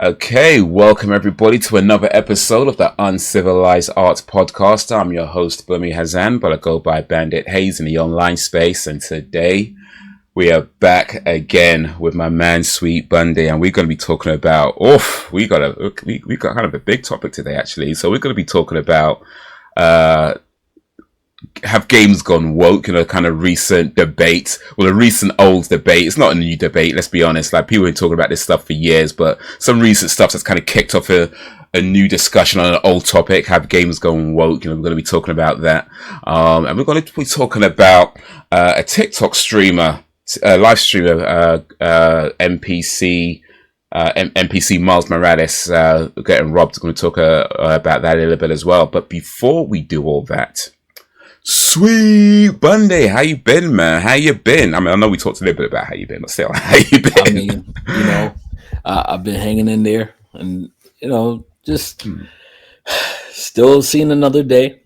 Okay, welcome everybody to another episode of the Uncivilized Art Podcast. I'm your host, Bundy Hazan, but I go by Bandit Haze in the online space. And today we are back again with my man, Sweet Bundy, and we're going to be talking about, we got kind of a big topic today, actually. So we're going to be talking about, have games gone woke in a kind of recent debate? Well, a recent old debate. It's not a new debate, let's be honest. Like, people have been talking about this stuff for years, but some recent stuff that's kind of kicked off a new discussion on an old topic. Have games gone woke? We're going to be talking about that. And we're going to be talking about a TikTok streamer, live streamer, NPC Miles Morales getting robbed. We're going to talk about that a little bit as well. But before we do all that, Sweet Bundy, how you been, man? How you been? I mean, I know we talked a little bit about how you been, but still, how you been? I mean, I've been hanging in there, and just still seeing another day.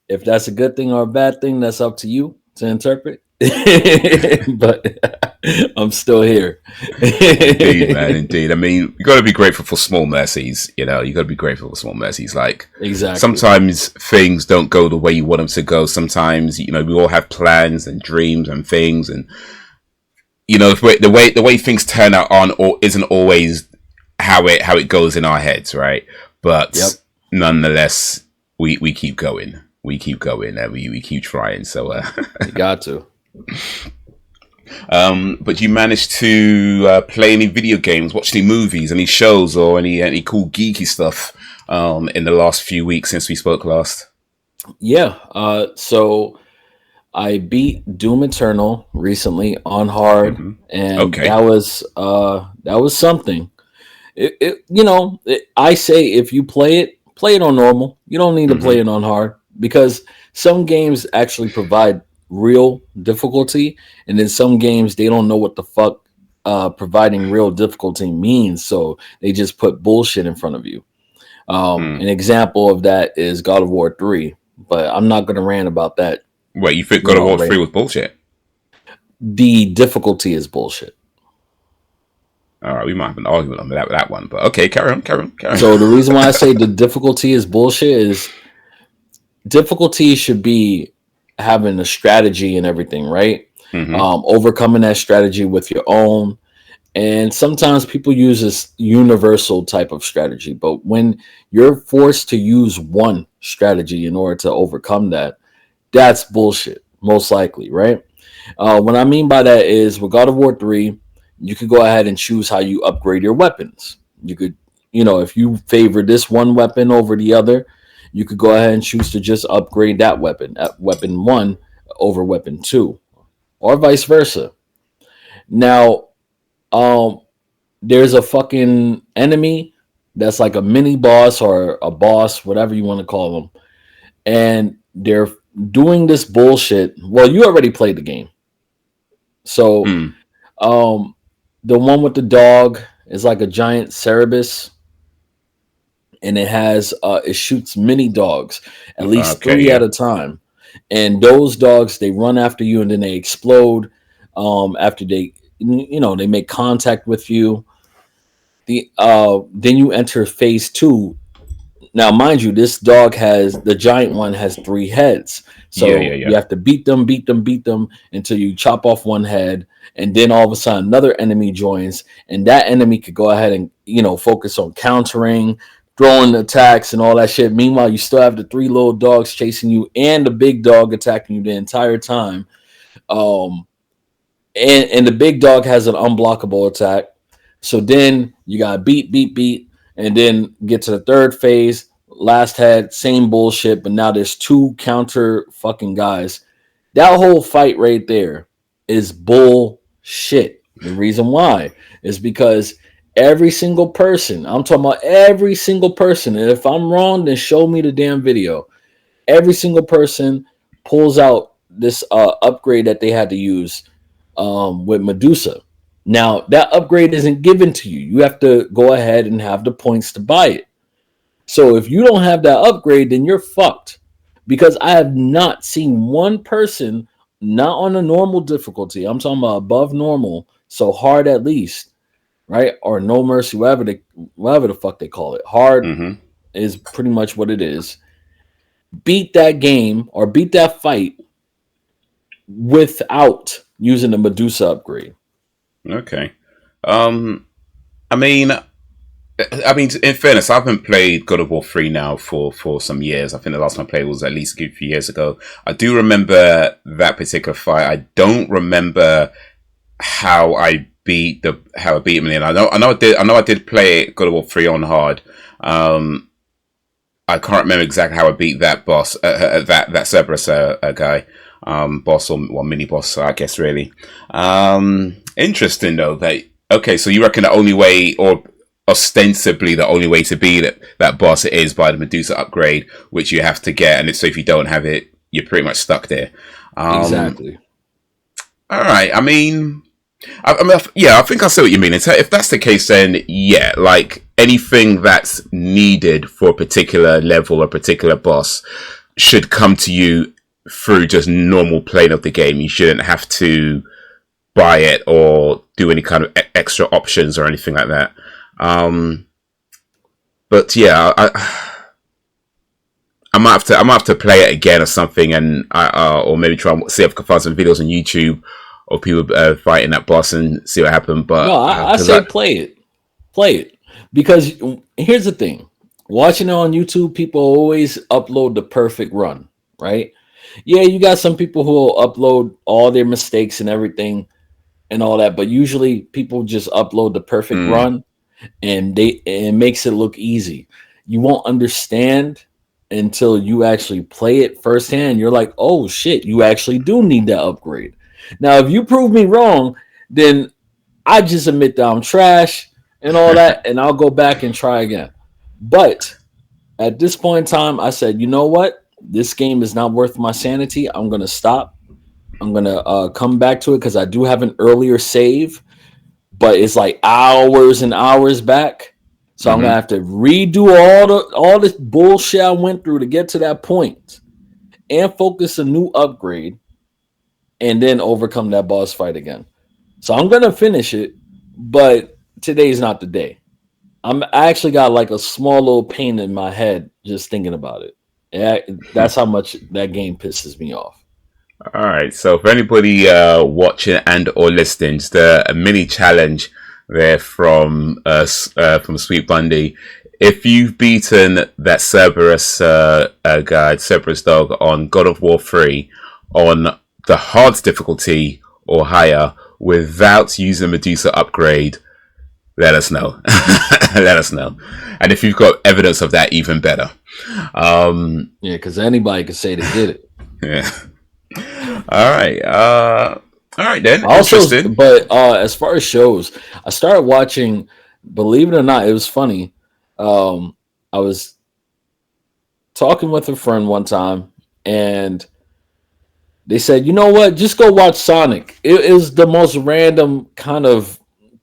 If that's a good thing or a bad thing, that's up to you to interpret. But I'm still here. Indeed, man, indeed. I mean, you got to be grateful for small mercies. You got to be grateful for small mercies. Like, Exactly. sometimes things don't go the way you want them to go. Sometimes, we all have plans and dreams and things, and the way things turn out or isn't always how it goes in our heads, right? But Yep. nonetheless, we keep going. We keep going, and we keep trying. So, You got to. but you managed to play any video games, watch any movies, any shows, or any cool geeky stuff in the last few weeks since we spoke last? Yeah. So I beat Doom Eternal recently on hard, and Okay. that was something. I say if you play it on normal. You don't need to play it on hard, because some games actually provide real difficulty, and then some games they don't know what the fuck providing real difficulty means, so they just put bullshit in front of you. An example of that is God of War 3, but I'm not going to rant about that. Wait, you think God of War Right. 3 was bullshit? The difficulty is bullshit. All right, we might have an argument on that one, but okay, carry on. So the reason why I say the difficulty is bullshit is difficulty should be having a strategy and everything, right? Overcoming that strategy with your own. And sometimes people use this universal type of strategy, but when you're forced to use one strategy in order to overcome that, that's bullshit, most likely, right? What I mean by that is with God of War 3, you could go ahead and choose how you upgrade your weapons. You could, if you favor this one weapon over the other, you could go ahead and choose to just upgrade that weapon, at weapon 1 over weapon 2, or vice versa. Now, there's a fucking enemy that's like a mini boss or a boss, whatever you want to call them, and they're doing this bullshit. Well, you already played the game, so the one with the dog is like a giant Cerebus, and it shoots mini dogs, at least Okay, three yeah. at a time, and those dogs they run after you and then they explode after they make contact with you. Then you enter phase 2. Now, mind you, the giant one has 3 heads. So Yeah. you have to beat them until you chop off one head, and then all of a sudden another enemy joins, and that enemy could go ahead and focus on countering, throwing attacks, and all that shit. Meanwhile, you still have the 3 little dogs chasing you and the big dog attacking you the entire time. And the big dog has an unblockable attack. So then you got beat, and then get to the third phase. Last head, same bullshit, but now there's 2 counter fucking guys. That whole fight right there is bullshit. The reason why is because every single person, I'm talking about every single person, and if I'm wrong, then show me the damn video. Every single person pulls out this upgrade that they had to use with Medusa. Now, that upgrade isn't given to you. You have to go ahead and have the points to buy it. So if you don't have that upgrade, then you're fucked. Because I have not seen one person, not on a normal difficulty, I'm talking about above normal, so hard at least, right? Or No Mercy, whatever the fuck they call it. Hard Mm-hmm. is pretty much what it is. Beat that game or beat that fight without using the Medusa upgrade. Okay. Um, I mean, in fairness, I haven't played God of War 3 now for some years. I think the last time I played was at least a few years ago. I do remember that particular fight. I don't remember how I beat him. In. I know I did play God of War 3 on hard. I can't remember exactly how I beat that boss, that Cerberus guy, boss or mini boss, I guess really. Interesting though. Okay, so you reckon the only way, or ostensibly the only way to beat that boss is by the Medusa upgrade, which you have to get, and so if you don't have it, you're pretty much stuck there. Exactly. All right. I mean, yeah, I think I see what you mean. If that's the case, then yeah, like anything that's needed for a particular level or particular boss should come to you through just normal playing of the game. You shouldn't have to buy it or do any kind of extra options or anything like that. But yeah, I might have to play it again or something, and or maybe try and see if I can find some videos on YouTube of people fighting that boss and see what happened. No, But I say play it, because here's the thing: watching it on YouTube, people always upload the perfect run, right? Yeah, you got some people who will upload all their mistakes and everything and all that, but usually people just upload the perfect run, and it makes it look easy. You won't understand until you actually play it firsthand. You're like, oh shit, you actually do need that upgrade. Now, if you prove me wrong, then I just admit that I'm trash and all that, and I'll go back and try again. But at this point in time, I said, you know what? This game is not worth my sanity. I'm gonna stop. I'm gonna come back to it because I do have an earlier save, but it's like hours and hours back. So I'm gonna have to redo all this bullshit I went through to get to that point and focus a new upgrade and then overcome that boss fight again. So I'm gonna finish it, but today's not the day. I actually got like a small little pain in my head just thinking about it. Yeah, that's how much that game pisses me off. all right. So for anybody watching and or listening, just a mini challenge there from us from Sweet Bundy. If you've beaten that Cerberus guy, Cerberus dog on God of War 3 on the hard difficulty or higher without using Medusa upgrade, let us know. Let us know. And if you've got evidence of that, even better. Yeah, because anybody could say they did it. Yeah. All right. All right then. Also, Interesting. but as far as shows, I started watching. Believe it or not, it was funny. I was talking with a friend one time, and they said, "You know what? Just go watch Sonic." It was the most random kind of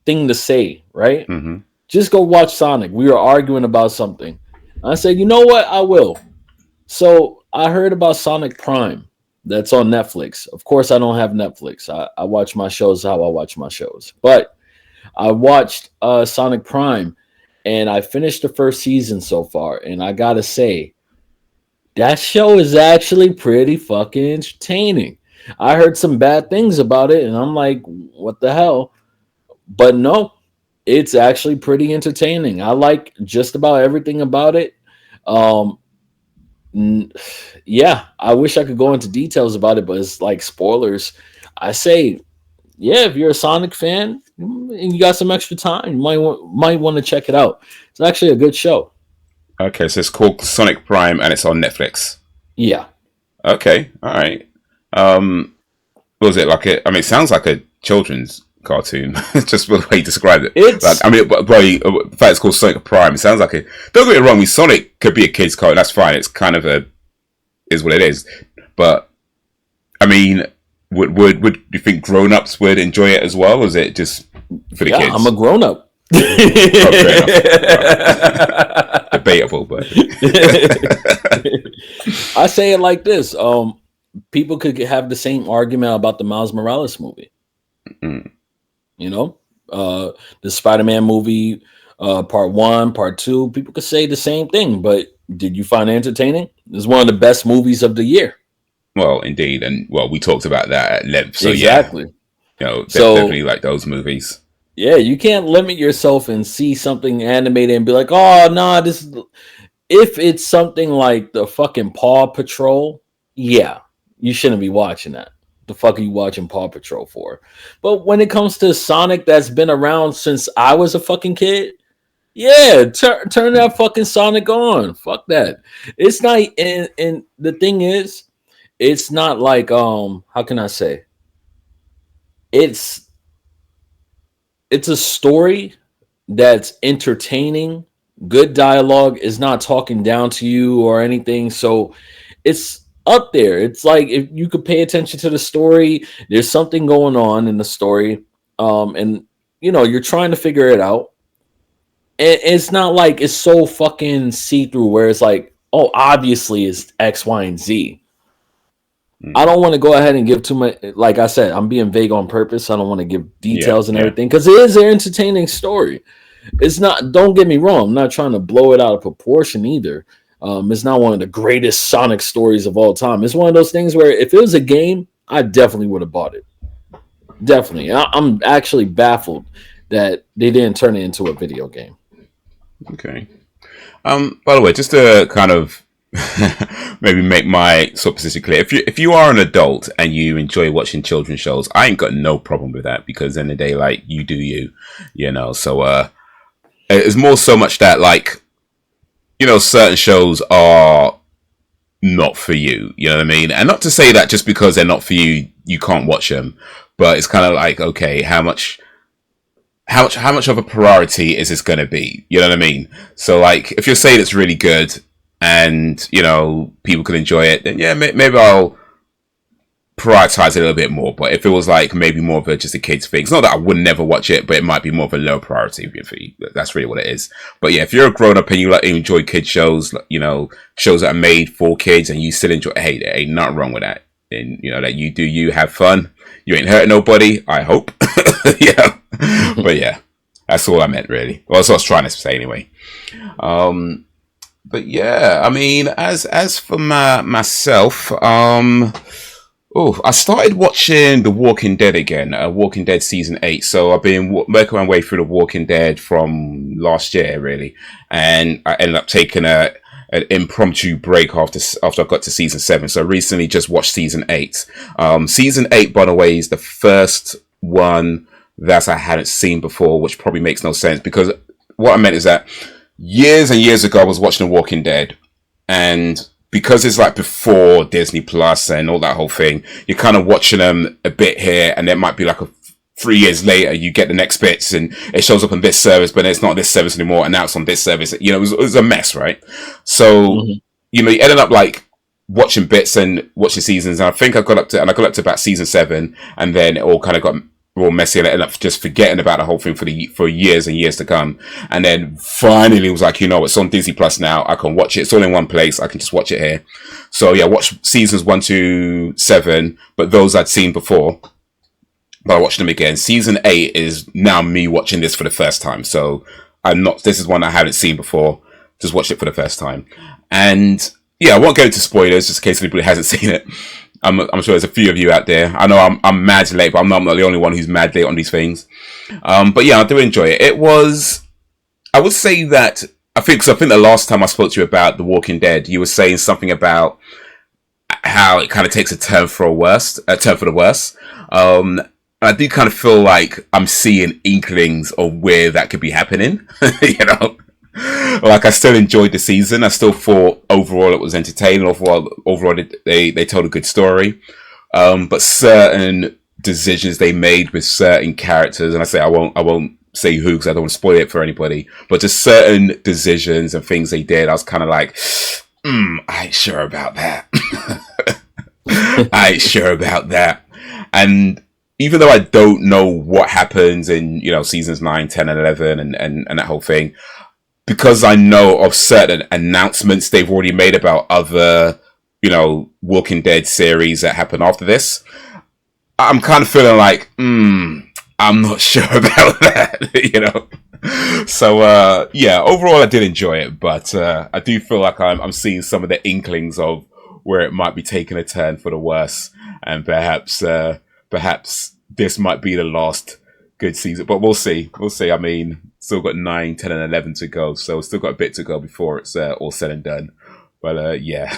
thing to say, right? Mm-hmm. Just go watch Sonic. We were arguing about something. I said, "You know what? I will." So I heard about Sonic Prime that's on Netflix. Of course, I don't have Netflix. I watch my shows how I watch my shows. But I watched Sonic Prime, and I finished the first season so far. And I gotta say, that show is actually pretty fucking entertaining. I heard some bad things about it, and I'm like, what the hell? But no, it's actually pretty entertaining. I like just about everything about it. Um, yeah, I wish I could go into details about it, but it's like spoilers. I say, yeah, if you're a Sonic fan and you got some extra time, you might want to check it out. It's actually a good show. Okay, so it's called Sonic Prime and it's on Netflix. Yeah, Okay, all right. What was it like? I mean, it sounds like a children's cartoon, just the way you described it. Like, it's I mean, the fact it's called Sonic Prime, it sounds like a. Don't get me wrong. I mean, Sonic could be a kids' cartoon. That's fine. It's kind of is what it is. But I mean, would you think grown-ups would enjoy it as well? Or is it just for the yeah. kids? I'm a grown up. Oh, fair enough. Debatable, but I say it like this: people could have the same argument about the Miles Morales movie. Mm. You know, the Spider-Man movie, part one, part two. People could say the same thing, but did you find it entertaining? It's one of the best movies of the year. Well, indeed, and well, we talked about that at length. So yeah, Exactly. definitely So like those movies. yeah, you can't limit yourself and see something animated and be like, oh nah, this is if it's something like the fucking Paw Patrol, yeah, you shouldn't be watching that. The fuck are you watching Paw Patrol for? But when it comes to Sonic that's been around since I was a fucking kid, yeah, turn that fucking Sonic on. Fuck that. It's not and the thing is, it's not like how can I say? It's it's a story that's entertaining. Good dialogue is not talking down to you or anything. So it's up there. It's like if you could pay attention to the story, there's something going on in the story. And you're trying to figure it out. And it's not like it's so fucking see-through where it's like, oh, obviously it's X, Y, and Z. I Mm. don't want to go ahead and give too much. Like I said, I'm being vague on purpose. I don't want to give Yeah, details and yeah. everything because it is an entertaining story. It's not. Don't get me wrong. I'm not trying to blow it out of proportion either. It's not one of the greatest Sonic stories of all time. It's one of those things where if it was a game, I definitely would have bought it. Definitely. I'm actually baffled that they didn't turn it into a video game. Okay. By the way, just to kind of maybe make my sort of position clear, if you are an adult and you enjoy watching children's shows, I ain't got no problem with that because in the day, like you do you. So it's more so much that like certain shows are not for you. You know what I mean? And not to say that just because they're not for you, you can't watch them. But it's kind of like, okay, how much of a priority is this going to be? You know what I mean? So like, if you're saying it's really good and people can enjoy it, then yeah, maybe I'll prioritize it a little bit more. But if it was like maybe more of a just a kids thing, it's not that I would never watch it, but it might be more of a low priority for you. That's really what it is. But yeah, if you're a grown up and you enjoy kids shows, shows that are made for kids, and you still enjoy, hey, there ain't nothing wrong with that. And that you have fun. You ain't hurting nobody. I hope. Yeah. But yeah, that's all I meant really. Well, that's what I was trying to say anyway. Um, but yeah, I mean, as for myself, oh, I started watching The Walking Dead again, Walking Dead season 8. So I've been working my way through The Walking Dead from last year, really, and I ended up taking an impromptu break after I got to season 7. So I recently just watched season 8. Season 8, by the way, is the first one that I hadn't seen before, which probably makes no sense because what I meant is that years and years ago I was watching The Walking Dead, and because it's like before Disney Plus and all that whole thing, you're kind of watching them a bit here, and it might be like 3 years later you get the next bits and it shows up on this service, but it's not this service anymore, and now it's on this service. It was a mess, right? So Mhm. you ended up like watching bits and watching seasons, and I think I got up to about season 7, and then it all kind of got all messy, and I ended up just forgetting about the whole thing for years and years to come. And then finally it was like, it's on Disney Plus now. I can watch it. It's all in one place. I can just watch it here. So yeah, watch seasons 1 to 7, but those I'd seen before. But I watched them again. Season 8 is now me watching this for the first time. So this is one I haven't seen before. Just watched it for the first time. And yeah, I won't go into spoilers just in case anybody hasn't seen it. I'm sure there's a few of you out there. I know I'm mad late, but I'm not the only one who's mad late on these things. But yeah, I do enjoy it. I would say that, I think the last time I spoke to you about The Walking Dead, you were saying something about how it kind of takes a turn for the worse. I do kind of feel like I'm seeing inklings of where that could be happening. you know, like I still enjoyed the season. I still thought overall it was entertaining. Overall they told a good story. But certain decisions they made with certain characters, and I won't say who because I don't want to spoil it for anybody. But just certain decisions and things they did, I was kind of like, I ain't sure about that. I ain't sure about that. And even though I don't know what happens in seasons 9, 10, and 11 and that whole thing, because I know of certain announcements they've already made about other Walking Dead series that happen after this, I'm kind of feeling like I'm not sure about that, you know. So yeah, overall I did enjoy it, but I do feel like I'm seeing some of the inklings of where it might be taking a turn for the worse, and perhaps this might be the last good season. But we'll see. We'll see. I mean, still got 9, 10, and 11 to go, so still got a bit to go before it's all said and done. But yeah,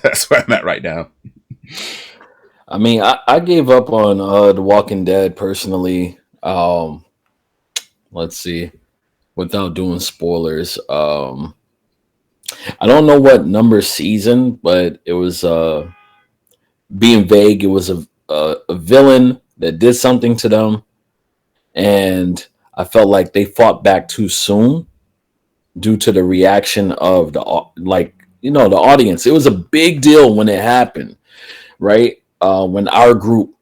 that's where I'm at right now. I mean, I gave up on The Walking Dead personally. Let's see, without doing spoilers. I don't know what number season, but it was being vague. It was a villain that did something to them, and I felt like they fought back too soon due to the reaction of the audience. It was a big deal when it happened, right? When our group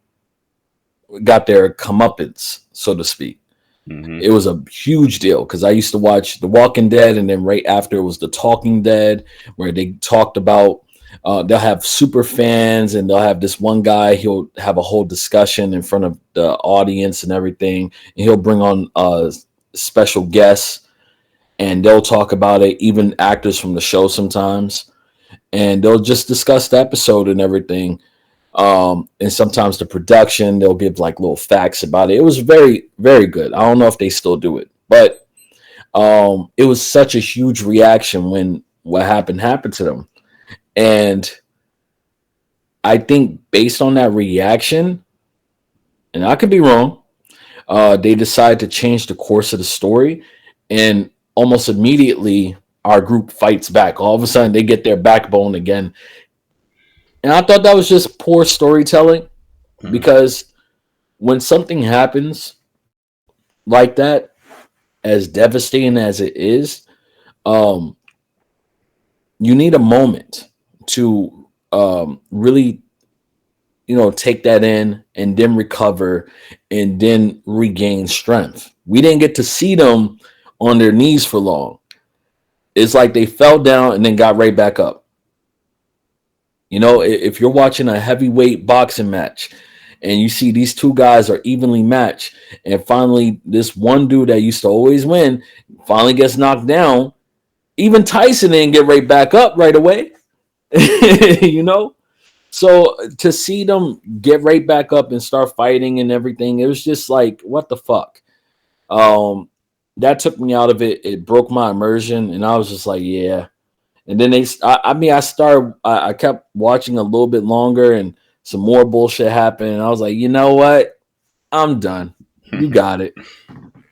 got their comeuppance, so to speak. Mm-hmm. It was a huge deal because I used to watch The Walking Dead, and then right after it was The Talking Dead, where they talked about they'll have super fans, and they'll have this one guy. He'll have a whole discussion in front of the audience and everything, and he'll bring on special guests, and they'll talk about it. Even actors from the show sometimes, and they'll just discuss the episode and everything. And sometimes the production, they'll give like little facts about it. It was very, very good. I don't know if they still do it, but it was such a huge reaction when what happened to them. And I think based on that reaction, and I could be wrong, they decided to change the course of the story, and almost immediately our group fights back. All of a sudden they get their backbone again. And I thought that was just poor storytelling, Mm-hmm. because when something happens like that, as devastating as it is, um, you need a moment to really, take that in and then recover and then regain strength. We didn't get to see them on their knees for long. It's like they fell down and then got right back up. If you're watching a heavyweight boxing match and you see these two guys are evenly matched, and finally this one dude that used to always win finally gets knocked down, even Tyson didn't get right back up right away. you know so to see them get right back up and start fighting and everything, it was just like, what the fuck. Um that took me out of it. It broke my immersion, and I was just like, yeah. And then I kept watching a little bit longer, and some more bullshit happened. And I was like, you know what? I'm done. You got it.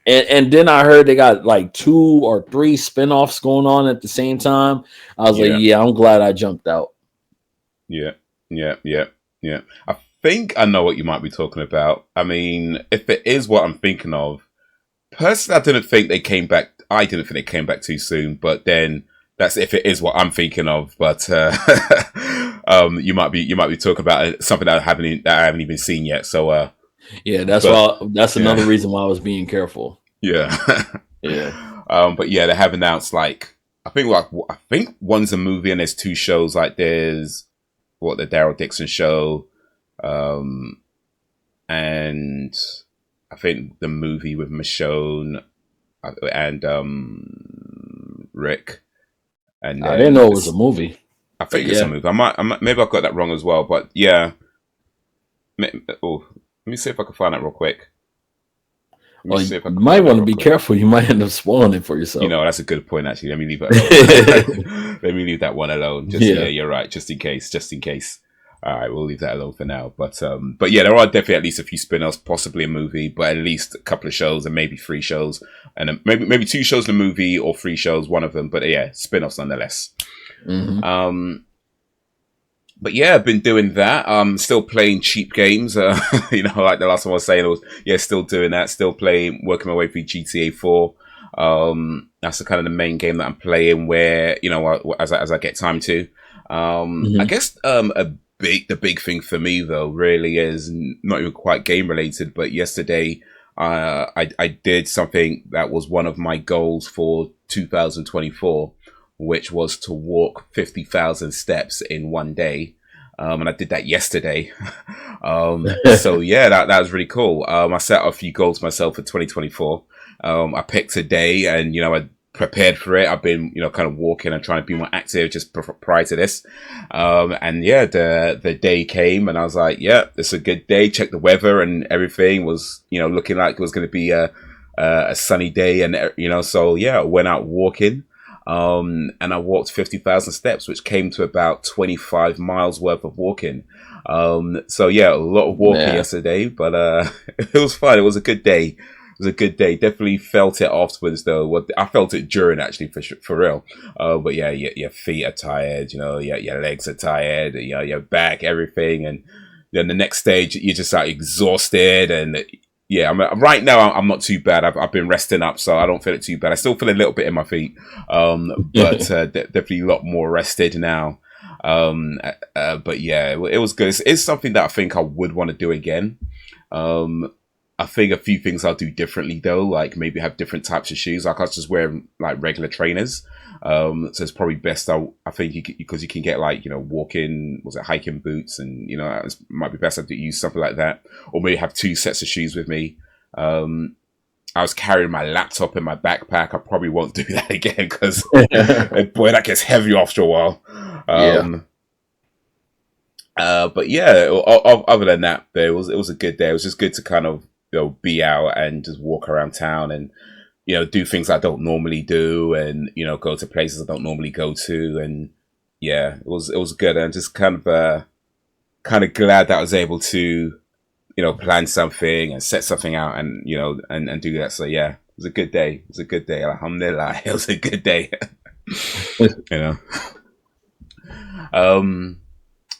And then I heard they got like 2 or 3 spinoffs going on at the same time. I was like, Yeah. yeah, I'm glad I jumped out. Yeah, yeah. I think I know what you might be talking about. I mean, if it is what I'm thinking of, personally, I didn't think they came back. I didn't think they came back too soon. But then that's if it is what I'm thinking of. But you might be talking about something that I haven't even seen yet. So Yeah, but that's another yeah, reason why I was being careful. yeah. Yeah. But yeah, they have announced I think one's a movie and there's 2 shows. Like there's the Daryl Dixon show, and I think the movie with Michonne and Rick, and I didn't then know it was a movie, I but think it's a yeah. movie. Maybe I've got that wrong as well, but yeah. Oh, let me see if I can find that real quick. Let me Well, you see if I can might find that want to real be quick. careful. You might end up spoiling it for yourself. That's a good point. Actually, let me leave it alone. Let me leave that one alone. Yeah, Yeah. you're right. Just in case. Just in case. All right, we'll leave that alone for now. But yeah, there are definitely at least a few spin-offs, possibly a movie, but at least a couple of shows and maybe 3 shows, and maybe 2 shows in a movie or 3 shows, one of them. But yeah, spin-offs nonetheless. Hmm. But yeah, I've been doing that. Still playing cheap games. Like the last one I was saying, still doing that. Still playing, working my way through GTA 4. That's the kind of the main game that I'm playing. Where as I get time to. I Hmm. guess the big thing for me though really is not even quite game related. But yesterday, I did something that was one of my goals for 2024, which was to walk 50,000 steps in one day. and I did that yesterday. So yeah, that was really cool. I set a few goals myself for 2024. I picked a day, and I prepared for it. I've been kind of walking and trying to be more active just prior to this. And yeah, the day came, and I was like, yeah, it's a good day. Checked the weather, and everything was looking like it was going to be a sunny day, and so yeah, I went out walking. And I walked 50,000 steps, which came to about 25 miles worth of walking. So yeah, a lot of walking yesterday, but it was fun. It was a good day. It was a good day. Definitely felt it afterwards, though. Well, I felt it during, actually, for real. But yeah, your feet are tired. Your legs are tired. Your back, everything, and then the next stage, you're just like exhausted. And yeah, right now I'm not too bad. I've been resting up, so I don't feel it too bad. I still feel a little bit in my feet, but definitely a lot more rested now. But yeah, it was good. It's something that I think I would want to do again. I think a few things I'll do differently, though, like maybe have different types of shoes. Like I was just wearing like regular trainers. So it's probably best. I think because you can get like walking, hiking boots, and it might be best to use something like that, or maybe have two sets of shoes with me. I was carrying my laptop in my backpack. I probably won't do that again because boy, that gets heavy after a while. But yeah, other than that, it was a good day. It was just good to kind of be out and just walk around town and do things I don't normally do, and go to places I don't normally go to, and yeah, it was good. And just kind of glad that I was able to plan something and set something out, and and do that. So yeah, it was a good day. It was a good day. Alhamdulillah, it was a good day.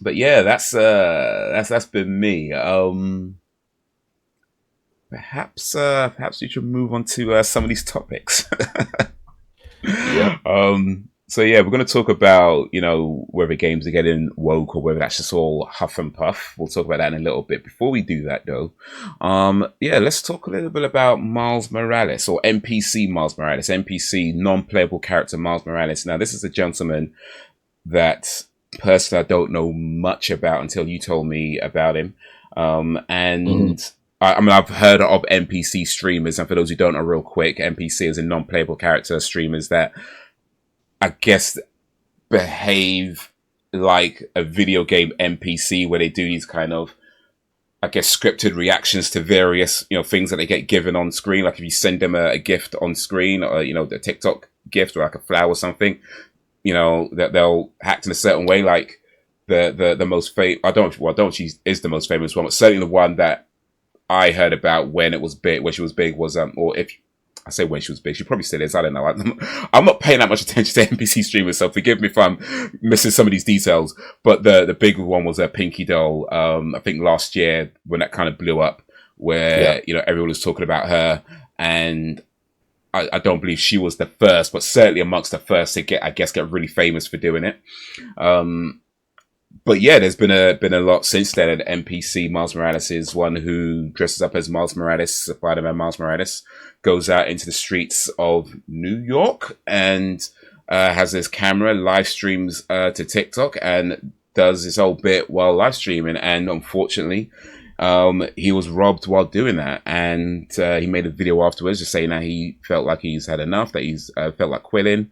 But yeah, that's been me. Perhaps we should move on to some of these topics. Yeah. So yeah, we're going to talk about whether games are getting woke or whether that's just all huff and puff. We'll talk about that in a little bit. Before we do that, though, yeah, let's talk a little bit about Miles Morales, or NPC Miles Morales, NPC non-playable character Miles Morales. Now, this is a gentleman that personally I don't know much about until you told me about him, and. I mean, I've heard of NPC streamers, and for those who don't know, real quick, NPC is a non-playable character streamers that I guess behave like a video game NPC, where they do these kind of, I guess, scripted reactions to various, things that they get given on screen. Like if you send them a gift on screen, or the TikTok gift, or like a flower or something, that they'll act in a certain way. Like the most famous, I don't know if she is the most famous one, but certainly the one that I heard about when it was big, when she was big, was or if I say when she was big, she probably still is. I don't know. I'm not paying that much attention to NPC streamers, so forgive me if I'm missing some of these details. But the big one was a Pinky Doll. I think last year when that kind of blew up, where everyone was talking about her, and I don't believe she was the first, but certainly amongst the first to get really famous for doing it. But yeah, there's been a lot since then. An NPC Miles Morales is one who dresses up as Miles Morales, Spider-Man Miles Morales, goes out into the streets of New York and has his camera, live streams to TikTok, and does this whole bit while live streaming. And unfortunately, he was robbed while doing that, and he made a video afterwards just saying that he felt like he's had enough, that he's felt like quitting.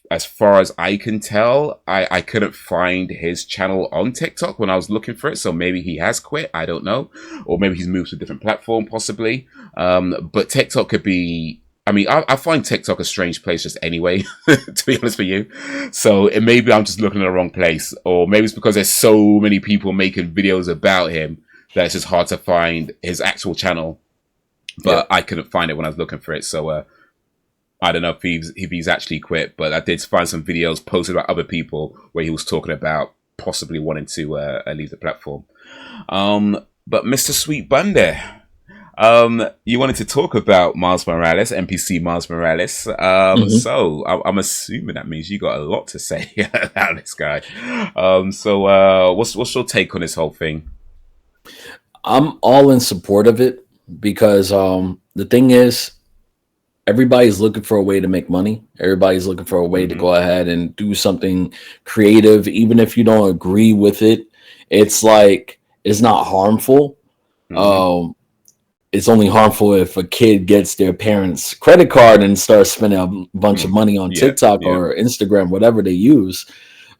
As far as I can tell, I couldn't find his channel on TikTok when I was looking for it. So maybe he has quit. I don't know. Or maybe he's moved to a different platform, possibly. But TikTok could be... I mean, I find TikTok a strange place just anyway, to be honest with you. So maybe I'm just looking at the wrong place. Or maybe it's because there's so many people making videos about him that it's just hard to find his actual channel. But I couldn't find it when I was looking for it. So... I don't know if he's actually quit, but I did find some videos posted by other people where he was talking about possibly wanting to leave the platform. But Mr. Sweet Bundy, you wanted to talk about Miles Morales, NPC Miles Morales. So I'm assuming that means you got a lot to say about this guy. So what's your take on this whole thing? I'm all in support of it because the thing is, everybody's looking for a way to make money. Everybody's looking for a way to Hmm. go ahead and do something creative, even if you don't agree with it. It's like it's not harmful. Hmm. Um, it's only harmful if a kid gets their parents' credit card and starts spending a bunch of Hmm. money on Yeah. TikTok Yeah. or Instagram, whatever they use.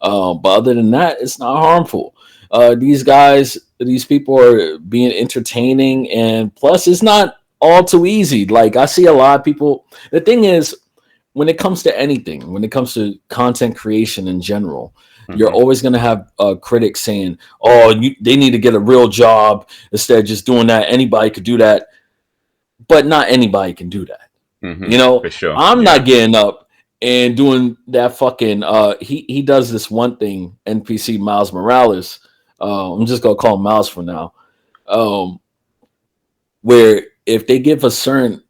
But other than that, it's not harmful. These guys, these people are being entertaining, and plus, it's not all too easy. Like I see a lot of people. The thing is, when it comes to anything, when it comes to content creation in general, you're Hmm. always going to have critics saying, "Oh, they need to get a real job instead of just doing that. Anybody could do that, but not anybody can do that." Hmm. You know, For sure. I'm Yeah. not getting up and doing that fucking he does this one thing, NPC Miles Morales. I'm just gonna call him Miles for now. Um where if they give a certain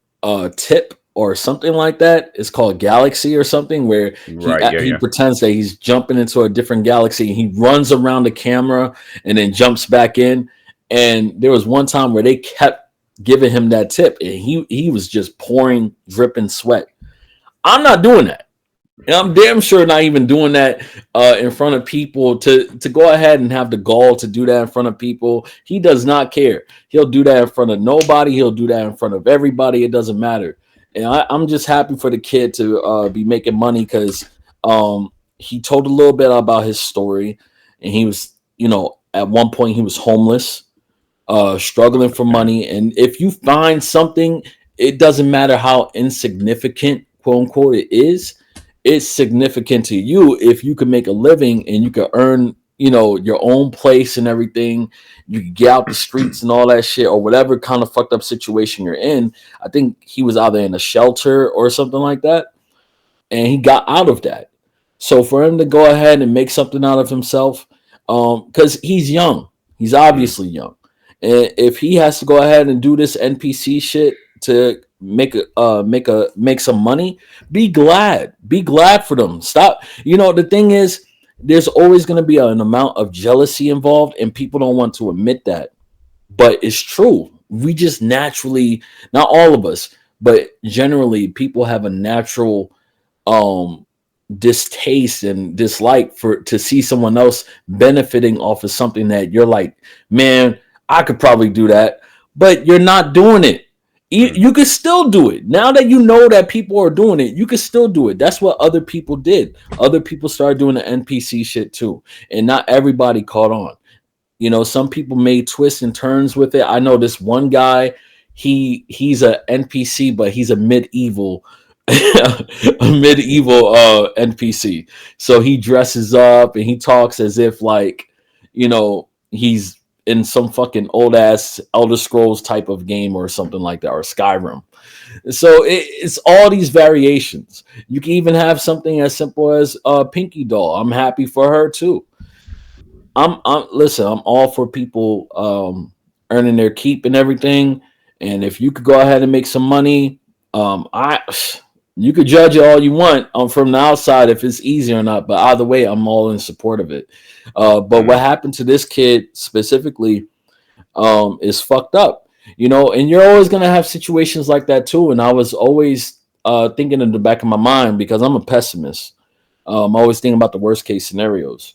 tip or something like that, it's called Galaxy or something, where Right. Yeah. he Yeah. pretends that he's jumping into a different galaxy and he runs around the camera and then jumps back in. And there was one time where they kept giving him that tip and he was just pouring dripping sweat. I'm not doing that. And I'm damn sure not even doing that in front of people to go ahead and have the gall to do that in front of people. He does not care. He'll do that in front of nobody. He'll do that in front of everybody. It doesn't matter. And I'm just happy for the kid to be making money because he told a little bit about his story. And he was, at one point he was homeless, struggling for Okay. money. And if you find something, it doesn't matter how insignificant, quote unquote, it is, it's significant to you if you can make a living and you can earn, your own place and everything. You can get out the streets and all that shit or whatever kind of fucked up situation you're in. I think he was either in a shelter or something like that, and he got out of that. So for him to go ahead and make something out of himself, because he's young, he's Mm. obviously young, and if he has to go ahead and do this NPC shit to make some money, be glad for them. Stop. The thing is, there's always going to be an amount of jealousy involved, and people don't want to admit that, but it's true. We just naturally, not all of us, but generally, people have a natural um distaste and dislike for to see someone else benefiting off of something that you're like, man, I could probably do that, but you're not doing it. you, Mm. you could still do it now that you know that people are doing it. You could still do it. That's what other people did. Other people started doing the NPC shit too, and not everybody caught on. Some people made twists and turns with it. I know this one guy, he's a NPC, but he's a medieval a medieval NPC. So he dresses up and he talks as if like, he's in some fucking old ass Elder Scrolls type of game or something like that, or Skyrim. So it's all these variations. You can even have something as simple as Pinky Doll. I'm happy for her too. I'm listen. I'm all for people earning their keep and everything. And if you could go ahead and make some money, I you could judge it all you want from the outside if it's easy or not. But either way, I'm all in support of it. But what Mm. happened to this kid specifically is fucked up. And you're always gonna have situations like that too. And I was always thinking in the back of my mind because I'm a pessimist. I'm always thinking about the worst case scenarios.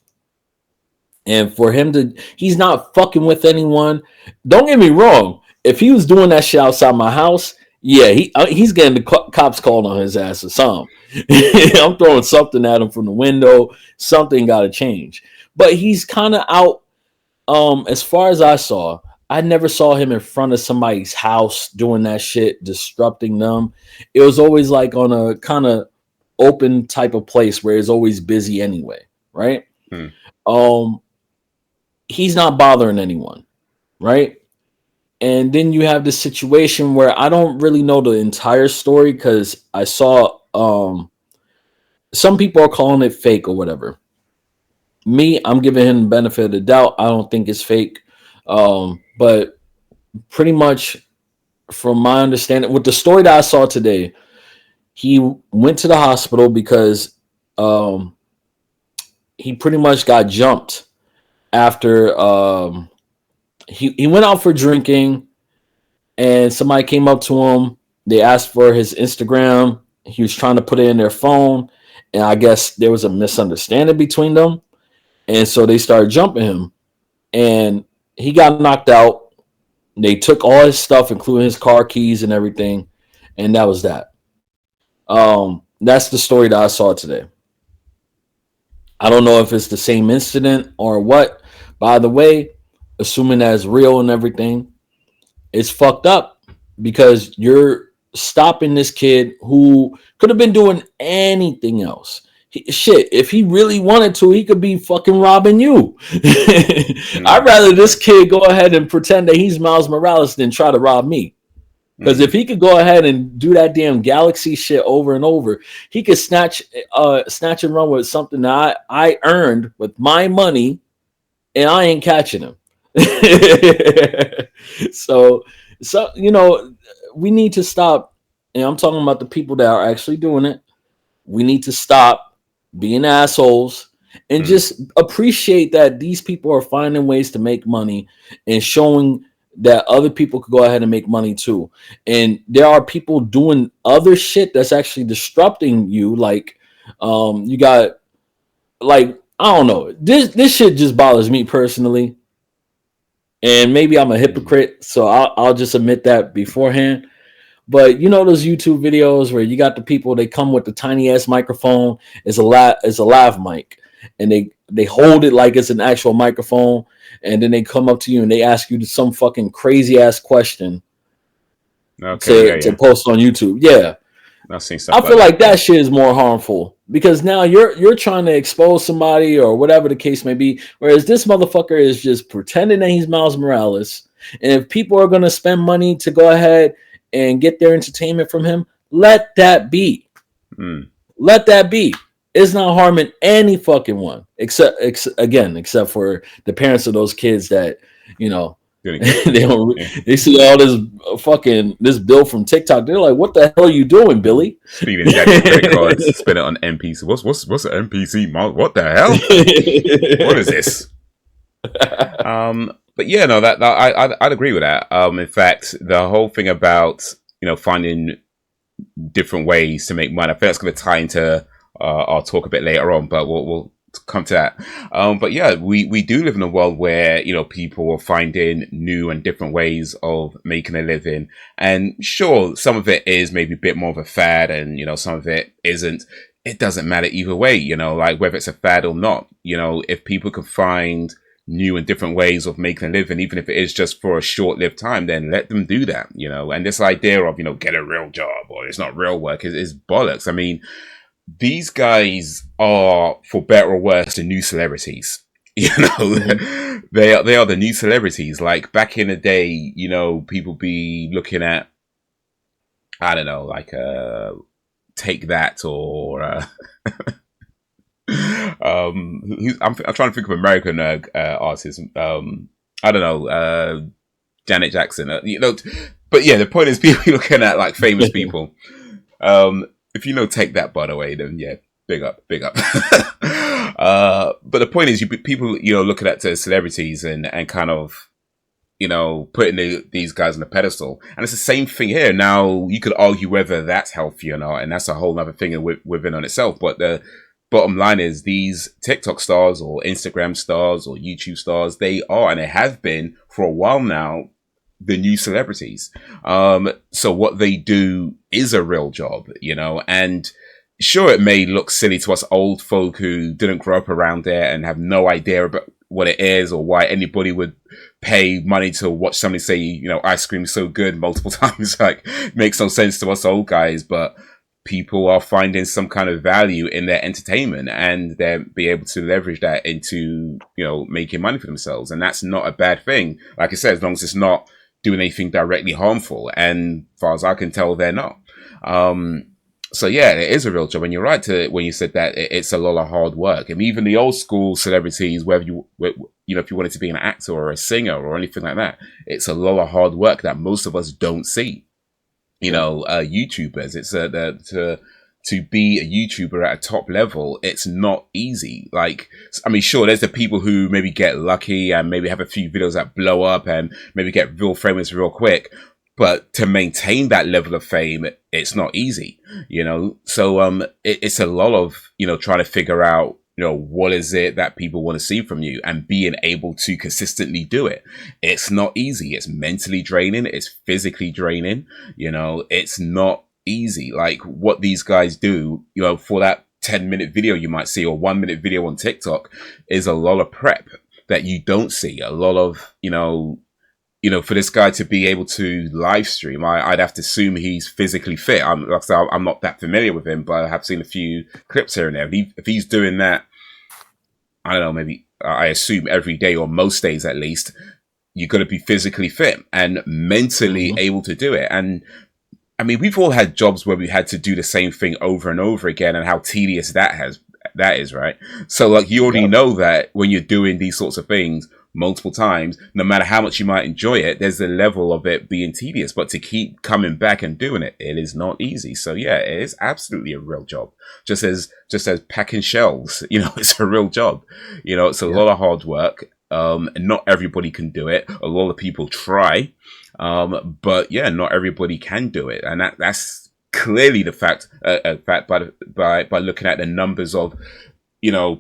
And for him to, he's not fucking with anyone. Don't get me wrong. If he was doing that shit outside my house, yeah, he's getting the cops called on his ass or something. I'm throwing something at him from the window. Something got to change. But he's kind of out. As far as I saw, I never saw him in front of somebody's house doing that shit, disrupting them. It was always like on a kind of open type of place where it's always busy anyway, right? Mm. Um, he's not bothering anyone, right? And then you have this situation where I don't really know the entire story because I saw some people are calling it fake or whatever. Me, I'm giving him the benefit of the doubt. I don't think it's fake. But pretty much from my understanding, with the story that I saw today, he went to the hospital because um, he pretty much got jumped after he went out for drinking and somebody came up to him They asked for his Instagram. He was trying to put it in their phone, and I guess there was a misunderstanding between them, and so they started jumping him, and he got knocked out. They took all his stuff, including his car keys and everything, and that was that. That's the story that I saw today. I don't know if it's the same incident or what. By the way, assuming that's real and everything, it's fucked up because you're stopping this kid who could have been doing anything else. Shit, if he really wanted to, he could be fucking robbing you. I'd rather this kid go ahead and pretend that he's Miles Morales than try to rob me. Because if he could go ahead and do that damn galaxy shit over and over, he could snatch and run with something that I earned with my money, and I ain't catching him. so we need to stop, and I'm talking about the people that are actually doing it. We need to stop being assholes and just appreciate that these people are finding ways to make money and showing that other people could go ahead and make money too. And there are people doing other shit that's actually disrupting you. Like, you got, like, I don't know. This shit just bothers me personally. And maybe I'm a hypocrite, so I'll just admit that beforehand. But you know those YouTube videos where you got the people, they come with the tiny ass microphone, it's a lav mic, and they hold it like it's an actual microphone, and then they come up to you and they ask you some fucking crazy ass question to post on YouTube. Yeah. I've seen stuff. I feel like that shit is more harmful because now you're trying to expose somebody or whatever the case may be, whereas this motherfucker is just pretending that he's Miles Morales. And if people are going to spend money to go ahead and get their entertainment from him, let that be. Let that be. It's not harming any fucking one, except for the parents of those kids that, you know, they see all this bill from TikTok. They're like, "What the hell are you doing, Billy?" Speeding daddy credit cards, spend it on NPC. What's an NPC? What the hell? What is this? But yeah, no, that I'd agree with that. In fact, the whole thing about finding different ways to make money, I think that's going to tie into our talk a bit later on, but we'll come to that. But yeah, we do live in a world where people are finding new and different ways of making a living, and sure, some of it is maybe a bit more of a fad, and some of it isn't. It doesn't matter either way, like whether it's a fad or not. If people can find new and different ways of making a living, even if it is just for a short-lived time, then let them do that. And this idea of get a real job or it's not real work is bollocks. I mean, these guys are, for better or worse, the new celebrities. They are the new celebrities. Like back in the day, people be looking at, I don't know, like Take That or I'm trying to think of American artists. I don't know, Janet Jackson. But yeah, the point is people looking at like famous people. If Take That, by the way, then yeah, big up. But the point is, people looking at the celebrities and kind of putting these guys on a pedestal, and it's the same thing here. Now you could argue whether that's healthy or not, and that's a whole other thing within on itself. But the bottom line is, these TikTok stars or Instagram stars or YouTube stars, they are, and they have been for a while now, the new celebrities. So what they do is a real job, and sure, it may look silly to us old folk who didn't grow up around there and have no idea about what it is or why anybody would pay money to watch somebody say, ice cream is so good multiple times. Like, makes no sense to us old guys, but people are finding some kind of value in their entertainment, and they'll be able to leverage that into, making money for themselves. And that's not a bad thing. Like I said, as long as it's not doing anything directly harmful, and as far as I can tell, they're not. So yeah, it is a real job, and you're right when you said that it's a lot of hard work. I mean, even the old school celebrities, whether if you wanted to be an actor or a singer or anything like that, it's a lot of hard work that most of us don't see. YouTubers, it's to be a YouTuber at a top level, it's not easy. Like, I mean, sure, there's the people who maybe get lucky and maybe have a few videos that blow up and maybe get real famous real quick. but to maintain that level of fame, it's not easy, So it's a lot of trying to figure out what is it that people want to see from you and being able to consistently do it. It's not easy. It's mentally draining. It's physically draining. It's not easy. Like what these guys do, for that 10-minute video you might see or 1-minute video on TikTok is a lot of prep that you don't see. A lot of, for this guy to be able to live stream, I'd have to assume he's physically fit. I'm not that familiar with him, but I have seen a few clips here and there. If he's doing that, I don't know, maybe I assume every day or most days at least, you're going to be physically fit and mentally able to do it. And I mean, we've all had jobs where we had to do the same thing over and over again, and how tedious that is, right? So like you already know that when you're doing these sorts of things multiple times, no matter how much you might enjoy it, there's a level of it being tedious. But to keep coming back and doing it, it is not easy. So yeah, it is absolutely a real job. Just as packing shelves, it's a real job. It's a lot of hard work. Not everybody can do it. A lot of people try. But yeah, not everybody can do it. And that's clearly the fact by looking at the numbers of,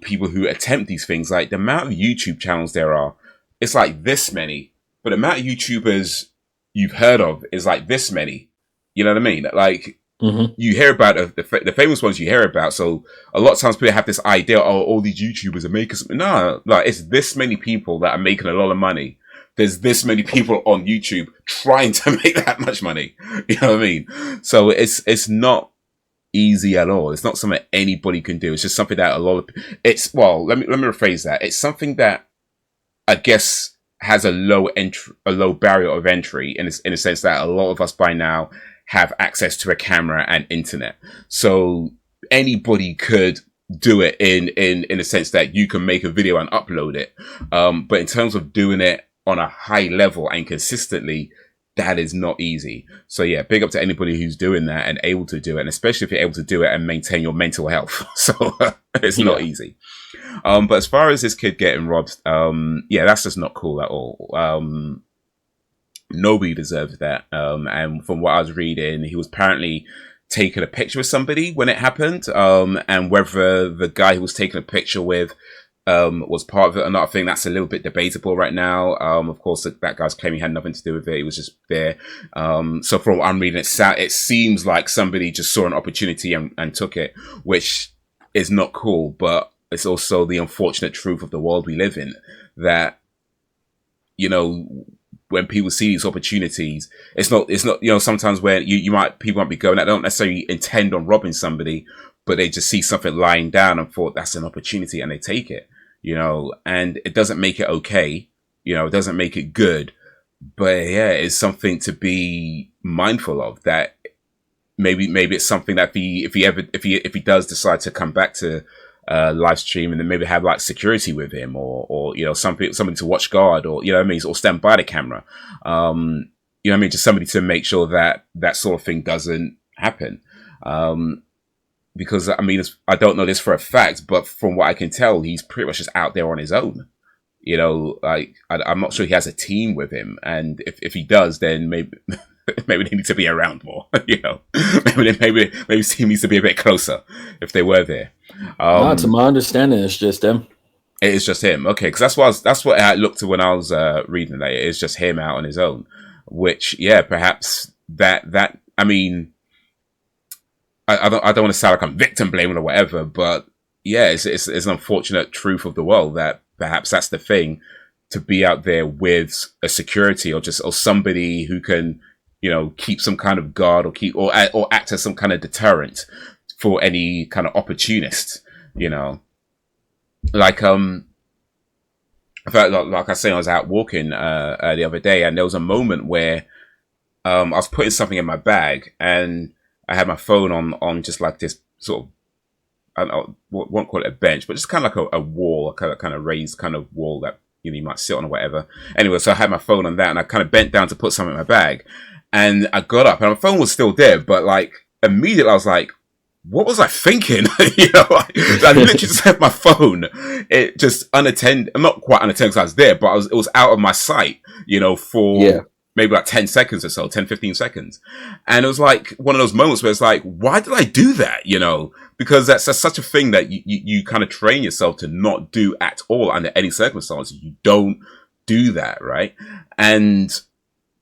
people who attempt these things. Like the amount of YouTube channels there are, it's like this many, but the amount of YouTubers you've heard of is like this many. You know what I mean? Like you hear about the famous ones you hear about. So a lot of times people have this idea, oh, all these YouTubers are making something. No, like it's this many people that are making a lot of money. There's this many people on YouTube trying to make that much money. You know what I mean? So it's not easy at all. It's not something that anybody can do. It's just something that let me rephrase that. It's something that I guess has a low barrier of entry in a sense that a lot of us by now have access to a camera and internet. So anybody could do it in a sense that you can make a video and upload it. But in terms of doing it on a high level and consistently, that is not easy. So yeah, big up to anybody who's doing that and able to do it, and especially if you're able to do it and maintain your mental health. So it's not easy. But as far as this kid getting robbed, that's just not cool at all. Nobody deserves that. And from what I was reading, he was apparently taking a picture with somebody when it happened. And whether the guy who was taking a picture with was part of it or not, I think that's a little bit debatable right now. Of course, that guy's claiming he had nothing to do with it. He was just there. So from what I'm reading, it seems like somebody just saw an opportunity and took it, which is not cool. But it's also the unfortunate truth of the world we live in, that, when people see these opportunities, it's not, sometimes when people might be going, they don't necessarily intend on robbing somebody, but they just see something lying down and thought that's an opportunity and they take it, and it doesn't make it okay. It doesn't make it good, but yeah, it's something to be mindful of, that maybe it's something that if he does decide to come back to live stream, and then maybe have like security with him or somebody to watch guard, or or stand by the camera, just somebody to make sure that that sort of thing doesn't happen. Because I don't know this for a fact, but from what I can tell, he's pretty much just out there on his own. I'm not sure he has a team with him, and if he does, then maybe they need to be around more. maybe his team needs to be a bit closer if they were there. To my understanding, it's just them. It is just him. Okay, because that's what I looked to when I was reading it. It's just him out on his own. Which, yeah, perhaps that I don't want to sound like I'm victim blaming or whatever, but yeah, it's an unfortunate truth of the world that perhaps that's the thing, to be out there with a security or somebody who can, keep some kind of guard or act as some kind of deterrent for any kind of opportunist, like I felt like I say, I was out walking the other day, and there was a moment where I was putting something in my bag, and I had my phone on just like this sort of, I don't know, won't call it a bench, but just kind of like a wall, a kind of raised kind of wall that you might sit on or whatever. Anyway, so I had my phone on that, and I kind of bent down to put something in my bag, and I got up, and my phone was still there, but like immediately I was like, what was I thinking? I literally just had my phone. It just unattended. I'm not quite unattended because I was there, but it was out of my sight. For maybe like 10 seconds or so, 10, 15 seconds. And it was like one of those moments where it's like, why did I do that? You know, because that's such a thing that you kind of train yourself to not do at all under any circumstances. You don't do that, right? And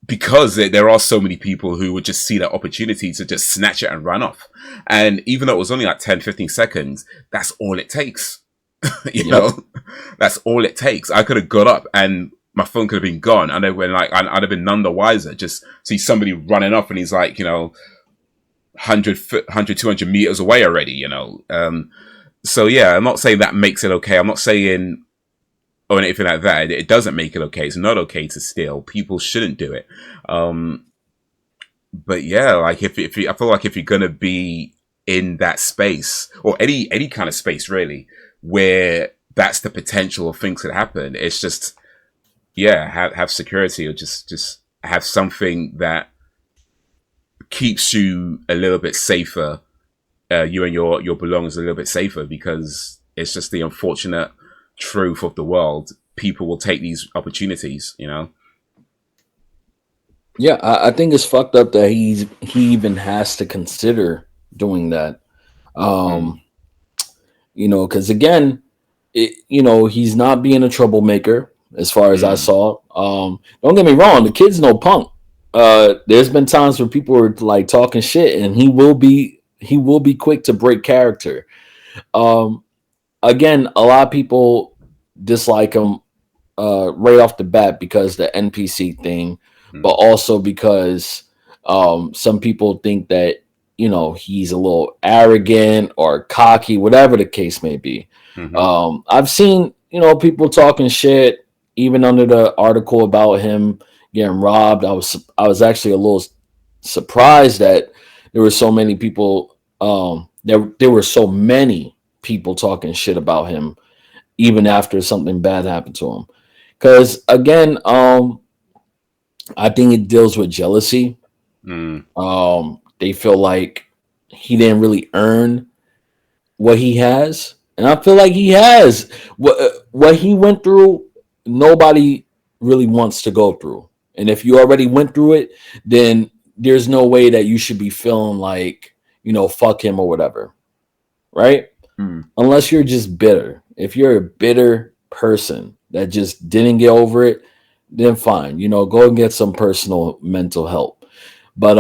because there are so many people who would just see that opportunity to just snatch it and run off. And even though it was only like 10, 15 seconds, that's all it takes. you know, that's all it takes. I could have got up and my phone could have been gone. And I'd have been none the wiser. Just see somebody running off and he's like, 100, 200 meters away already, So yeah, I'm not saying that makes it okay. I'm not saying or anything like that. It doesn't make it okay. It's not okay to steal. People shouldn't do it. But yeah, like I feel like if you're gonna be in that space or any kind of space really, where that's the potential of things could happen, it's just have security or just have something that keeps you a little bit safer. You and your belongings a little bit safer, because it's just the unfortunate truth of the world. People will take these opportunities, Yeah, I think it's fucked up that he even has to consider doing that. Because again, he's not being a troublemaker as far as I saw. Don't get me wrong, the kid's no punk. There's been times where people were like talking shit, and he will be quick to break character. Again, a lot of people dislike him right off the bat because the NPC thing, but also because some people think that he's a little arrogant or cocky, whatever the case may be. I've seen people talking shit even under the article about him getting robbed. I was actually a little surprised that there were so many people. There were so many people talking shit about him even after something bad happened to him. Because again, I think it deals with jealousy. They feel like he didn't really earn what he has, and I feel like he has. What he went through, nobody really wants to go through. And if you already went through it, then there's no way that you should be feeling like, fuck him or whatever. Right? Unless you're just bitter. If you're a bitter person that just didn't get over it, then fine. Go and get some personal mental help. But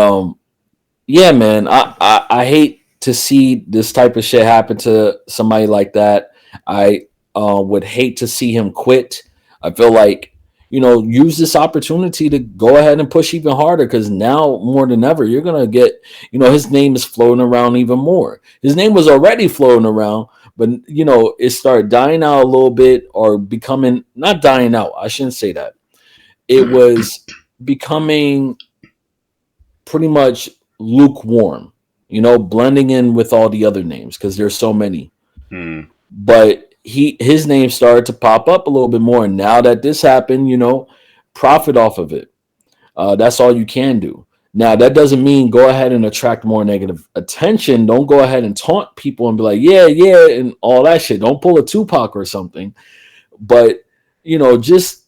yeah, man, I hate to see this type of shit happen to somebody like that. I would hate to see him quit. I feel like, use this opportunity to go ahead and push even harder, because now more than ever, you're going to get, his name is floating around even more. His name was already floating around, but, it started dying out a little bit, or becoming, not dying out. I shouldn't say that. It was becoming pretty much lukewarm, blending in with all the other names because there's so many. But his name started to pop up a little bit more, and now that this happened, profit off of it. That's all you can do. Now that doesn't mean go ahead and attract more negative attention. Don't go ahead and taunt people and be like, yeah, and all that shit. Don't pull a Tupac or something. But just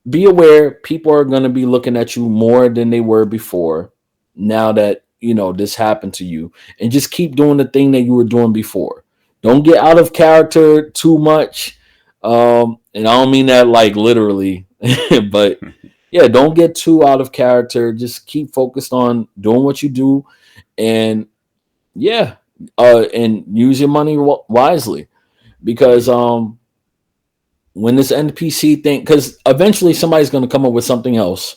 be aware people are going to be looking at you more than they were before, now that this happened to you, and just keep doing the thing that you were doing before. Don't get out of character too much, and I don't mean that like literally, but yeah, don't get too out of character. Just keep focused on doing what you do, and and use your money wisely, because when this NPC thing, because eventually somebody's going to come up with something else.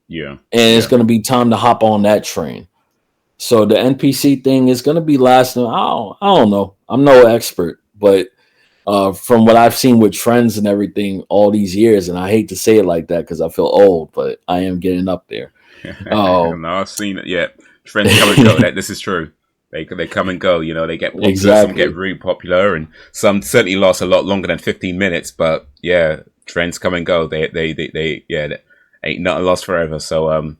Yeah. And it's going to be time to hop on that train. So the NPC thing is going to be lasting. I don't know. I'm no expert, but from what I've seen with trends and everything all these years, and I hate to say it like that because I feel old, but I am getting up there. No, I've seen it. Yeah. Trends come and go. This is true. They come and go, they get popular, Exactly. Some get really popular, and some certainly last a lot longer than 15 minutes, but yeah, trends come and go. They ain't nothing lasts forever. So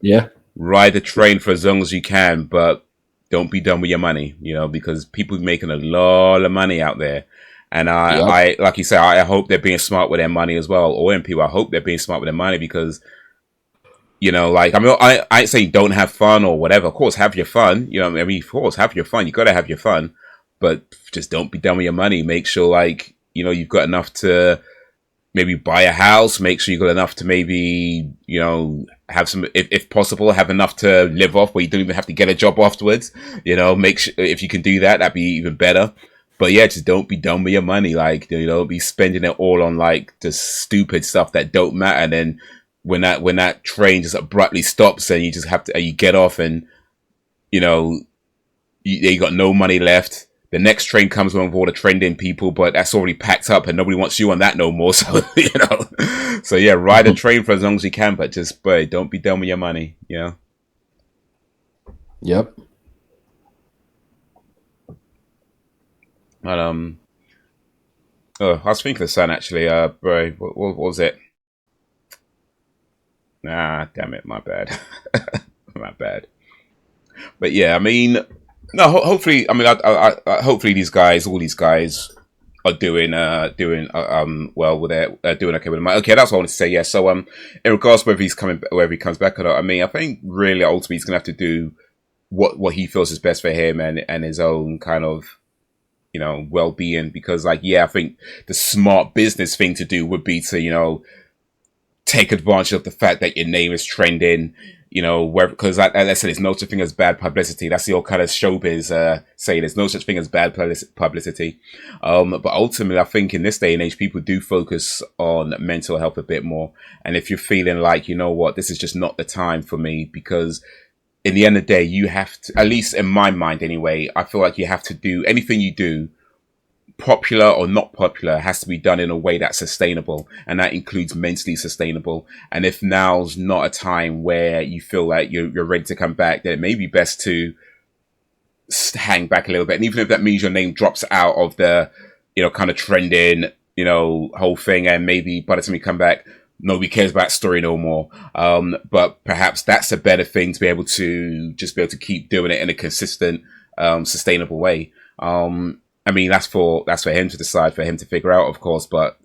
ride the train for as long as you can, but don't be done with your money, because people are making a lot of money out there. And I like you say, I hope they're being smart with their money as well. Or people, I hope they're being smart with their money, because You know, like, I ain't saying don't have fun or whatever. Of course, have your fun. You know, I mean, of course, have your fun. You got to have your fun, but just don't be done with your money. Make sure, like, you know, you've got enough to maybe buy a house. Make sure you got enough to maybe, you know, have some, if possible, have enough to live off where you don't even have to get a job afterwards. You know, make sure if you can do that, that'd be even better. But yeah, just don't be done with your money. Like, you know, don't be spending it all on like just stupid stuff that don't matter. And then when that train just abruptly stops and you just have to, you get off and, you know, you got no money left. The next train comes on with all the trending people, but that's already packed up and nobody wants you on that no more. So, you know, so yeah, ride the train for as long as you can, but just, boy, don't be done with your money, you know? Yep. But, oh, I was thinking of something actually, bro, what was it? Ah, damn it, my bad. My bad. But yeah, I mean, no, hopefully, I mean, hopefully these guys, all these guys are doing well with it, doing okay with it. Okay, that's what I wanted to say. Yeah, so in regards to whether he comes back or not, I mean, I think really ultimately he's gonna have to do what he feels is best for him and his own kind of, you know, well-being, because like, yeah, I think the smart business thing to do would be to, you know, take advantage of the fact that your name is trending, you know, where, because like I said, there's no such thing as bad publicity. That's the old kind of showbiz saying. There's no such thing as bad publicity. But ultimately, I think in this day and age, people do focus on mental health a bit more. And if you're feeling like, you know what, this is just not the time for me, because in the end of the day, you have to, at least in my mind anyway, I feel like you have to do anything you do, popular or not popular, has to be done in a way that's sustainable, and that includes mentally sustainable. And if now's not a time where you feel like you're ready to come back, then it may be best to hang back a little bit. And even if that means your name drops out of the, you know, kind of trending, you know, whole thing, and maybe by the time you come back, nobody cares about story no more. But perhaps that's a better thing, to be able to keep doing it in a consistent, sustainable way. I mean, that's for him to decide, for him to figure out, of course. But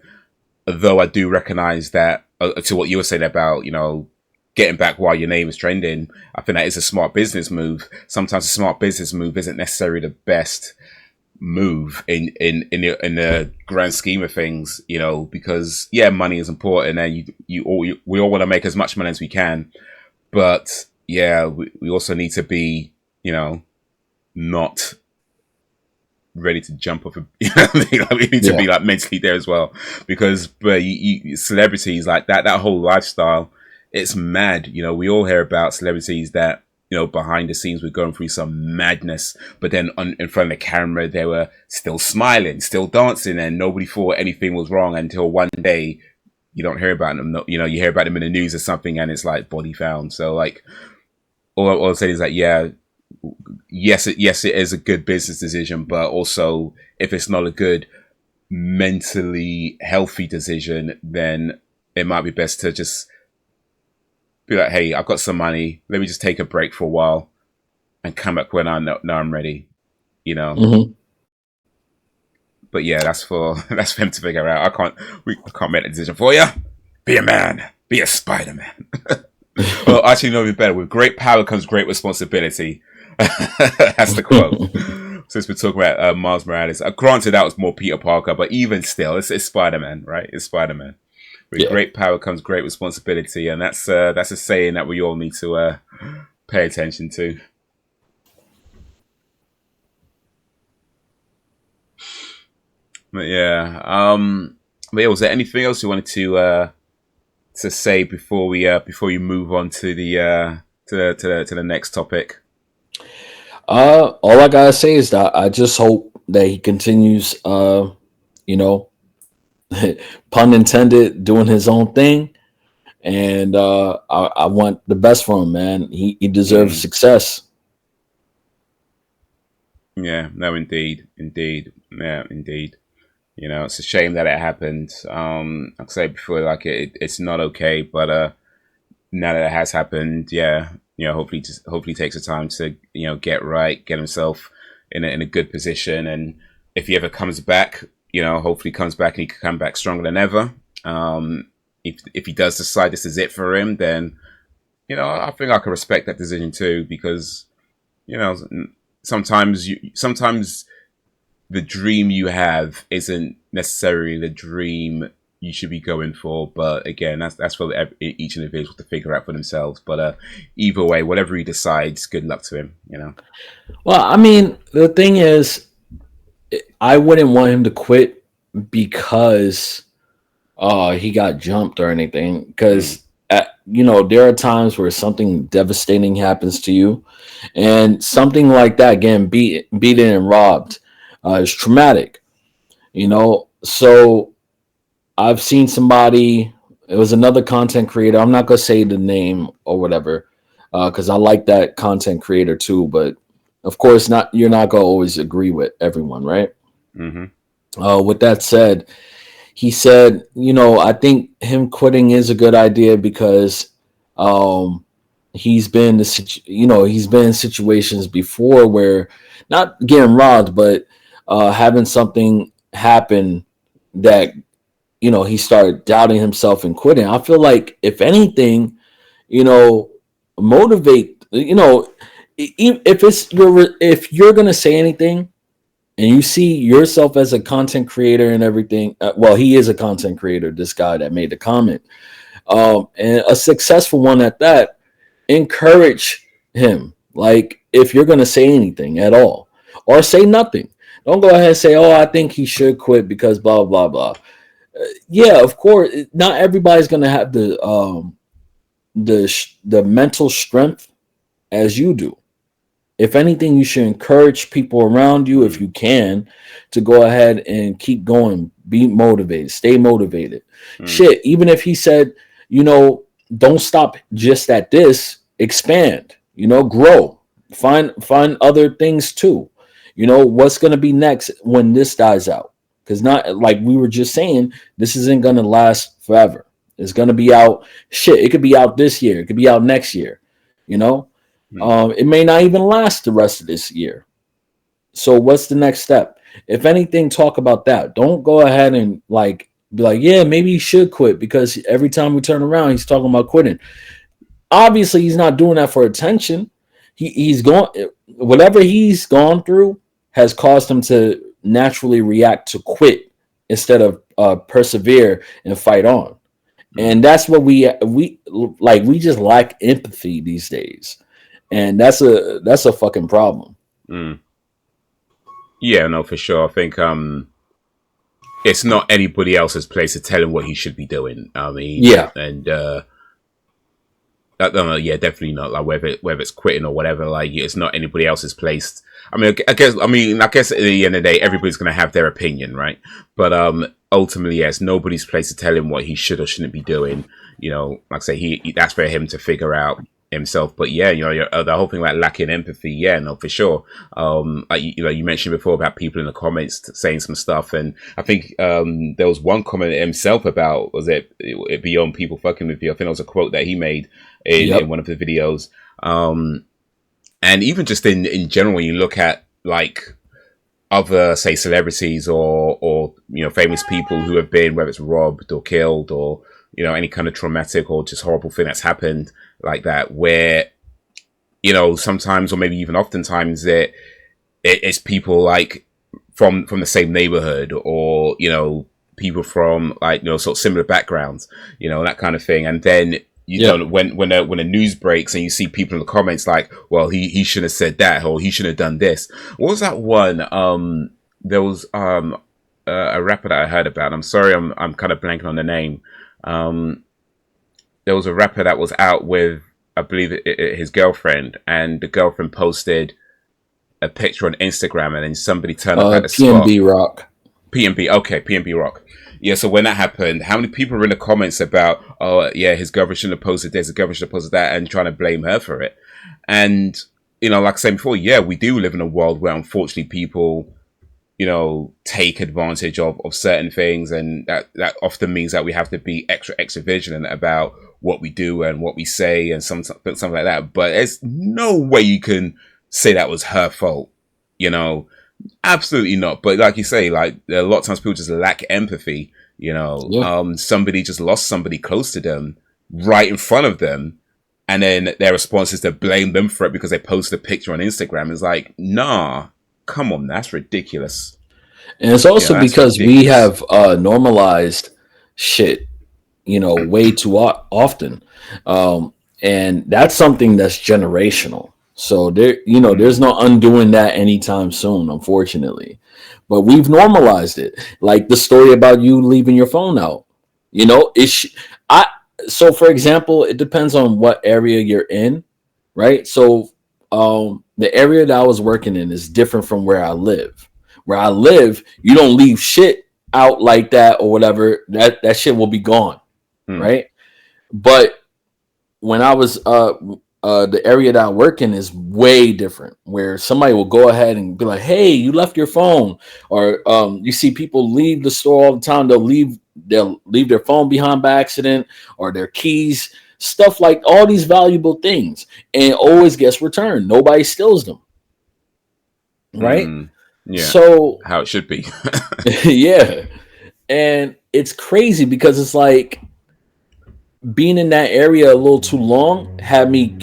though I do recognize that, to what you were saying about, you know, getting back while your name is trending, I think that is a smart business move. Sometimes a smart business move isn't necessarily the best move in the grand scheme of things, you know, because yeah, money is important, and we all want to make as much money as we can, but yeah, we also need to be, you know, not ready to jump off you know, we need to be like mentally there as well, because but celebrities like that whole lifestyle, it's mad. You know, we all hear about celebrities that, you know, behind the scenes were going through some madness, but then in front of the camera they were still smiling, still dancing, and nobody thought anything was wrong until one day you don't hear about them. You know, you hear about them in the news or something, and it's like body found. So like, all I'll say is that yeah, yes, it is a good business decision, but also if it's not a good mentally healthy decision, then it might be best to just be like, hey, I've got some money, let me just take a break for a while and come back when I know I'm ready, you know. Mm-hmm. But yeah, that's for him to figure out. I can't make a decision for you. Be a man, be a Spider-Man. Well, actually, no, even better. With great power comes great responsibility. That's the quote. Since we're talking about Miles Morales, granted that was more Peter Parker, but even still, it's Spider-Man, right? It's Spider-Man. With great power comes great responsibility, and that's a saying that we all need to pay attention to. But yeah, was there anything else you wanted to say before we move on to the next topic? All I gotta say is that I just hope that he continues, you know, pun intended, doing his own thing, and I want the best for him, man. He deserves success. Yeah, no, indeed, yeah, indeed. You know, it's a shame that it happened. Like I said before, like it's not okay, but now that it has happened, yeah, you know, hopefully takes the time to, you know, get right, get himself in a good position, and if he ever comes back, you know, hopefully comes back and he can come back stronger than ever. If he does decide this is it for him, then you know, I think I can respect that decision too, because you know, sometimes the dream you have isn't necessarily the dream you should be going for. But again, that's for each individual to figure out for themselves. But either way, whatever he decides, good luck to him. You know. Well, I mean, the thing is, I wouldn't want him to quit because he got jumped or anything. Mm, Because there are times where something devastating happens to you, and something like that, getting beaten and robbed, is traumatic. So I've seen somebody. It was another content creator. I'm not gonna say the name or whatever, because I like that content creator too. But of course, not you're not gonna always agree with everyone, right? mm-hmm. With that said, he said, I think him quitting is a good idea because um, he's been in situations before where not getting robbed, but having something happen that he started doubting himself and quitting. I feel like if anything, you know, motivate. If you're gonna say anything and you see yourself as a content creator and everything, well, he is a content creator. This guy that made the comment, and a successful one at that. Encourage him. Like if you're gonna say anything at all, or say nothing. Don't go ahead and say, "Oh, I think he should quit because blah blah blah." Yeah, of course, not everybody's gonna have the mental strength as you do. If anything, you should encourage people around you if Mm, you can to go ahead and keep going, be motivated, stay motivated. mm, Shit, even if he said, don't stop just at this, expand, grow, find other things too. What's going to be next when this dies out? Because not like we were just saying, this isn't going to last forever. It's going to be out. Shit, it could be out this year. It could be out next year. You know, mm. it may not even last the rest of this year. So what's the next step? If anything, talk about that. Don't go ahead and like be like, yeah, maybe he should quit because every time we turn around, he's talking about quitting. Obviously, he's not doing that for attention. He's gone whatever he's gone through has caused him to naturally react to quit instead of persevere and fight on. Mm, And that's what we just lack empathy these days, and that's a fucking problem. mm. Yeah, no, for sure. I think it's not anybody else's place to tell him what he should be doing. I mean, Yeah, and no, yeah, definitely not. Like whether it's quitting or whatever, like it's not anybody else's place. I mean, I guess at the end of the day, everybody's gonna have their opinion, right? But ultimately, yeah, it's nobody's place to tell him what he should or shouldn't be doing. You know, like I say, that's for him to figure out himself. But yeah, the whole thing about lacking empathy, yeah, no, for sure. Like you mentioned before about people in the comments saying some stuff, and I think there was one comment himself about was it beyond people fucking with you. I think it was a quote that he made in yep, one of the videos. And even just in general, when you look at like other say celebrities or famous people who have been whether it's robbed or killed or any kind of traumatic or just horrible thing that's happened like that, where sometimes or maybe even oftentimes it's people like from the same neighborhood or people from like sort of similar backgrounds, that kind of thing. And then you yep. don't when the news breaks and you see people in the comments like, well, he should have said that or he should have done this. What was that one? There was a rapper that I heard about. I'm sorry, I'm kind of blanking on the name. Um, there was a rapper that was out with, I believe, his girlfriend, and the girlfriend posted a picture on Instagram, and then somebody turned up at the spot. PNB Rock. PNB, okay, PNB Rock. Yeah, so when that happened, how many people were in the comments about, oh, yeah, his girlfriend shouldn't have posted this, his girlfriend should have posted that, and trying to blame her for it? And, like I said before, yeah, we do live in a world where unfortunately people, take advantage of certain things, and that often means that we have to be extra vigilant about what we do and what we say and something like that. But there's no way you can say that was her fault, you know. Absolutely not. But like you say, like a lot of times people just lack empathy. Yeah, Somebody just lost somebody close to them, right in front of them, and then their response is to blame them for it because they posted a picture on Instagram. It's like, nah, come on, that's ridiculous. And it's You know, also that's because we ridiculous. have normalized shit, way too often. Um, and that's something that's generational. So there's Mm, no undoing that anytime soon, unfortunately. But we've normalized it. Like the story about you leaving your phone out. I so for example, it depends on what area you're in, right? So the area that I was working in is different from where I live. Where I live, you don't leave shit out like that or whatever. That shit will be gone, mm, right? But when I was the area that I work in is way different, where somebody will go ahead and be like, "Hey, you left your phone," or you see people leave the store all the time. They'll leave their phone behind by accident or their keys, stuff like all these valuable things, and it always gets returned. Nobody steals them, right? mm. Yeah, So how it should be. yeah, and it's crazy because it's like being in that area a little too long had me,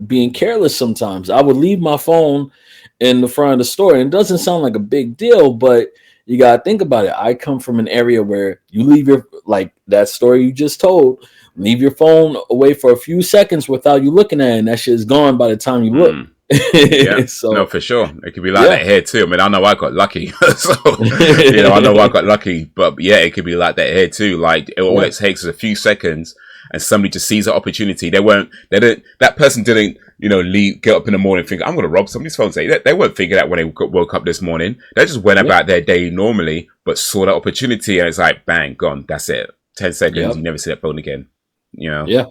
being careless sometimes. I would leave my phone in the front of the store, and it doesn't sound like a big deal, but you got to think about it. I come from an area where you leave like that story you just told, leave your phone away for a few seconds without you looking at it, and that shit is gone by the time you look. Mm. Yeah, no, So, for sure. It could be like yeah. that here too. I mean, I know I got lucky, so I know I got lucky. But yeah, it could be like that here too. Like all Yeah. it takes is a few seconds, and somebody just sees an opportunity. They didn't. That person didn't, leave, get up in the morning, and think I'm going to rob somebody's phone. They weren't thinking that when they woke up this morning. They just went Yeah. about their day normally, but saw that opportunity, and it's like bang, gone. That's it. 10 seconds, Yep. you never see that phone again. You know. Yeah.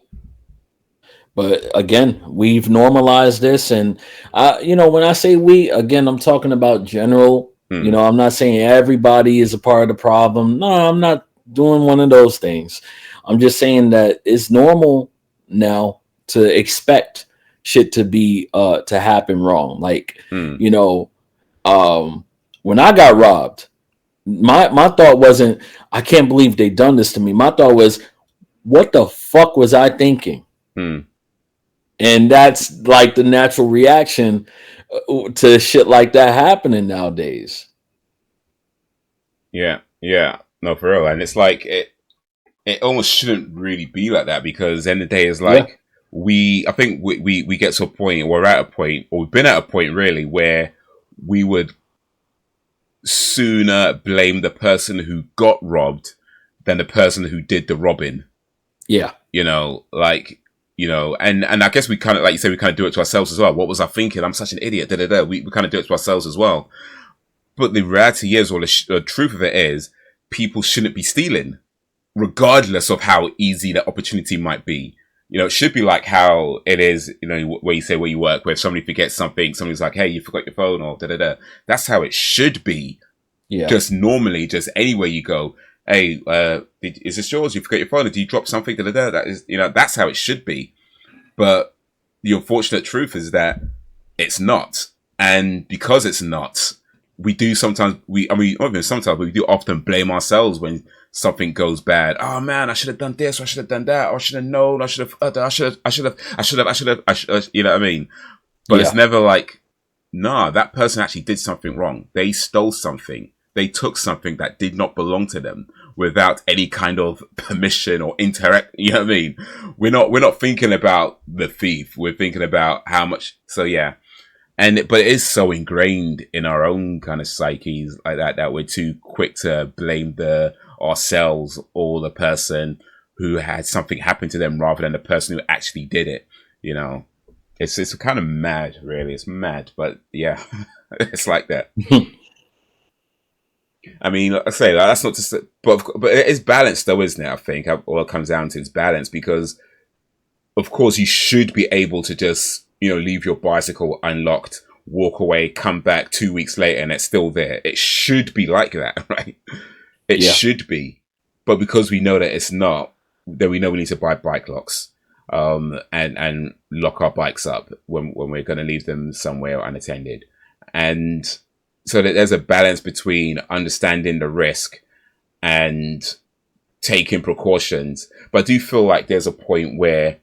But again, we've normalized this, and when I say we, again, I'm talking about general. Hmm. I'm not saying everybody is a part of the problem. No, I'm not doing one of those things. I'm just saying that it's normal now to expect shit to happen wrong. Like, Hmm. you know, when I got robbed, my thought wasn't, I can't believe they done this to me. My thought was, what the fuck was I thinking? Hmm. And that's like the natural reaction to shit like that happening nowadays. Yeah. Yeah. No, for real. And it's like it almost shouldn't really be like that because at the end of the day is Yeah. like I think we get to a point, or we're at a point, or we've been at a point really where we would sooner blame the person who got robbed than the person who did the robbing. Yeah. Like, and I guess we kind of, like you say, we kind of do it to ourselves as well. What was I thinking? I'm such an idiot. Da, da, da. We kind of do it to ourselves as well. But the reality is, or the truth of it is, people shouldn't be stealing, regardless of how easy that opportunity might be. It should be like how it is, where you say where you work, where if somebody forgets something, somebody's like, hey, you forgot your phone, or da da da. That's how it should be. Yeah. Just normally, just anywhere you go. Hey, is this yours? You forgot your phone? Did you drop something? Da da da. That is, that's how it should be. But the unfortunate truth is that it's not. And because it's not, we do sometimes, not even sometimes, but we do often blame ourselves when something goes bad. Oh man, I should have done this, or I should have done that, or I should have known, I should have, you know what I mean? But it's Yeah. never like, nah, that person actually did something wrong. They stole something. They took something that did not belong to them without any kind of permission or interact. You know what I mean? We're not thinking about the thief. We're thinking about how much. So yeah, but it is so ingrained in our own kind of psyches like that we're too quick to blame the ourselves or the person who had something happen to them rather than the person who actually did it. You know, it's kind of mad, really. It's mad, but yeah, it's like that. I mean, like I say, like, that's not just, but it is balanced though, isn't it? I think all it comes down to is balance because, of course, you should be able to just leave your bicycle unlocked, walk away, come back 2 weeks later, and it's still there. It should be like that, right? It Yeah. should be, but because we know that it's not, then we know we need to buy bike locks, and lock our bikes up when we're going to leave them somewhere unattended, and so that there's a balance between understanding the risk and taking precautions. But I do feel like there's a point where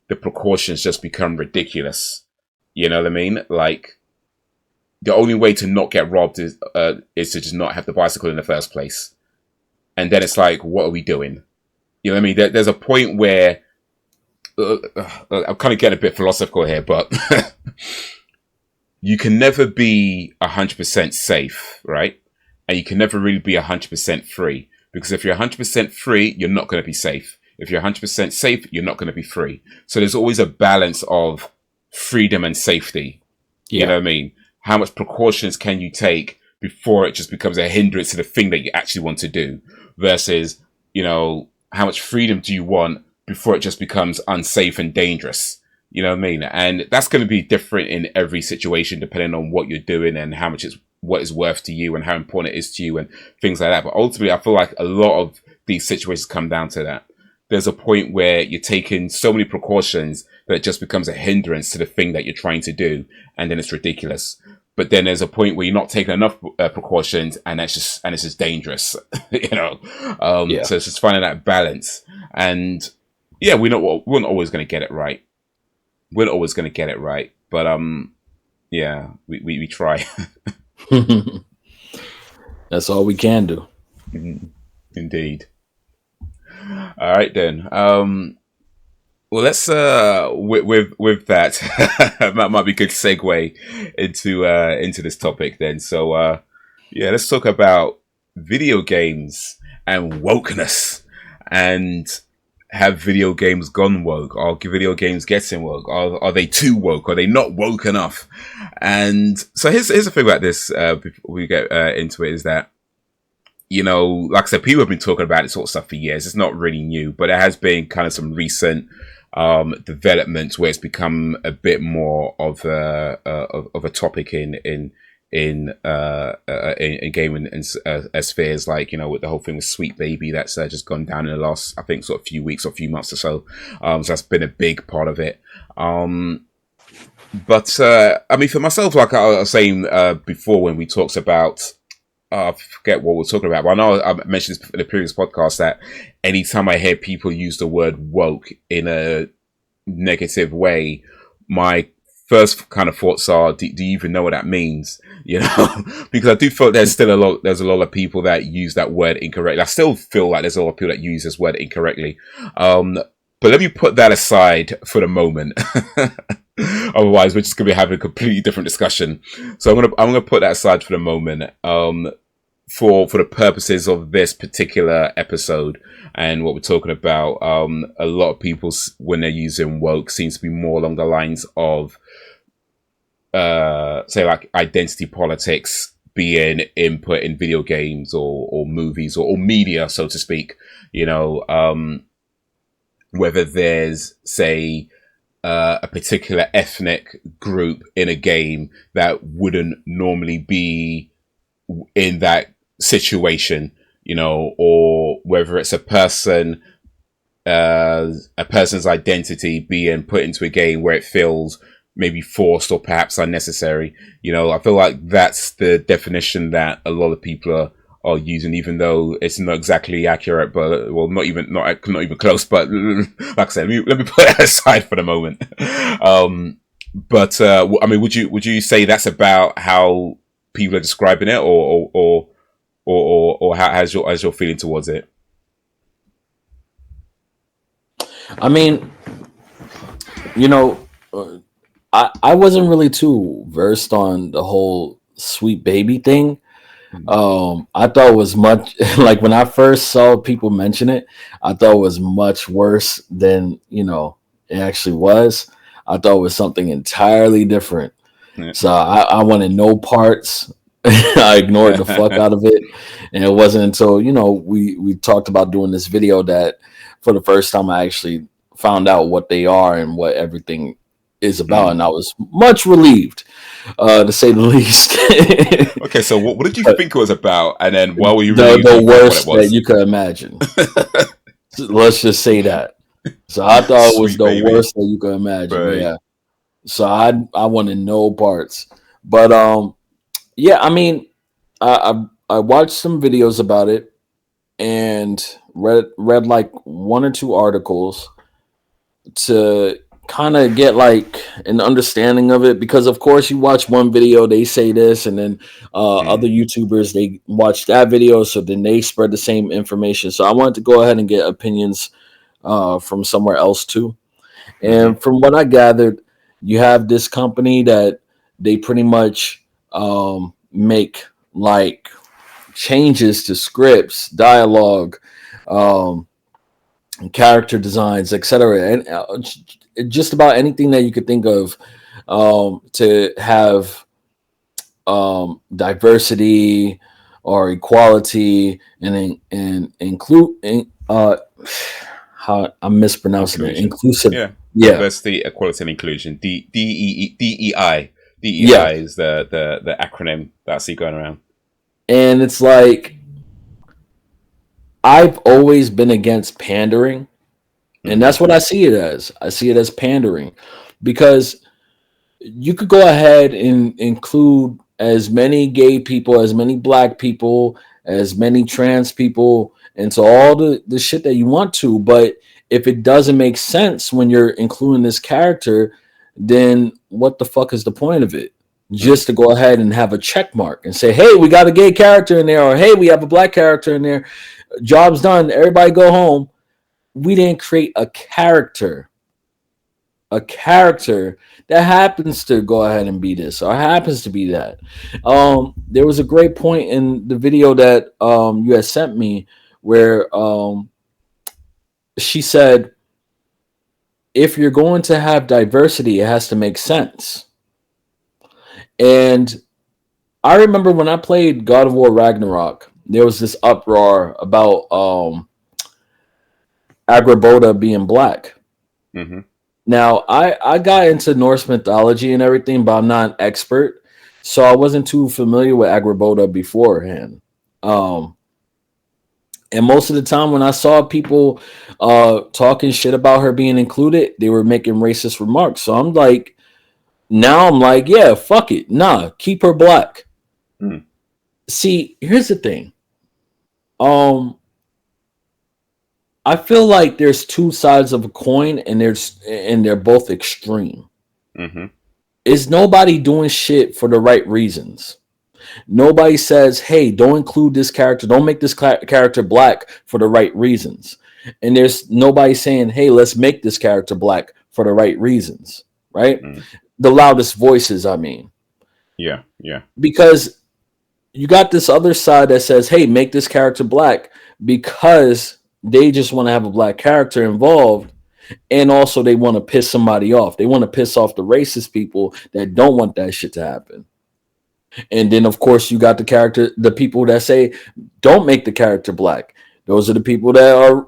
the precautions just become ridiculous. You know what I mean? Like, the only way to not get robbed is to just not have the bicycle in the first place. And then it's like, what are we doing? You know what I mean? There's a point where I'm kind of getting a bit philosophical here, but you can never be 100% safe, right? And you can never really be 100% free. Because if you're 100% free, you're not going to be safe. If you're 100% safe, you're not going to be free. So there's always a balance of freedom and safety. Yeah. You know what I mean? How much precautions can you take before it just becomes a hindrance to the thing that you actually want to do? Versus, you know, how much freedom do you want before it just becomes unsafe and dangerous? You know what I mean? And that's going to be different in every situation, depending on what you're doing and how much it's what is worth to you and how important it is to you and things like that. But ultimately, I feel like a lot of these situations come down to that. There's a point where you're taking so many precautions that it just becomes a hindrance to the thing that you're trying to do, and then it's ridiculous. But then there's a point where you're not taking enough precautions, and it's just dangerous, you know. So it's just finding that balance. And yeah, we're not always going to get it right. We're not always going to get it right, but yeah, we try. That's all we can do. Indeed. All right then. Well, let's with that that might be a good segue into this topic then. So yeah, let's talk about video games and wokeness, and have video games gone woke? Are video games getting woke? Are they too woke? Are they not woke enough? And so here's the thing about this. Before we get into it, is that, you know, like I said, people have been talking about this sort of stuff for years. It's not really new, but there has been kind of some recent developments where it's become a bit more of a topic in gaming and spheres, like, you know, with the whole thing with Sweet Baby that's just gone down in the last, I think, sort of few weeks or few months or so. So that's been a big part of it. But I mean, for myself, like I was saying before when we talked about, I forget what we're talking about, but I know I mentioned this in the previous podcast, that anytime I hear people use the word woke in a negative way, my first kind of thoughts are, do you even know what that means? You know, because I do feel there's a lot of people that use that word incorrectly. I still feel like there's a lot of people that use this word incorrectly. But let me put that aside for the moment. Otherwise, we're just going to be having a completely different discussion. So I'm gonna put that aside for the moment. For the purposes of this particular episode and what we're talking about, a lot of people, when they're using woke, seems to be more along the lines of, say, like identity politics being input in video games or movies or media, so to speak. You know, whether there's, say, a particular ethnic group in a game that wouldn't normally be in that situation, you know, or whether it's a person's identity being put into a game where it feels maybe forced or perhaps unnecessary. You know, I feel like that's the definition that a lot of people are using, even though it's not exactly accurate, but well, not even close. But like I said, let me put that aside for the moment. But I mean, would you say that's about how people are describing it, or how's your feeling towards it? I mean, you know, I wasn't really too versed on the whole Sweet Baby thing. I thought it was much like when I first saw people mention it, I thought it was much worse than, you know, it actually was. I thought it was something entirely different. Yeah. So I wanted no parts. I ignored the fuck out of it. And it wasn't until, you know, we talked about doing this video that for the first time I actually found out what they are and what everything is about. And I was much relieved, to say the least. Okay, so what did you think it was about? And then why were you the worst that you could imagine? Let's just say that. So I thought it was Sweet the Baby. worst that you could imagine. Right. Yeah. So I wanted no parts. But yeah, I mean, I watched some videos about it and read like one or two articles to kind of get like an understanding of it, because of course you watch one video, they say this, and then other YouTubers, they watch that video, so then they spread the same information. So I wanted to go ahead and get opinions from somewhere else too. And from what I gathered, you have this company that they pretty much make like changes to scripts, dialogue, um, character designs, etc., and just about anything that you could think of to have diversity or equality and include how I'm mispronouncing it, Inclusion. inclusive. Yeah. Yeah, Diversity, equality, and inclusion. DEI. yeah, DEI is the acronym that I see going around. and it's like I've always been against pandering, and Mm-hmm. that's what I see it as. I see it as pandering, because you could go ahead and include as many gay people, as many black people, as many trans people into all the shit that you want to. But if it doesn't make sense when you're including this character, then what the fuck is the point of it? Mm. Just to go ahead and have a check mark and say, hey, we got a gay character in there, or hey, we have a black character in there. Job's done. Everybody go home. We didn't create a character that happens to go ahead and be this or happens to be that. There was a great point in the video that you had sent me where she said, if you're going to have diversity, it has to make sense. And I remember when I played God of War Ragnarok, there was this uproar about Agrabota being black. Mm-hmm. Now, I got into Norse mythology and everything, but I'm not an expert, so I wasn't too familiar with Agrabota beforehand. Um, and most of the time, when I saw people talking shit about her being included, they were making racist remarks. So now I'm like, yeah, fuck it, nah, keep her black. Mm. See, here's the thing. Um, I feel like there's two sides of a coin, and they're both extreme. Mm-hmm. Is nobody doing shit for the right reasons? Nobody says, hey, don't include this character, don't make this character black for the right reasons. And there's nobody saying, hey, let's make this character black for the right reasons, right? Mm. The loudest voices, I mean. Yeah. Yeah. Because you got this other side that says, hey, make this character black because they just want to have a black character involved. And also, they want to piss somebody off. They want to piss off the racist people that don't want that shit to happen. And then, of course, you got the people that say, don't make the character black. Those are the people that are,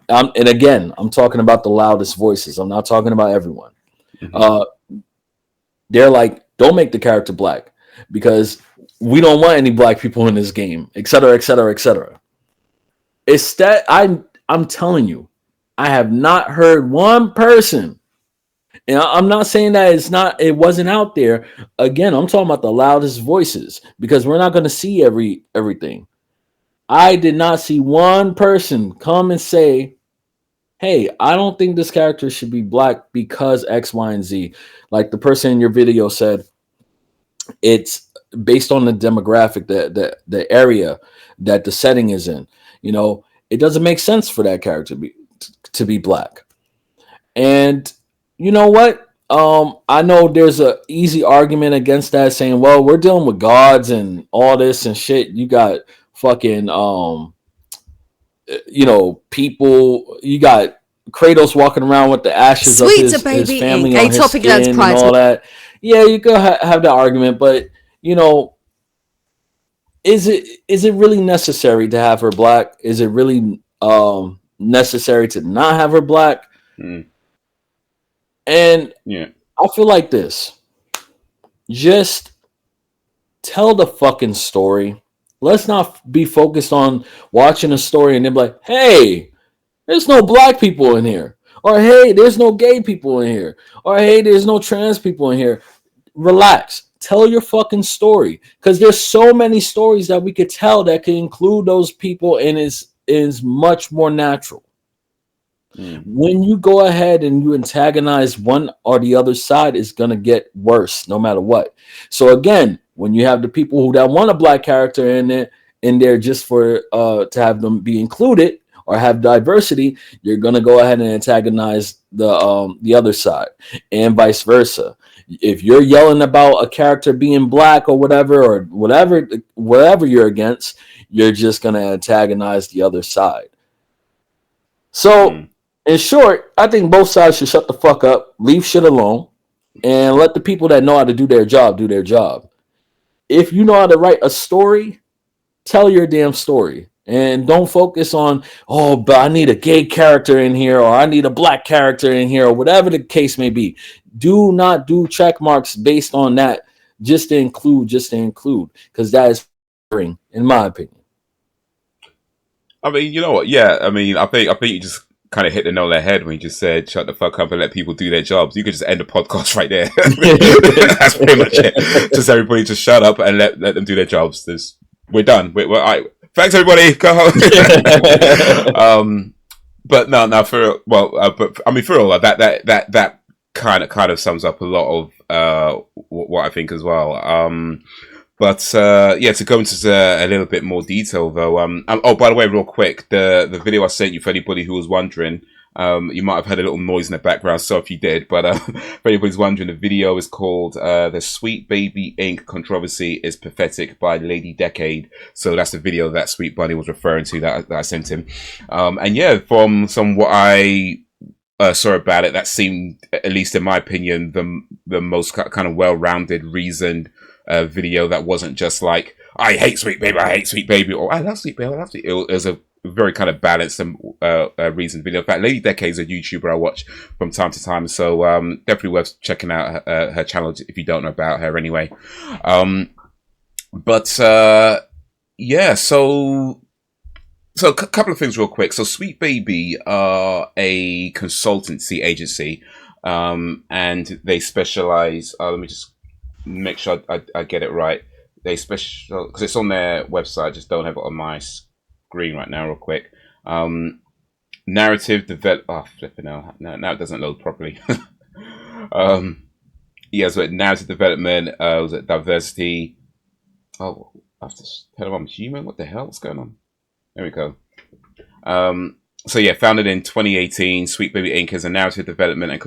and again, I'm talking about the loudest voices. I'm not talking about everyone. Mm-hmm. They're like, don't make the character black because we don't want any black people in this game, et cetera, et cetera, et cetera. It's that I'm telling you, I have not heard one person. And I'm not saying that it wasn't out there. Again, I'm talking about the loudest voices because we're not going to see everything. I did not see one person come and say, hey, I don't think this character should be black because X, Y, and Z. Like the person in your video said, it's based on the demographic, the area that the setting is in. It doesn't make sense for that character to be black. And you know what? I know there's a easy argument against that, saying, well, we're dealing with gods and all this and shit. You got fucking people, you got Kratos walking around with the ashes of Sweets are his Baby family Inc., on a his topic that's skin and all that. Yeah, you could have that argument, but is it really necessary to have her black? Is it really necessary to not have her black? Mm. And Yeah. I feel like this. Just tell the fucking story. Let's not be focused on watching a story and then be like, hey, there's no black people in here. Or hey, there's no gay people in here. Or hey, there's no trans people in here. Relax. Tell your fucking story. Because there's so many stories that we could tell that can include those people and is much more natural. Mm. When you go ahead and you antagonize one or the other side, it's gonna get worse no matter what. So again, when you have the people who that want a black character in there just for to have them be included or have diversity, you're gonna go ahead and antagonize the other side, and vice versa. If you're yelling about a character being black or whatever you're against, you're just gonna antagonize the other side. So, Mm. in short, I think both sides should shut the fuck up, leave shit alone, and let the people that know how to do their job. If you know how to write a story, tell your damn story. And don't focus on, oh, but I need a gay character in here, or I need a black character in here, or whatever the case may be. Do not do check marks based on that just to include, because that is in my opinion. I mean, you know what? Yeah, I mean, I think you just kind of hit the nail on the head when you just said, "Shut the fuck up and let people do their jobs." You could just end the podcast right there. That's pretty much it. Just everybody just shut up and let them do their jobs. We're done. We're all right. Thanks, everybody. Go home. But no, but I mean, for all that kind of sums up a lot of what I think as well. But yeah, to go into a little bit more detail though. Oh, by the way, real quick, the video I sent you for anybody who was wondering, you might have heard a little noise in the background. So if you did, but if anybody's wondering, the video is called "The Sweet Baby Ink Controversy is Pathetic" by Lady Decade. So that's the video that Sweet Bunny was referring to that I sent him. And yeah, from some what I saw about it, that seemed, at least in my opinion, the most kind of well-rounded, reasoned video that wasn't just like, I hate Sweet Baby, I hate Sweet Baby, or I love Sweet Baby, I love Sweet Baby. It was a very kind of balanced and reasoned video. In fact, Lady Decade is a YouTuber I watch from time to time, so definitely worth checking out her channel if you don't know about her anyway. But yeah, so a couple of things real quick. So Sweet Baby are a consultancy agency, and they specialize. Let me just make sure I get it right. They special because it's on their website. I just don't have it on my screen right now. Real quick, narrative develop. Oh, flipping out. Now it doesn't load properly. Yeah, so narrative development. Was it diversity? Oh, I have to tell them I'm human. What the hell? What's going on? There we go. So yeah, founded in 2018, Sweet Baby Inc. is a narrative development and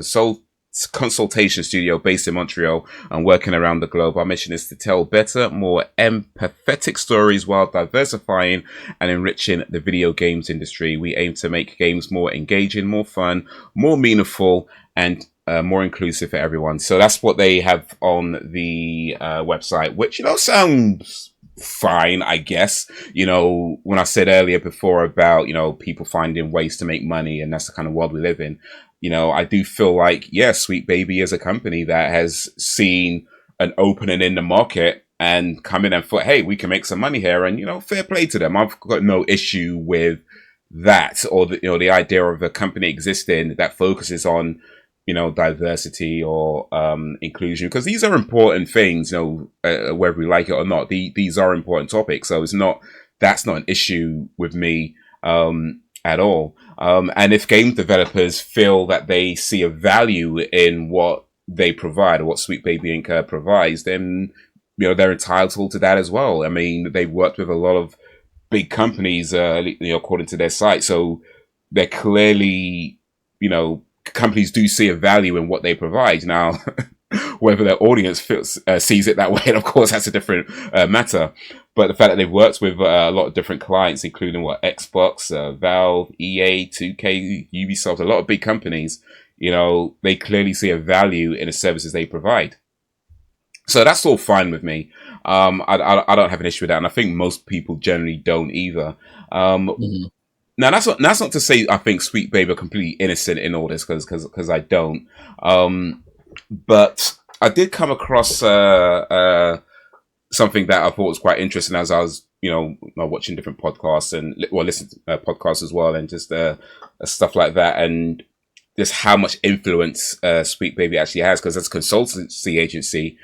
consultation studio based in Montreal and working around the globe. Our mission is to tell better, more empathetic stories while diversifying and enriching the video games industry. We aim to make games more engaging, more fun, more meaningful, and more inclusive for everyone. So that's what they have on the website, which, sounds fine, I guess. When I said earlier before about, people finding ways to make money, and that's the kind of world we live in, I do feel like, yes, Sweet Baby is a company that has seen an opening in the market and come in and thought, hey, we can make some money here, and, fair play to them. I've got no issue with that, or the idea of a company existing that focuses on diversity or inclusion, because these are important things, whether we like it or not. These are important topics, so that's not an issue with me at all. And if game developers feel that they see a value in what they provide, or what Sweet Baby Inc. provides, then they're entitled to that as well. I mean, they've worked with a lot of big companies, according to their site, so they're clearly, companies do see a value in what they provide. Now, whether their audience sees it that way, and of course that's a different matter. But the fact that they've worked with a lot of different clients, including Xbox, Valve, EA, 2K, Ubisoft, a lot of big companies, they clearly see a value in the services they provide. So that's all fine with me. I don't have an issue with that, and I think most people generally don't either. Mm-hmm. Now that's not to say I think Sweet Baby are completely innocent in all this, because I don't. But I did come across something that I thought was quite interesting as I was, watching different podcasts and listening to podcasts as well, and just stuff like that, and just how much influence Sweet Baby actually has, because as a consultancy agency,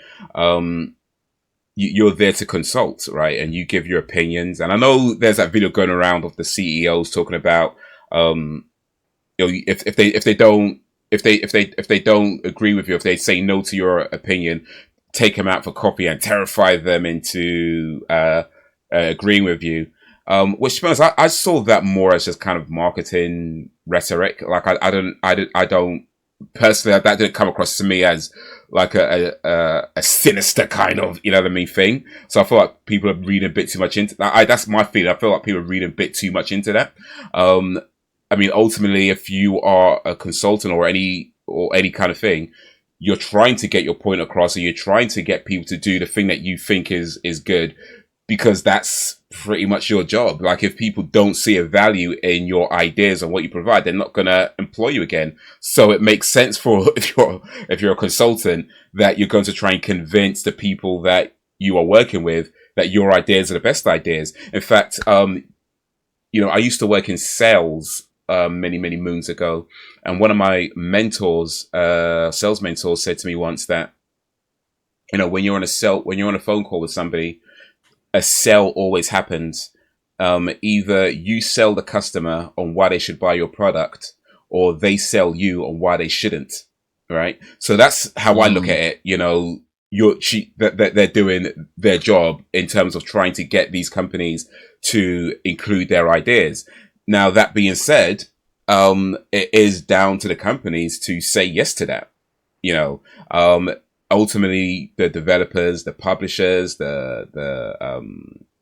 you're there to consult, right? And you give your opinions. And I know there's that video going around of the CEOs talking about, you know, if they don't agree with you, if they say no to your opinion, take them out for coffee and terrify them into agreeing with you. Which, to be honest, I saw that more as just kind of marketing rhetoric. Like I don't personally, that didn't come across to me as like a sinister kind of, you know what I mean, thing. So I feel like people are reading a bit too much into that. That's my feeling. I feel like people are reading a bit too much into that. I mean, ultimately, if you are a consultant or any kind of thing, you're trying to get your point across, or you're trying to get people to do the thing that you think is good, because that's pretty much your job. Like, if people don't see a value in your ideas and what you provide, they're not going to employ you again. So it makes sense for if you're a consultant, that you're going to try and convince the people that you are working with that your ideas are the best ideas. In fact, you know, I used to work in sales many moons ago, and one of my mentors, sales mentors, said to me once that, you know, when you're on a phone call with somebody, a sell always happens. Either you sell the customer on why they should buy your product, or they sell you on why they shouldn't. Right. So that's how I look at it. You know, that they're doing their job in terms of trying to get these companies to include their ideas. Now, that being said, it is down to the companies to say yes to that. You know, ultimately, the developers, the publishers, the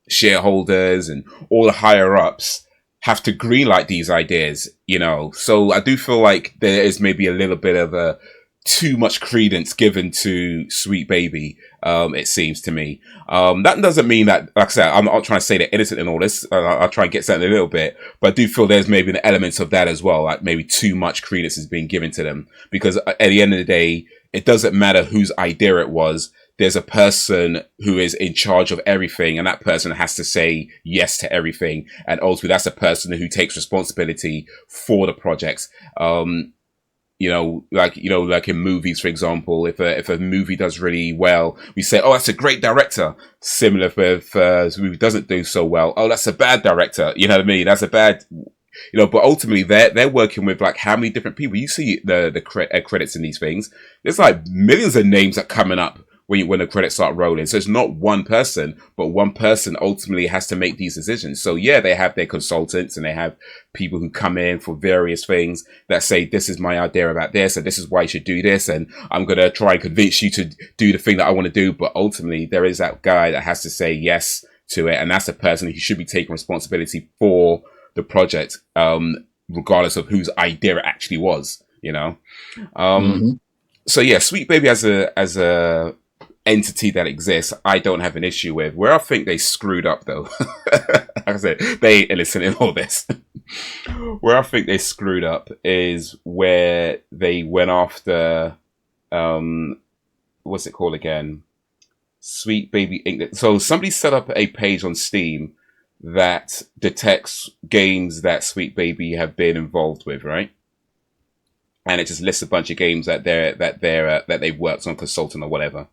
shareholders, and all the higher ups have to greenlight these ideas. You know, so I do feel like there is maybe a little bit of a too much credence given to Sweet Baby. It seems to me. That doesn't mean that, like I said, I'm not trying to say they're innocent in all this. I'll try and get something a little bit, but I do feel there's maybe an element of that as well. Like, maybe too much credence is being given to them, because at the end of the day, it doesn't matter whose idea it was. There's a person who is in charge of everything, and that person has to say yes to everything. And ultimately, that's a person who takes responsibility for the projects. You know, like in movies, for example, if a movie does really well, we say, "Oh, that's a great director." Similar if a movie doesn't do so well, "Oh, that's a bad director." You know what I mean? That's a bad, you know. But ultimately, they're working with, like, how many different people? You see the credits in these things. There's like millions of names that coming up when the credits start rolling. So it's not one person, but one person ultimately has to make these decisions. So yeah, they have their consultants, and they have people who come in for various things that say, "This is my idea about this, and this is why you should do this, and I'm going to try and convince you to do the thing that I want to do." But ultimately, there is that guy that has to say yes to it, and that's the person who should be taking responsibility for the project, regardless of whose idea it actually was, you know? So yeah, Sweet Baby as a entity that exists, I don't have an issue with. Where I think they screwed up, though, like I said, they ain't innocent in all this. Where I think they screwed up is where they went after, what's it called again? Sweet Baby Inc. So somebody set up a page on Steam that detects games that Sweet Baby have been involved with, right? And it just lists a bunch of games that they've worked on, consultant or whatever.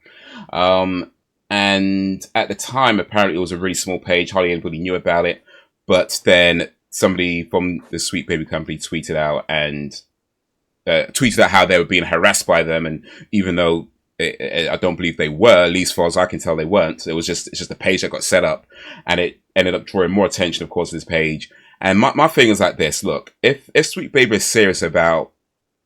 And at the time, apparently it was a really small page, hardly anybody knew about it. But then somebody from the Sweet Baby company tweeted out how they were being harassed by them, and even though I don't believe they were, at least as far as I can tell, they weren't. It's just a page that got set up, and it ended up drawing more attention, of course, to this page. And my thing is like this: look, if Sweet Baby is serious about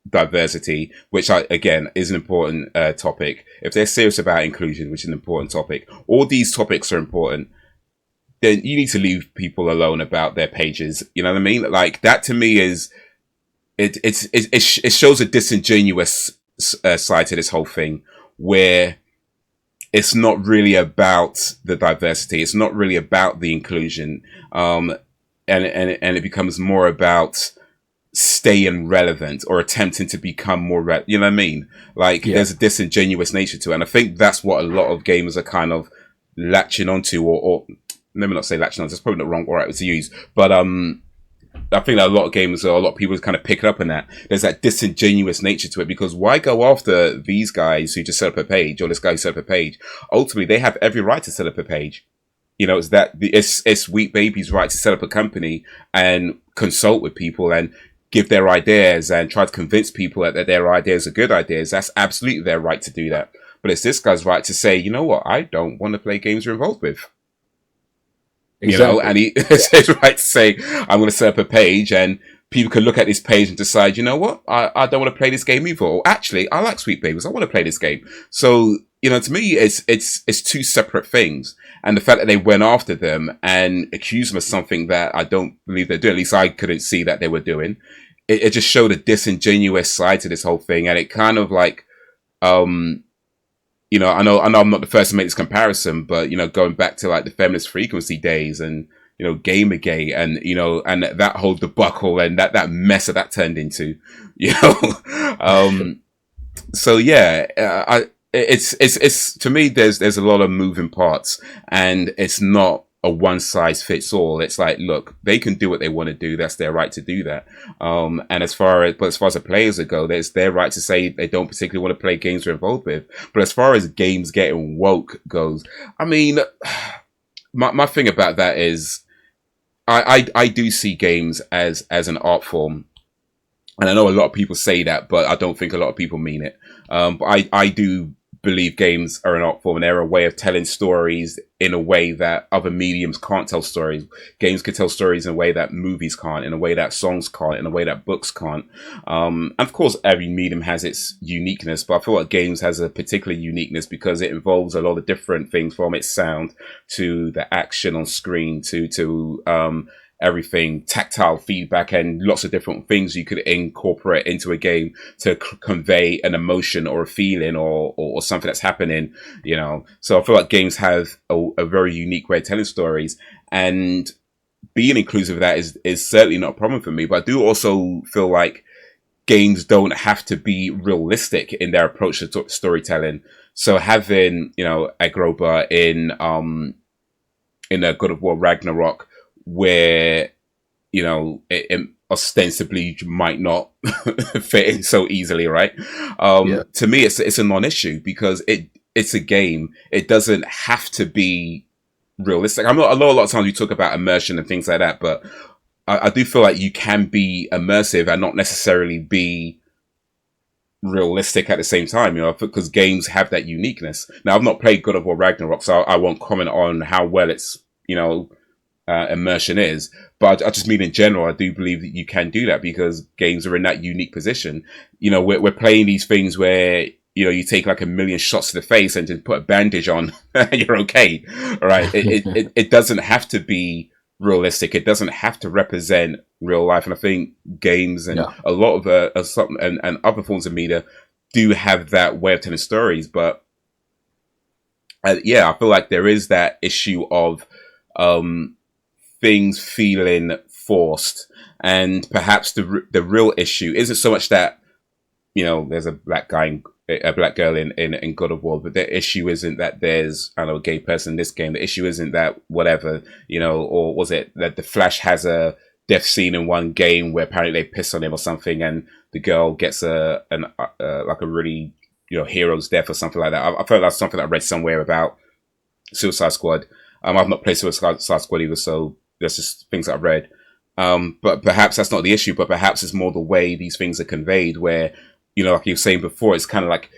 diversity, which again is an important topic, if they're serious about inclusion, which is an important topic, all these topics are important, then you need to leave people alone about their pages. You know what I mean? Like, that to me is it shows a disingenuous side to this whole thing, where it's not really about the diversity, it's not really about the inclusion, and it becomes more about staying relevant or attempting to become more you know what I mean? Like, there's a disingenuous nature to it, and I think that's what a lot of gamers are kind of latching onto, or let me not say latching on, that's probably not wrong or right to use, but I think that a lot of gamers, or a lot of people, kind of pick up on that. There's that disingenuous nature to it, because why go after these guys who just set up a page, or this guy who set up a page? Ultimately, they have every right to set up a page. You know, it's Sweet Baby's right to set up a company and consult with people and give their ideas and try to convince people that their ideas are good ideas, that's absolutely their right to do that. But it's this guy's right to say, you know what, I don't want to play games you're involved with. Exactly. And it's his right to say, I'm going to set up a page and people can look at this page and decide, you know what, I don't want to play this game either. Or actually, I like Sweet Babies. I want to play this game. So, to me, it's two separate things. And the fact that they went after them and accused them of something that I don't believe they're doing, at least I couldn't see that they were doing, it just showed a disingenuous side to this whole thing. And it kind of like, I know I'm not the first to make this comparison, but, going back to like the feminist frequency days and, Gamergate and, and that whole debacle and that mess that turned into, so yeah, it's to me, there's a lot of moving parts and it's not a one size fits all. It's like, look, they can do what they want to do. That's their right to do that. And as far as the players go, it's their right to say they don't particularly want to play games they're involved with. But as far as games getting woke goes, I mean, my thing about that is I do see games as an art form. And I know a lot of people say that, but I don't think a lot of people mean it. But I do believe games are an art form and they're a way of telling stories in a way that other mediums can't tell stories. Games can tell stories in a way that movies can't, in a way that songs can't, in a way that books can't. And of course, every medium has its uniqueness, but I feel like games has a particular uniqueness because it involves a lot of different things, from its sound to the action on screen to everything, tactile feedback, and lots of different things you could incorporate into a game to convey an emotion or a feeling or something that's happening, So I feel like games have a very unique way of telling stories, and being inclusive of that is certainly not a problem for me. But I do also feel like games don't have to be realistic in their approach to storytelling. So having, Agrobah in a God of War Ragnarok, where it ostensibly might not fit in so easily, right? To me, it's a non-issue because it's a game. It doesn't have to be realistic. I know a lot of times we talk about immersion and things like that, but I do feel like you can be immersive and not necessarily be realistic at the same time, because games have that uniqueness. Now, I've not played God of War Ragnarok, so I won't comment on how well it's immersion is, but I just mean in general, I do believe that you can do that because games are in that unique position. We're playing these things where you take like a million shots to the face and just put a bandage on and you're okay. All right, it doesn't have to be realistic. It doesn't have to represent real life, and I think games and a lot of something and other forms of media do have that way of telling stories. But I feel like there is that issue of things feeling forced, and perhaps the real issue isn't so much that there's a black girl in God of War, but the issue isn't that there's a gay person in this game. The issue isn't that whatever, or was it that the Flash has a death scene in one game where apparently they piss on him or something, and the girl gets a really hero's death or something like that. I felt that's something I read somewhere about Suicide Squad. I've not played Suicide Squad either, so that's just things that I've read. But perhaps that's not the issue, but perhaps it's more the way these things are conveyed where, like you were saying before, it's kind of like,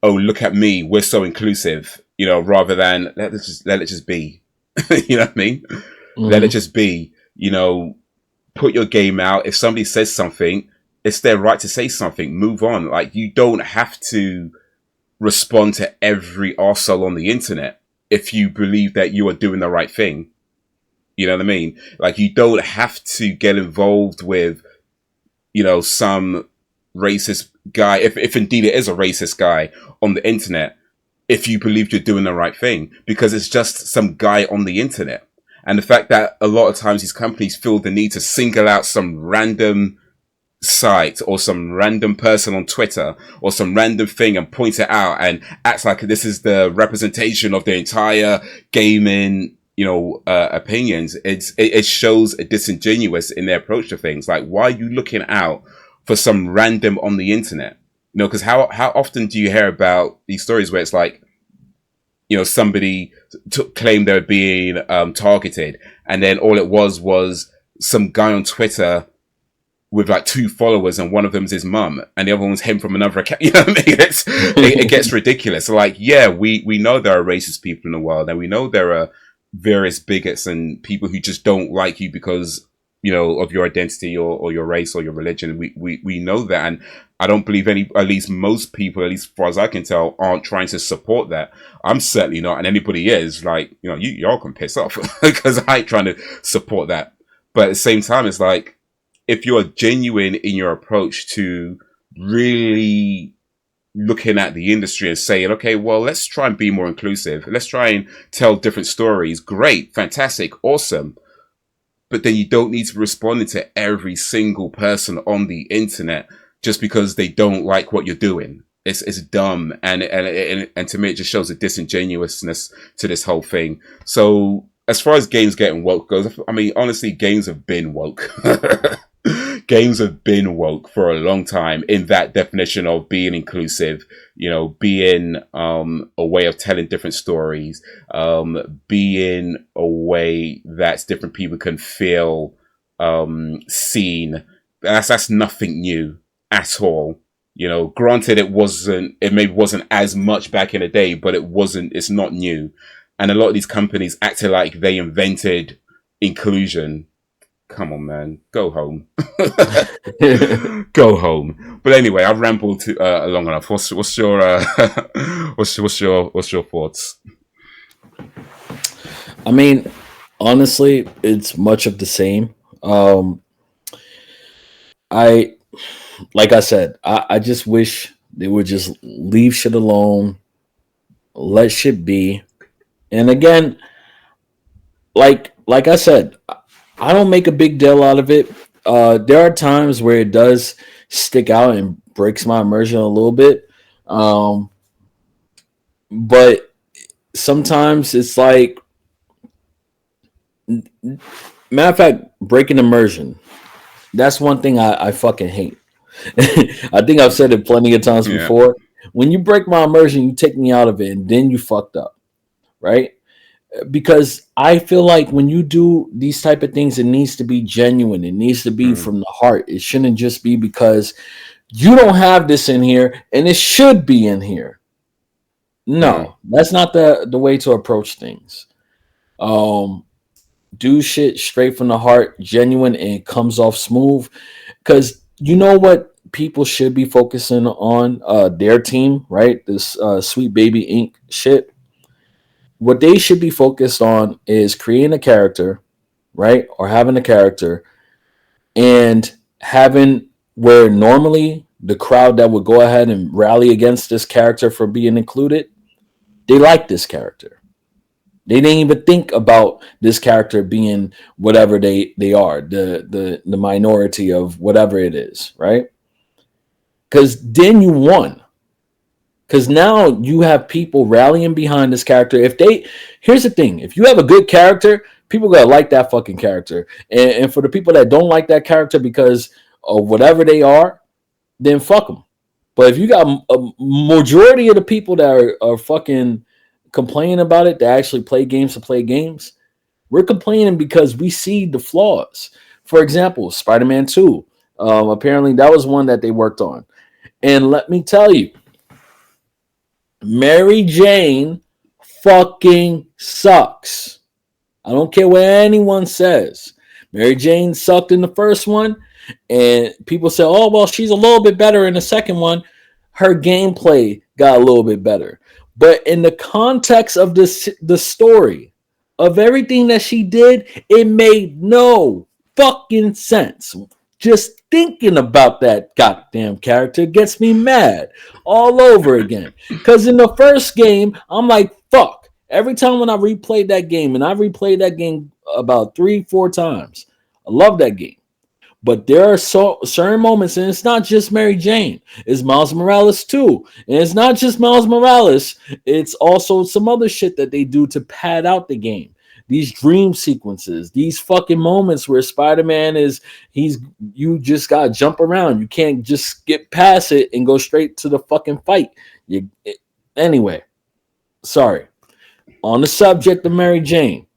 oh, look at me, we're so inclusive, rather than let it just be. You know what I mean? Mm-hmm. Let it just be, put your game out. If somebody says something, it's their right to say something. Move on. Like, you don't have to respond to every arsehole on the internet if you believe that you are doing the right thing. You know what I mean? Like, you don't have to get involved with, some racist guy, if indeed it is a racist guy on the internet, if you believe you're doing the right thing, because it's just some guy on the internet. And the fact that a lot of times these companies feel the need to single out some random site or some random person on Twitter or some random thing and point it out and acts like this is the representation of the entire gaming, opinions. It shows a disingenuous in their approach to things. Like, why are you looking out for some random on the internet? Because how often do you hear about these stories where it's like, somebody claimed they were being targeted, and then all it was some guy on Twitter with like 2 followers, and one of them's his mum, and the other one's him from another account. You know what I mean? It gets ridiculous. So like, yeah, we know there are racist people in the world, and we know there are various bigots and people who just don't like you because, you know, of your identity or your race or your religion. We know that, and I don't believe at least most people, at least as far as I can tell, aren't trying to support that. I'm certainly not, and anybody is, like, you know, y'all can piss off because I ain't trying to support that. But at the same time, it's like, if you're genuine in your approach to really looking at the industry and saying, okay, well, let's try and be more inclusive. Let's try and tell different stories. Great, fantastic, awesome. But then you don't need to be responding to every single person on the internet just because they don't like what you're doing. It's dumb, and to me, it just shows a disingenuousness to this whole thing. So as far as games getting woke goes, I mean, honestly, games have been woke. Games have been woke for a long time in that definition of being inclusive, you know, being a way of telling different stories, being a way that different people can feel seen. That's nothing new at all. You know, granted, it maybe wasn't as much back in the day, but it's not new. And a lot of these companies acted like they invented inclusion. Come on, man, go home. Go home. But anyway, I've rambled long enough. What's your what's your thoughts? I mean, honestly, it's much of the same. I Like I said, I just wish they would just leave shit alone, let shit be. And again, like I said, I don't make a big deal out of it. There are times where it does stick out and breaks my immersion a little bit. Um, but sometimes it's like, matter of fact, breaking immersion. That's one thing I fucking hate. I think I've said it plenty of times Yeah. before. When you break my immersion, you take me out of it, and then you fucked up, right? Because I feel like when you do these type of things, it needs to be genuine. It needs to be Mm, from the heart. It shouldn't just be because you don't have this in here and it should be in here. mm, No, that's not the way to approach things. Um, do shit straight from the heart, genuine, and it comes off smooth. Because you know what people should be focusing on, their team, right? This Sweet Baby Inc. shit. What they should be focused on is creating a character, right? Or having a character and having where normally the crowd that would go ahead and rally against this character for being included, they like this character. They didn't even think about this character being whatever they are, the minority of whatever it is, right? Because then you won. Because now you have people rallying behind this character. Here's the thing: if you have a good character, people gonna like that fucking character. And for the people that don't like that character because of whatever they are, then fuck them. But if you got a majority of the people that are fucking complaining about it, that actually play games to play games, we're complaining because we see the flaws. For example, Spider-Man 2. Apparently, that was one that they worked on. And let me tell you, Mary Jane fucking sucks. I don't care what anyone says. Mary Jane sucked in the first one, and people say, oh, well, she's a little bit better in the second one. Her gameplay got a little bit better. But in the context of the story, of everything that she did, it made no fucking sense. Just thinking about that goddamn character gets me mad all over again. Because in the first game, I'm like, fuck. Every time when I replayed that game, and I replayed that game about 3-4 times, I love that game. But there are certain moments, and it's not just Mary Jane. It's Miles Morales too, and it's not just Miles Morales. It's also some other shit that they do to pad out the game. These dream sequences, these fucking moments where Spider-Man you just gotta jump around. You can't just skip past it and go straight to the fucking fight. Anyway, sorry. On the subject of Mary Jane,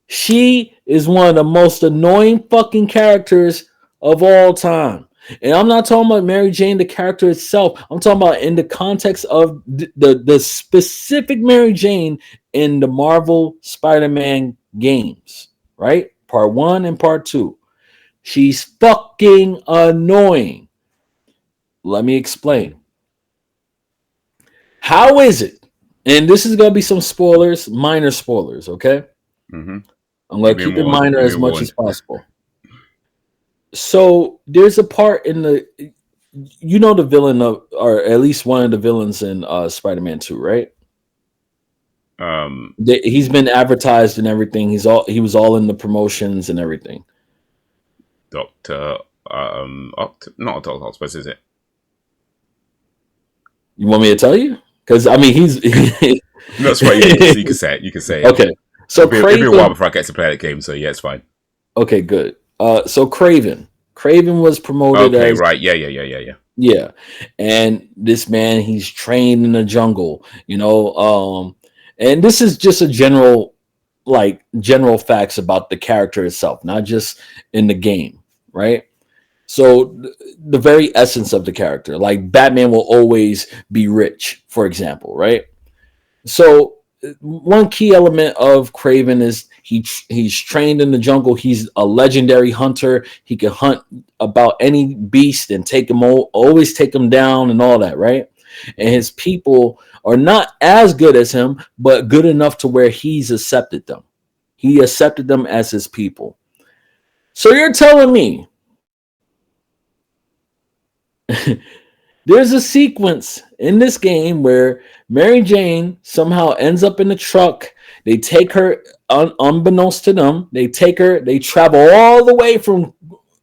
she is one of the most annoying fucking characters of all time. And I'm not talking about Mary Jane, the character itself. I'm talking about in the context of the specific Mary Jane in the Marvel Spider-Man games, right? Part 1 and part 2. She's fucking annoying. Let me explain. How is it? And this is going to be some spoilers, minor spoilers, okay? Mm-hmm. I'm going to keep it minor Give me as a much warn. as possible. So there's a part in the, you know, the villain of, or at least one of the villains in Spider-Man 2, right? He's been advertised and everything. He was all in the promotions and everything. Doctor, not Doctor Octopus, is it? You want me to tell you? Because I mean, he's That's right. Yeah, you can say it. You can say it. Okay. So it'll be a while before I get to play that game. So yeah, it's fine. Okay, good. So Craven was promoted. Okay, as, right. Yeah. Yeah, and this man, he's trained in the jungle. You know, and this is just a general facts about the character itself, not just in the game, right? So the very essence of the character, like Batman will always be rich, for example, right? So one key element of Craven is he's trained in the jungle. He's a legendary hunter. He can hunt about any beast and always take him down and all that, right? And his people are not as good as him, but good enough to where he's accepted them. He accepted them as his people. So you're telling me there's a sequence in this game where Mary Jane somehow ends up in the truck. They take her, unbeknownst to them, they take her, they travel all the way from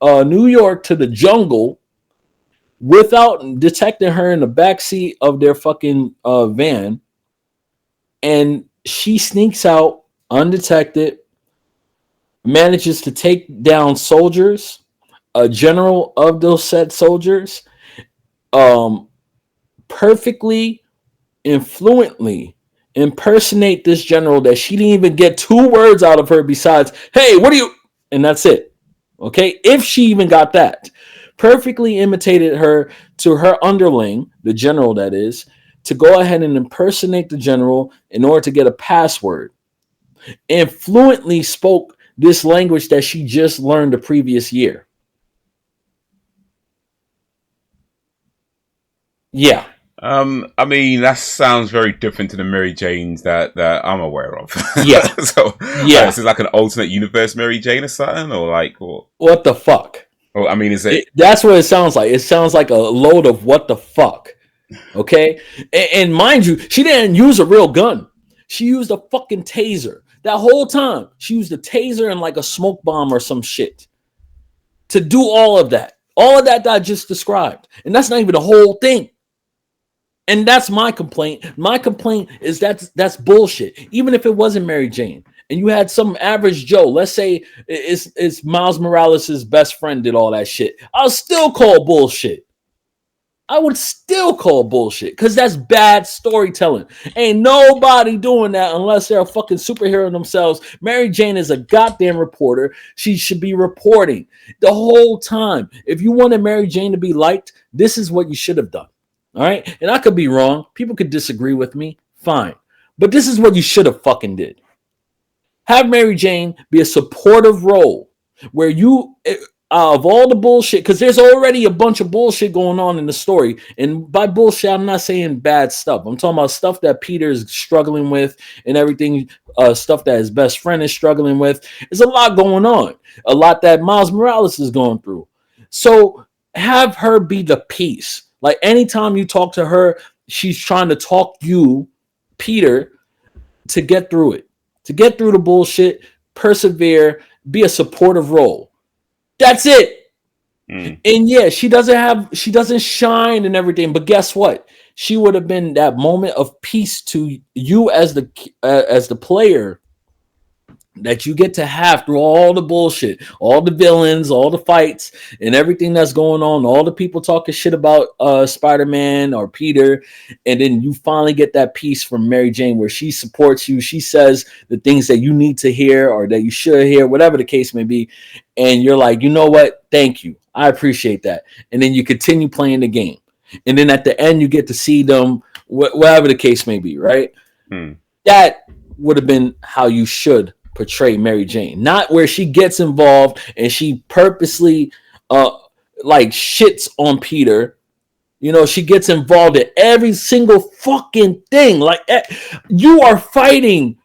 New York to the jungle without detecting her in the backseat of their fucking van. And she sneaks out undetected, manages to take down soldiers, a general of those said soldiers, perfectly and fluently impersonate this general that she didn't even get 2 words out of her besides, hey, what are you? And that's it. Okay. If she even got that, perfectly imitated her to her underling, the general that is, to go ahead and impersonate the general in order to get a password, and fluently spoke this language that she just learned the previous year. Yeah. I mean, that sounds very different to the Mary Janes that I'm aware of. Yeah. So, yeah. Is it like an alternate universe Mary Jane or something, or like what the fuck? Oh, I mean, is it? That's what it sounds like. It sounds like a load of what the fuck. Okay, and mind you, she didn't use a real gun. She used a fucking taser. That whole time, she used a taser and like a smoke bomb or some shit to do all of that. All of that I just described, and that's not even the whole thing. And that's my complaint. My complaint is that's bullshit. Even if it wasn't Mary Jane and you had some average Joe, let's say it's Miles Morales' best friend did all that shit, I'll still call bullshit. I would still call bullshit because that's bad storytelling. Ain't nobody doing that unless they're a fucking superhero themselves. Mary Jane is a goddamn reporter. She should be reporting the whole time. If you wanted Mary Jane to be liked, this is what you should have done. All right. And I could be wrong. People could disagree with me. Fine. But this is what you should have fucking did. Have Mary Jane be a supportive role where you, of all the bullshit, because there's already a bunch of bullshit going on in the story. And by bullshit, I'm not saying bad stuff. I'm talking about stuff that Peter's struggling with and everything, stuff that his best friend is struggling with. There's a lot going on. A lot that Miles Morales is going through. So have her be the peace. Like anytime you talk to her, she's trying to talk you, Peter, to get through it, to get through the bullshit, persevere, be a supportive role. That's it. And yeah, she doesn't shine and everything, but guess what? She would have been that moment of peace to you as the player that you get to have through all the bullshit, all the villains, all the fights, and everything that's going on, all the people talking shit about Spider-Man or Peter, and then you finally get that piece from Mary Jane where she supports you. She says the things that you need to hear or that you should hear, whatever the case may be, and you're like, you know what? Thank you. I appreciate that. And then you continue playing the game. And then at the end, you get to see them, whatever the case may be, right? Hmm. That would have been how you should portray Mary Jane, not where she gets involved and she purposely like shits on Peter. You know, she gets involved in every single fucking thing. Like you are fighting.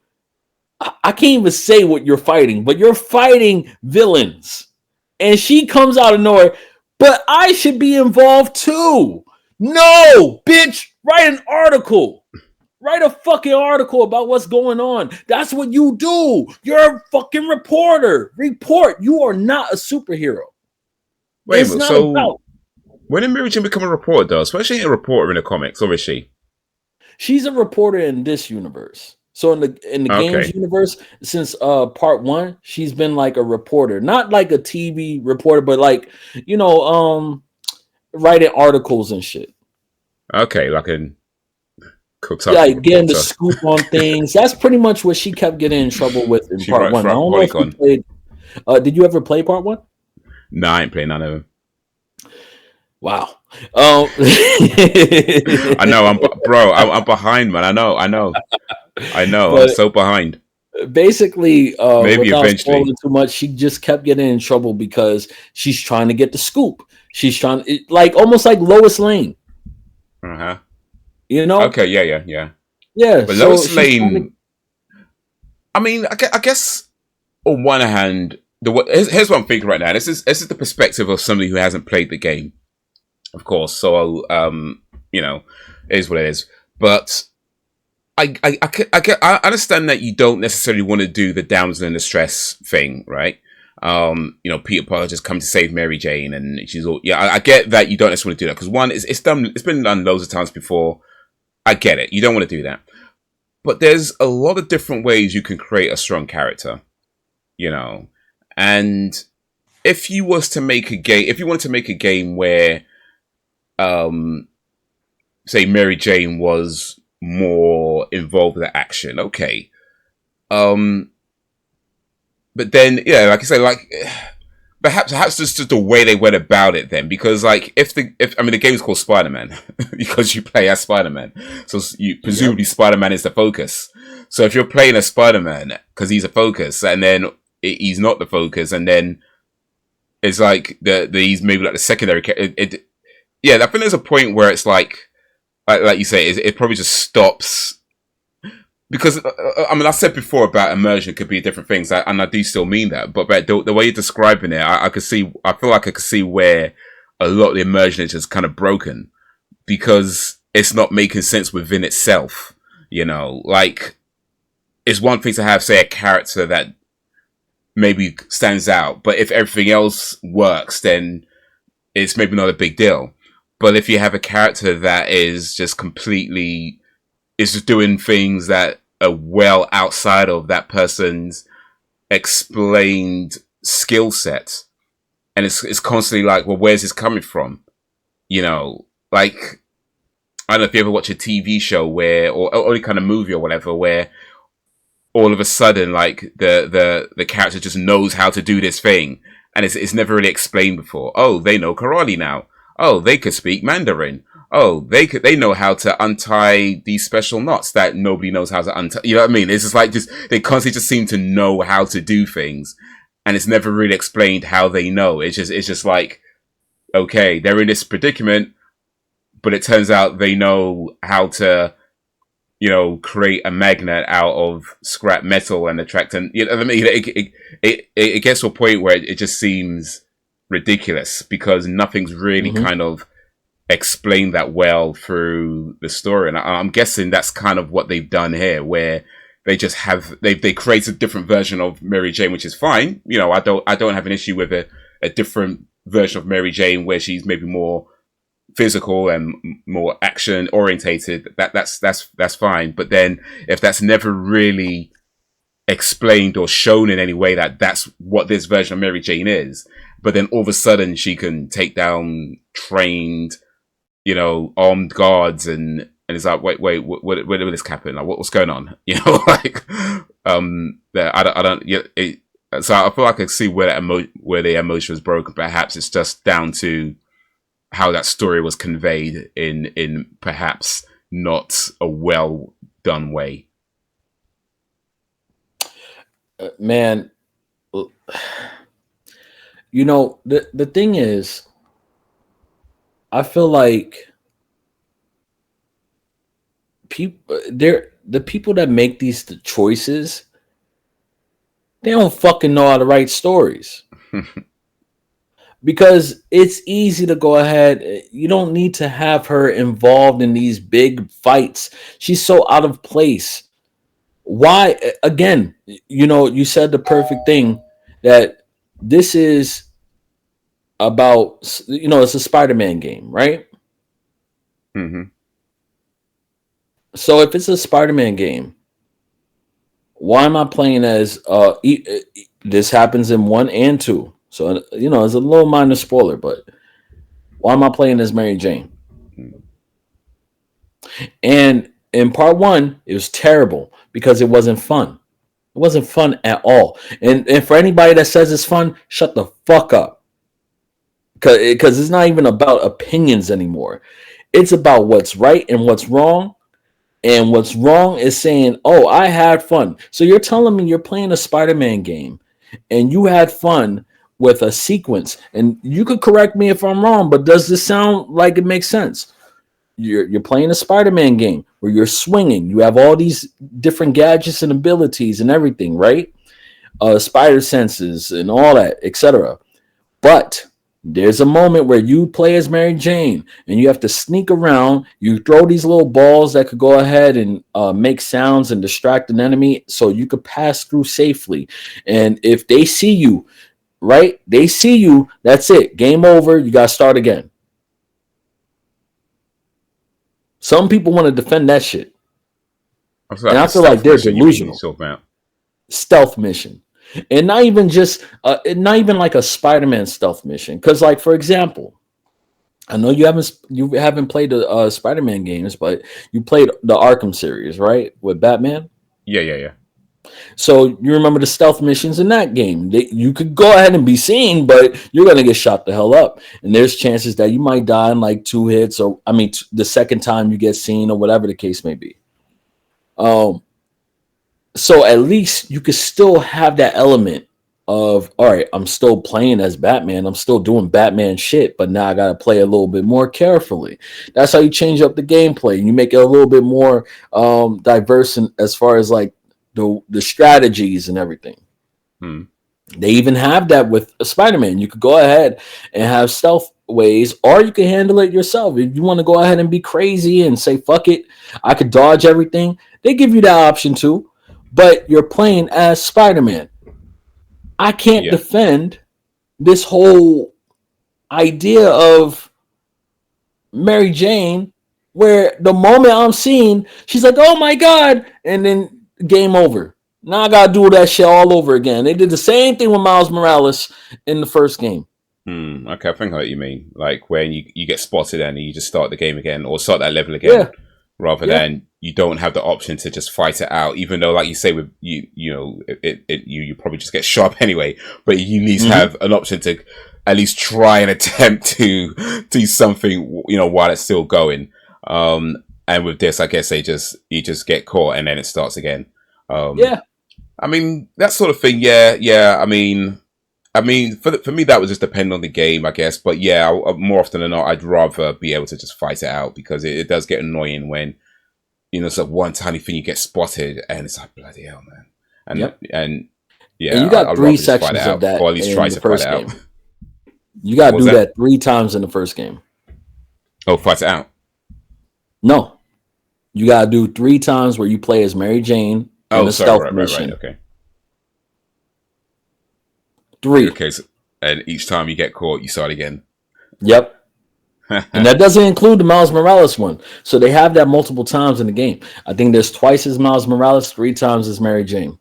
I can't even say what you're fighting, but you're fighting villains. And she comes out of nowhere, but I should be involved too. No, bitch, write an article. Write a fucking article about what's going on. That's what you do. You're a fucking reporter. Report. You are not a superhero. Wait a It's minute. not So about. when did Mary Jane become a reporter, though? Especially a reporter in the comics, or is she? She's a reporter in this universe. So in the games Okay. universe, since part one, she's been like a reporter, not like a TV reporter, but like you know, writing articles and shit. Okay, like a Kentucky Like getting the reporter. scoop on things. That's pretty much what she kept getting in trouble with in She part wrote one. for I a don't know if you Polygon. played. Did you ever play part one? No, I ain't playing none of them. Wow. I know, bro. I'm behind, man. I know. I'm But so behind. basically, Maybe without eventually. spoiling too much, she just kept getting in trouble because she's trying to get the scoop. She's trying, like almost like Lois Lane, Uh huh. you know? Okay. Yeah. Yeah. Yeah. Yeah. But So Lois she's trying to. Lane. I mean, I guess on one hand, here's what I'm thinking right now. This is the perspective of somebody who hasn't played the game, of course. So you know, it is what it is. But I understand that you don't necessarily want to do the damsel in distress thing, right? You know, Peter Parker just come to save Mary Jane, and she's all yeah. I get that you don't necessarily want to do that because one, it's done. It's been done loads of times before. I get it. You don't want to do that, but there's a lot of different ways you can create a strong character. You know, and if you was to make a game, if you wanted to make a game where, um, say Mary Jane was more involved in the action, okay. Um, but then, yeah, like I say, like perhaps just the way they went about it then, because like if I mean the game is called Spider Man because you play as Spider Man, so you Yep. presumably Spider Man is the focus. So if you're playing as Spider Man because he's a focus, and then he's not the focus, and then it's like the he's maybe like the secondary. Yeah, I think there's a point where it's like you say, it probably just stops because I mean I said before about immersion could be different things, and I do still mean that. But the way you're describing it, I could see. I feel like I could see where a lot of the immersion is just kind of broken because it's not making sense within itself. You know, like it's one thing to have say a character that maybe stands out, but if everything else works, then it's maybe not a big deal. But if you have a character that is just completely is just doing things that are well outside of that person's explained skill set, and it's constantly like, well, where's this coming from? You know, like I don't know if you ever watch a TV show where, or any kind of movie or whatever, where all of a sudden, like the character just knows how to do this thing, and it's never really explained before. Oh, they know karate now. Oh, they could speak Mandarin. Oh, they know how to untie these special knots that nobody knows how to untie. You know what I mean? It's just like just they constantly just seem to know how to do things, and it's never really explained how they know. It's just like okay, they're in this predicament, but it turns out they know how to create a magnet out of scrap metal and attract, and you know what I mean. It gets to a point where it just seems ridiculous because nothing's really Hmm. kind of explained that well through the story, and I'm guessing that's kind of what they've done here, where they create a different version of Mary Jane, which is fine. You know, I don't have an issue with a different version of Mary Jane where she's maybe more physical and more action orientated. That's fine. But then if that's never really explained or shown in any way that that's what this version of Mary Jane is. But then all of a sudden she can take down trained, armed guards, and it's like, wait, what will this happen? Like, what's going on? Like, I don't, so I feel like I can see where where the emotion was broken. Perhaps it's just down to how that story was conveyed in perhaps not a well done way. Man, the thing is, I feel like the people that make these choices, they don't fucking know how to write stories. Because it's easy to go ahead. You don't need to have her involved in these big fights. She's so out of place. Why? Again, you said the perfect thing, that this is about, it's a Spider-Man game, right? Mm-hmm. So if it's a Spider-Man game, why am I playing as this happens in 1 and 2? So it's a little minor spoiler, but why am I playing as Mary Jane? And in part 1, it was terrible because it wasn't fun. It wasn't fun at all. And for anybody that says it's fun, shut the fuck up. Because it's not even about opinions anymore. It's about what's right and what's wrong. And what's wrong is saying, oh, I had fun. So you're telling me you're playing a Spider-Man game and you had fun with a sequence. And you could correct me if I'm wrong, but does this sound like it makes sense? You're playing a Spider-Man game where you're swinging. You have all these different gadgets and abilities and everything, right? Spider senses and all that, etc. But there's a moment where you play as Mary Jane and you have to sneak around. You throw these little balls that could go ahead and make sounds and distract an enemy so you could pass through safely. And if they see you, right? They see you, that's it. Game over. You got to start again. Some people want to defend that shit. And I feel like they're delusional. Stealth mission. And not even like a Spider-Man stealth mission. Because, like, for example, I know you haven't played the Spider-Man games, but you played the Arkham series, right? With Batman? Yeah. So you remember the stealth missions in that game. You could go ahead and be seen, but you're going to get shot the hell up. And there's chances that you might die in like 2 hits, or the second time you get seen, or whatever the case may be. So at least you could still have that element of, all right, I'm still playing as Batman. I'm still doing Batman shit, but now I got to play a little bit more carefully. That's how you change up the gameplay. You make it a little bit more diverse as far as like the strategies and everything. They even have that with Spider-Man. You could go ahead and have stealth ways, or you can handle it yourself. If you want to go ahead and be crazy and say, fuck it, I could dodge everything, they give you that option too. But you're playing as Spider-Man. I can't defend this whole idea of Mary Jane where the moment I'm seeing, she's like, oh my God, and then game over. Now I gotta do that shit all over again. They did the same thing with Miles Morales in the first game. Okay, I think I know what you mean. Like when you get spotted and you just start the game again, or start that level again, rather than you don't have the option to just fight it out. Even though, like you say, with you probably just get shot up anyway. But you at least have an option to at least try and attempt to do something, while it's still going. And with this, I guess you just get caught and then it starts again. I mean, that sort of thing. Yeah. I mean, for me, that would just depend on the game, I guess. But yeah, more often than not, I'd rather be able to just fight it out, because it does get annoying when, it's like one tiny thing you get spotted and it's like, bloody hell, man. And you got 3 sections of that, or at least try to fight it out. You got to do that 3 times in the first game. Oh, fight it out. No, you got to do 3 times where you play as Mary Jane in a stealth mission. Right, okay. 3. Okay, and each time you get caught, you start again. Yep. And that doesn't include the Miles Morales one. So they have that multiple times in the game. I think there's twice as Miles Morales, 3 times as Mary Jane.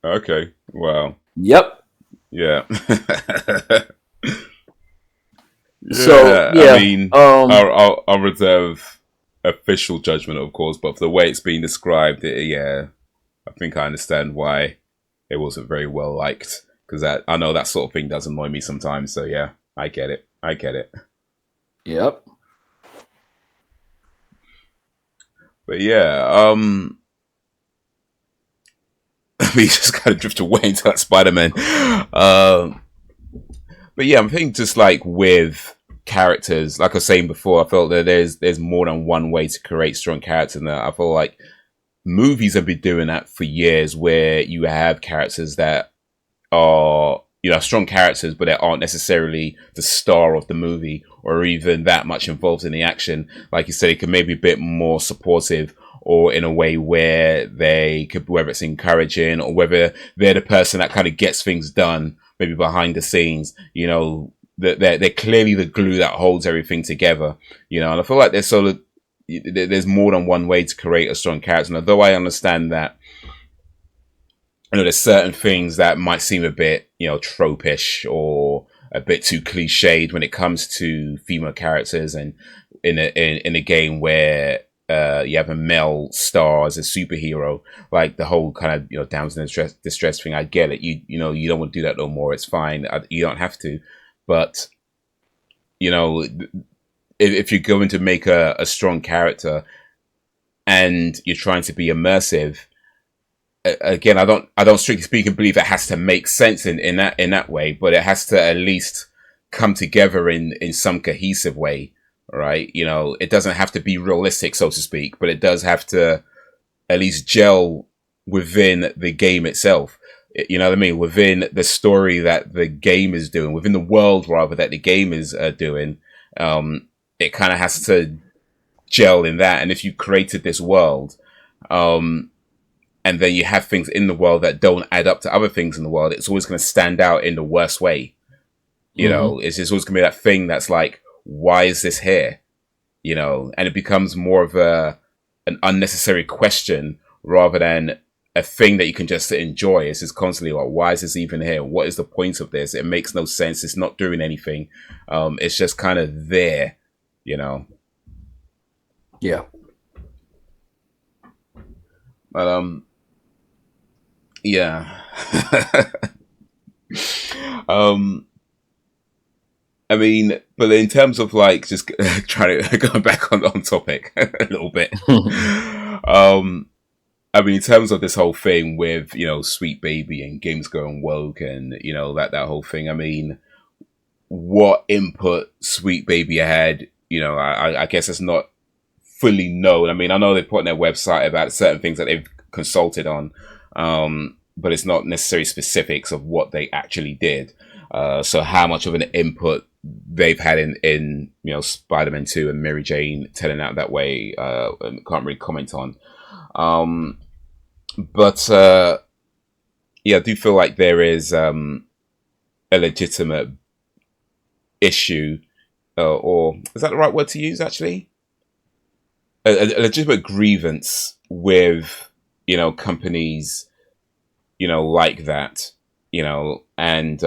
Okay. Wow. Yep. Yeah. So Yeah. I yeah, mean, I'll reserve official judgment, of course, but for the way it's being described, yeah, I think I understand why it wasn't very well liked. Because I know that sort of thing does annoy me sometimes. So yeah, I get it. I get it. yep. But yeah, we just kind of drift away into that Spider-Man. But yeah, I'm thinking just like with characters, like I was saying before, I felt that there's more than one way to create strong characters. And I feel like movies have been doing that for years, where you have characters that are strong characters, but they aren't necessarily the star of the movie or even that much involved in the action. Like you said, it can maybe be a bit more supportive, or in a way where they could, whether it's encouraging or whether they're the person that kind of gets things done, maybe behind the scenes. They're clearly the glue that holds everything together. And I feel like there's more than one way to create a strong character. And although I understand that there's certain things that might seem a bit, tropish or a bit too cliched when it comes to female characters, and in a game where you have a male star as a superhero, like the whole kind of damsel in distress thing. I get it. You don't want to do that no more. It's fine. You don't have to, but if you're going to make a strong character and you're trying to be immersive, again, I don't strictly speaking believe it has to make sense in that way, but it has to at least come together in some cohesive way, right? It doesn't have to be realistic, so to speak, but it does have to at least gel within the game itself. You know what I mean? Within the story that the game is doing, within the world rather that the game is doing, it kind of has to gel in that. And if you created this world, and then you have things in the world that don't add up to other things in the world, it's always going to stand out in the worst way. Mm-hmm. It's just always going to be that thing that's like, why is this here? And it becomes more of an unnecessary question rather than a thing that you can just enjoy. It's just constantly like, why is this even here? What is the point of this? It makes no sense. It's not doing anything. It's just kind of there, you know. Yeah. But yeah. um, I mean, but in terms of like just trying to go back on topic a little bit. I mean, in terms of this whole thing with Sweet Baby and games going woke and that whole thing. I mean, what input Sweet Baby had, I guess it's not fully known. I mean, I know they put on their website about certain things that they've consulted on, but it's not necessarily specifics of what they actually did. So how much of an input they've had in Spider-Man 2 and Mary Jane turning out that way, can't really comment on. But yeah, I do feel like there is a legitimate issue, or is that the right word to use? Actually, a legitimate grievance with companies like that, and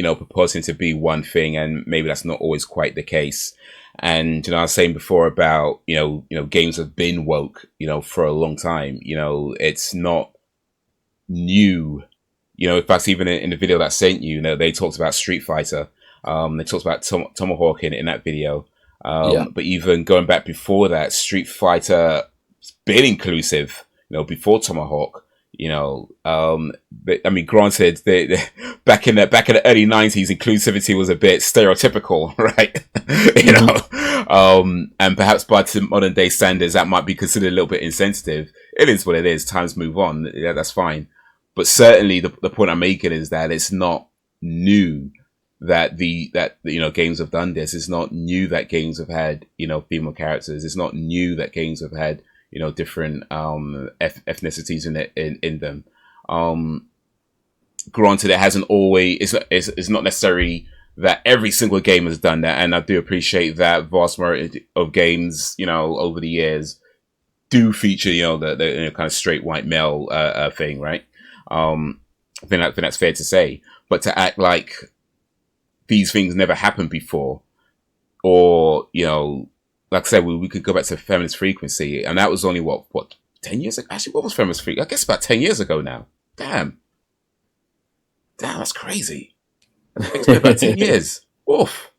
purporting to be one thing, and maybe that's not always quite the case. And I was saying before about games have been woke for a long time. It's not new. In fact, even in the video that I sent they talked about Street Fighter. They talked about Tomahawk in that video. Yeah. But even going back before that, Street Fighter been inclusive. Before Tomahawk. But, I mean, granted, back in the early '90s, inclusivity was a bit stereotypical, right? And perhaps by modern day standards, that might be considered a little bit insensitive. It is what it is. Times move on. Yeah, that's fine. But certainly, the point I'm making is that it's not new that games have done this. It's not new that games have had female characters. It's not new that games have had different ethnicities in them. Granted, it hasn't always. It's not necessarily that every single game has done that, and I do appreciate that vast majority of games over the years do feature, the kind of straight white male thing, right? I think that's fair to say. But to act like these things never happened before, or like I said, we could go back to feminist frequency, and that was only what 10 years ago. Actually, what was feminist frequency? I guess about 10 years ago now. Damn, that's crazy. It's been about 10 years. Oof,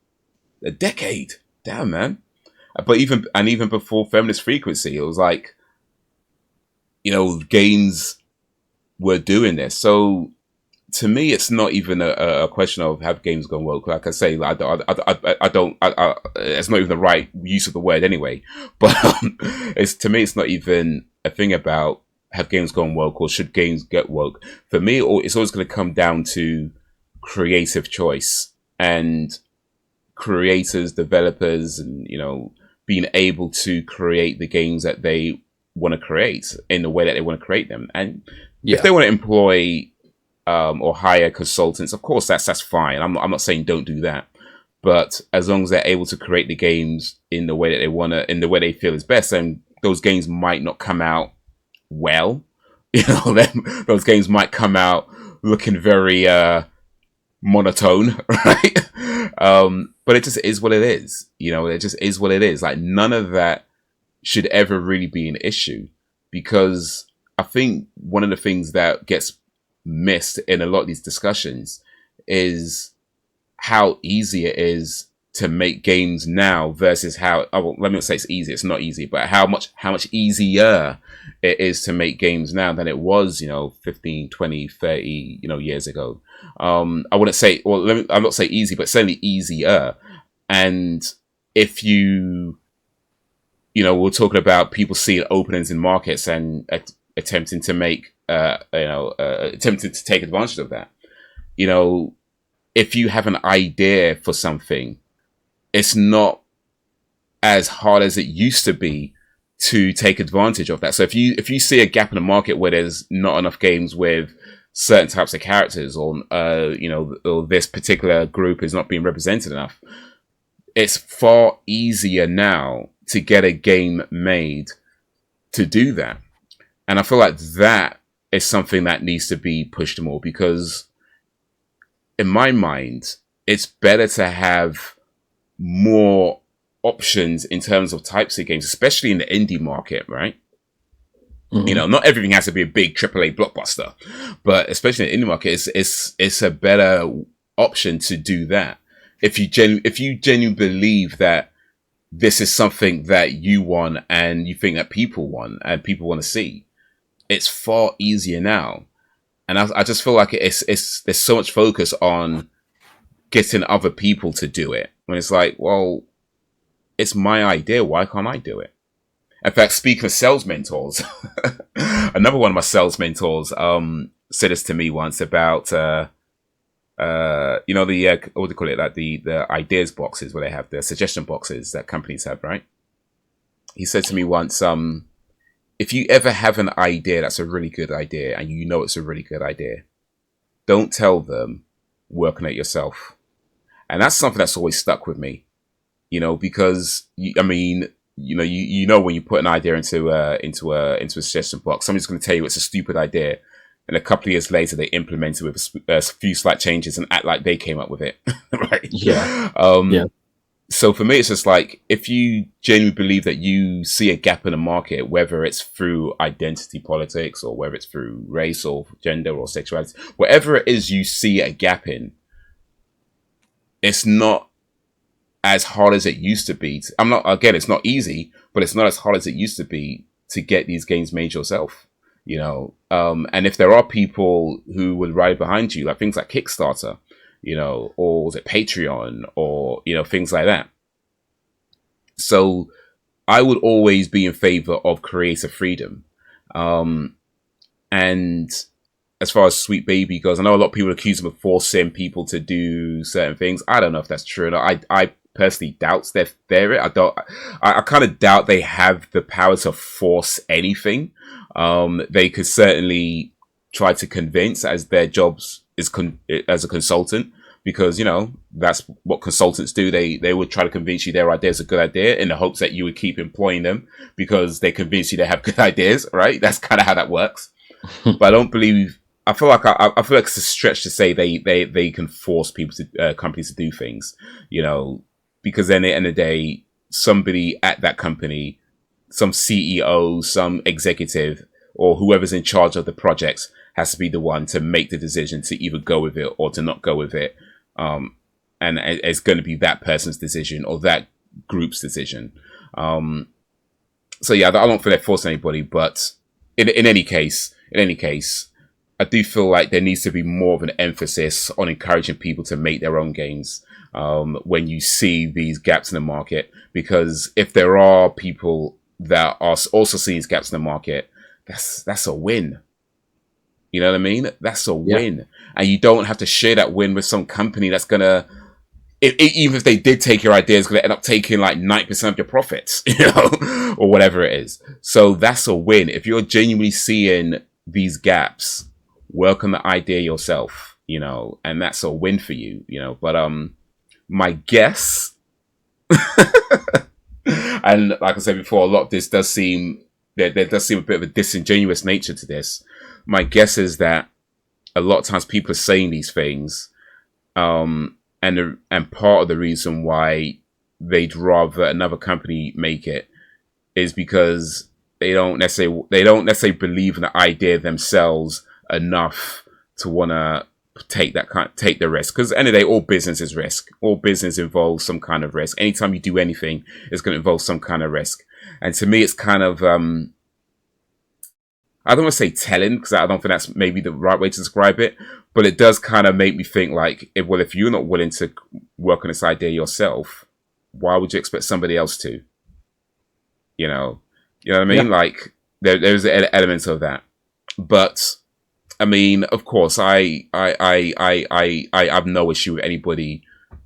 a decade. Damn, man. But even before feminist frequency, it was like, games were doing this. So to me, it's not even a question of have games gone woke. Like I say, I don't. It's not even the right use of the word anyway. But to me, it's not even a thing about have games gone woke or should games get woke. For me, it's always going to come down to creative choice and creators, developers, and being able to create the games that they want to create in the way that they want to create them. And if they want to employ or hire consultants, of course that's fine. I'm not saying don't do that, but as long as they're able to create the games in the way that they want to, in the way they feel is best, and those games might not come out well. Those games might come out looking very monotone, right? But it just is what it is. It just is what it is. Like, none of that should ever really be an issue, because I think one of the things that gets missed in a lot of these discussions is how easy it is to make games now versus how, let me not say it's easy, it's not easy, but how much easier it is to make games now than it was 15, 20, 30 years ago. I wouldn't say, I'm not say easy, but certainly easier. And if we're talking about people seeing openings in markets and attempting to make attempting to take advantage of that. If you have an idea for something, it's not as hard as it used to be to take advantage of that. So if you see a gap in the market where there's not enough games with certain types of characters, or or this particular group is not being represented enough, it's far easier now to get a game made to do that. And I feel like that is something that needs to be pushed more, because in my mind, it's better to have more options in terms of types of games, especially in the indie market, right? Mm-hmm. Not everything has to be a big AAA blockbuster, but especially in the indie market, it's a better option to do that. If you genuinely believe that this is something that you want and you think that people want and people want to see, it's far easier now. And I just feel like there's so much focus on getting other people to do it, when it's like, well, it's my idea. Why can't I do it? In fact, speaking of sales mentors, another one of my sales mentors said this to me once about what do you call it? Like the ideas boxes where they have the suggestion boxes that companies have, right? He said to me once, if you ever have an idea that's a really good idea and it's a really good idea, don't tell them, work on it yourself. And that's something that's always stuck with me, because when you put an idea into a suggestion box, somebody's going to tell you it's a stupid idea, and a couple of years later they implement it with a few slight changes and act like they came up with it, right? Yeah. So for me, it's just like, if you genuinely believe that you see a gap in the market, whether it's through identity politics or whether it's through race or gender or sexuality, whatever it is you see a gap in, it's not as hard as it used to be. It's not easy, but it's not as hard as it used to be to get these games made yourself. And if there are people who would ride behind you, like things like Kickstarter, or was it Patreon, or things like that. So I would always be in favor of creative freedom. And as far as Sweet Baby goes, I know a lot of people accuse them of forcing people to do certain things. I don't know if that's true. I personally doubt they're it. I kind of doubt they have the power to force anything. They could certainly try to convince, as their jobs is as a consultant, because that's what consultants do. They would try to convince you their idea is a good idea in the hopes that you would keep employing them because they convince you they have good ideas, right? That's kind of how that works. But I don't believe. I feel like I feel like it's a stretch to say they can force people to companies to do things, because then at the end of the day, somebody at that company, some CEO, some executive, or whoever's in charge of the projects has to be the one to make the decision to either go with it or to not go with it. And it's going to be that person's decision or that group's decision. So yeah, I don't feel they're forcing anybody, but in any case, I do feel like there needs to be more of an emphasis on encouraging people to make their own games when you see these gaps in the market. Because if there are people that are also seeing these gaps in the market, that's a win. You know what I mean? That's a win. And you don't have to share that win with some company that's going to, even if they did take your idea, it's going to end up taking like 90% of your profits, or whatever it is. So that's a win. If you're genuinely seeing these gaps, work on the idea yourself, and that's a win for you, But my guess, and like I said before, a lot of this does seem, there does seem a bit of a disingenuous nature to this. My guess is that a lot of times people are saying these things, and part of the reason why they'd rather another company make it is because they don't necessarily believe in the idea themselves enough to want to take the risk. Because at the end of the day, all business is risk. All business involves some kind of risk. Anytime you do anything, it's going to involve some kind of risk. And to me, it's kind of I don't want to say telling, because I don't think that's maybe the right way to describe it, but it does kind of make me think like, if you're not willing to work on this idea yourself, why would you expect somebody else to? You know what I mean? Yeah. Like there's an element of that, but I mean, of course, I have no issue with anybody,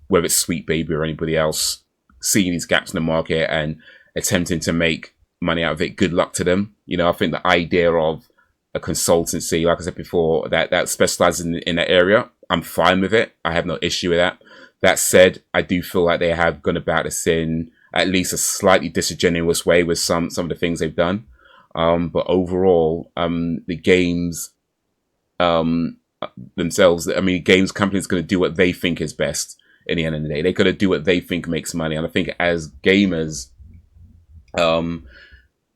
whether it's Sweet Baby or anybody else, seeing these gaps in the market and attempting to make money out of it. Good luck to them. I think the idea of a consultancy, like I said before, that specializes in that area, I'm fine with it. I have no issue with that. That said, I do feel like they have gone about this in at least a slightly disingenuous way with some of the things they've done. But overall, the games themselves, I mean, games companies are going to do what they think is best in the end of the day. They're going to do what they think makes money. And I think as gamers,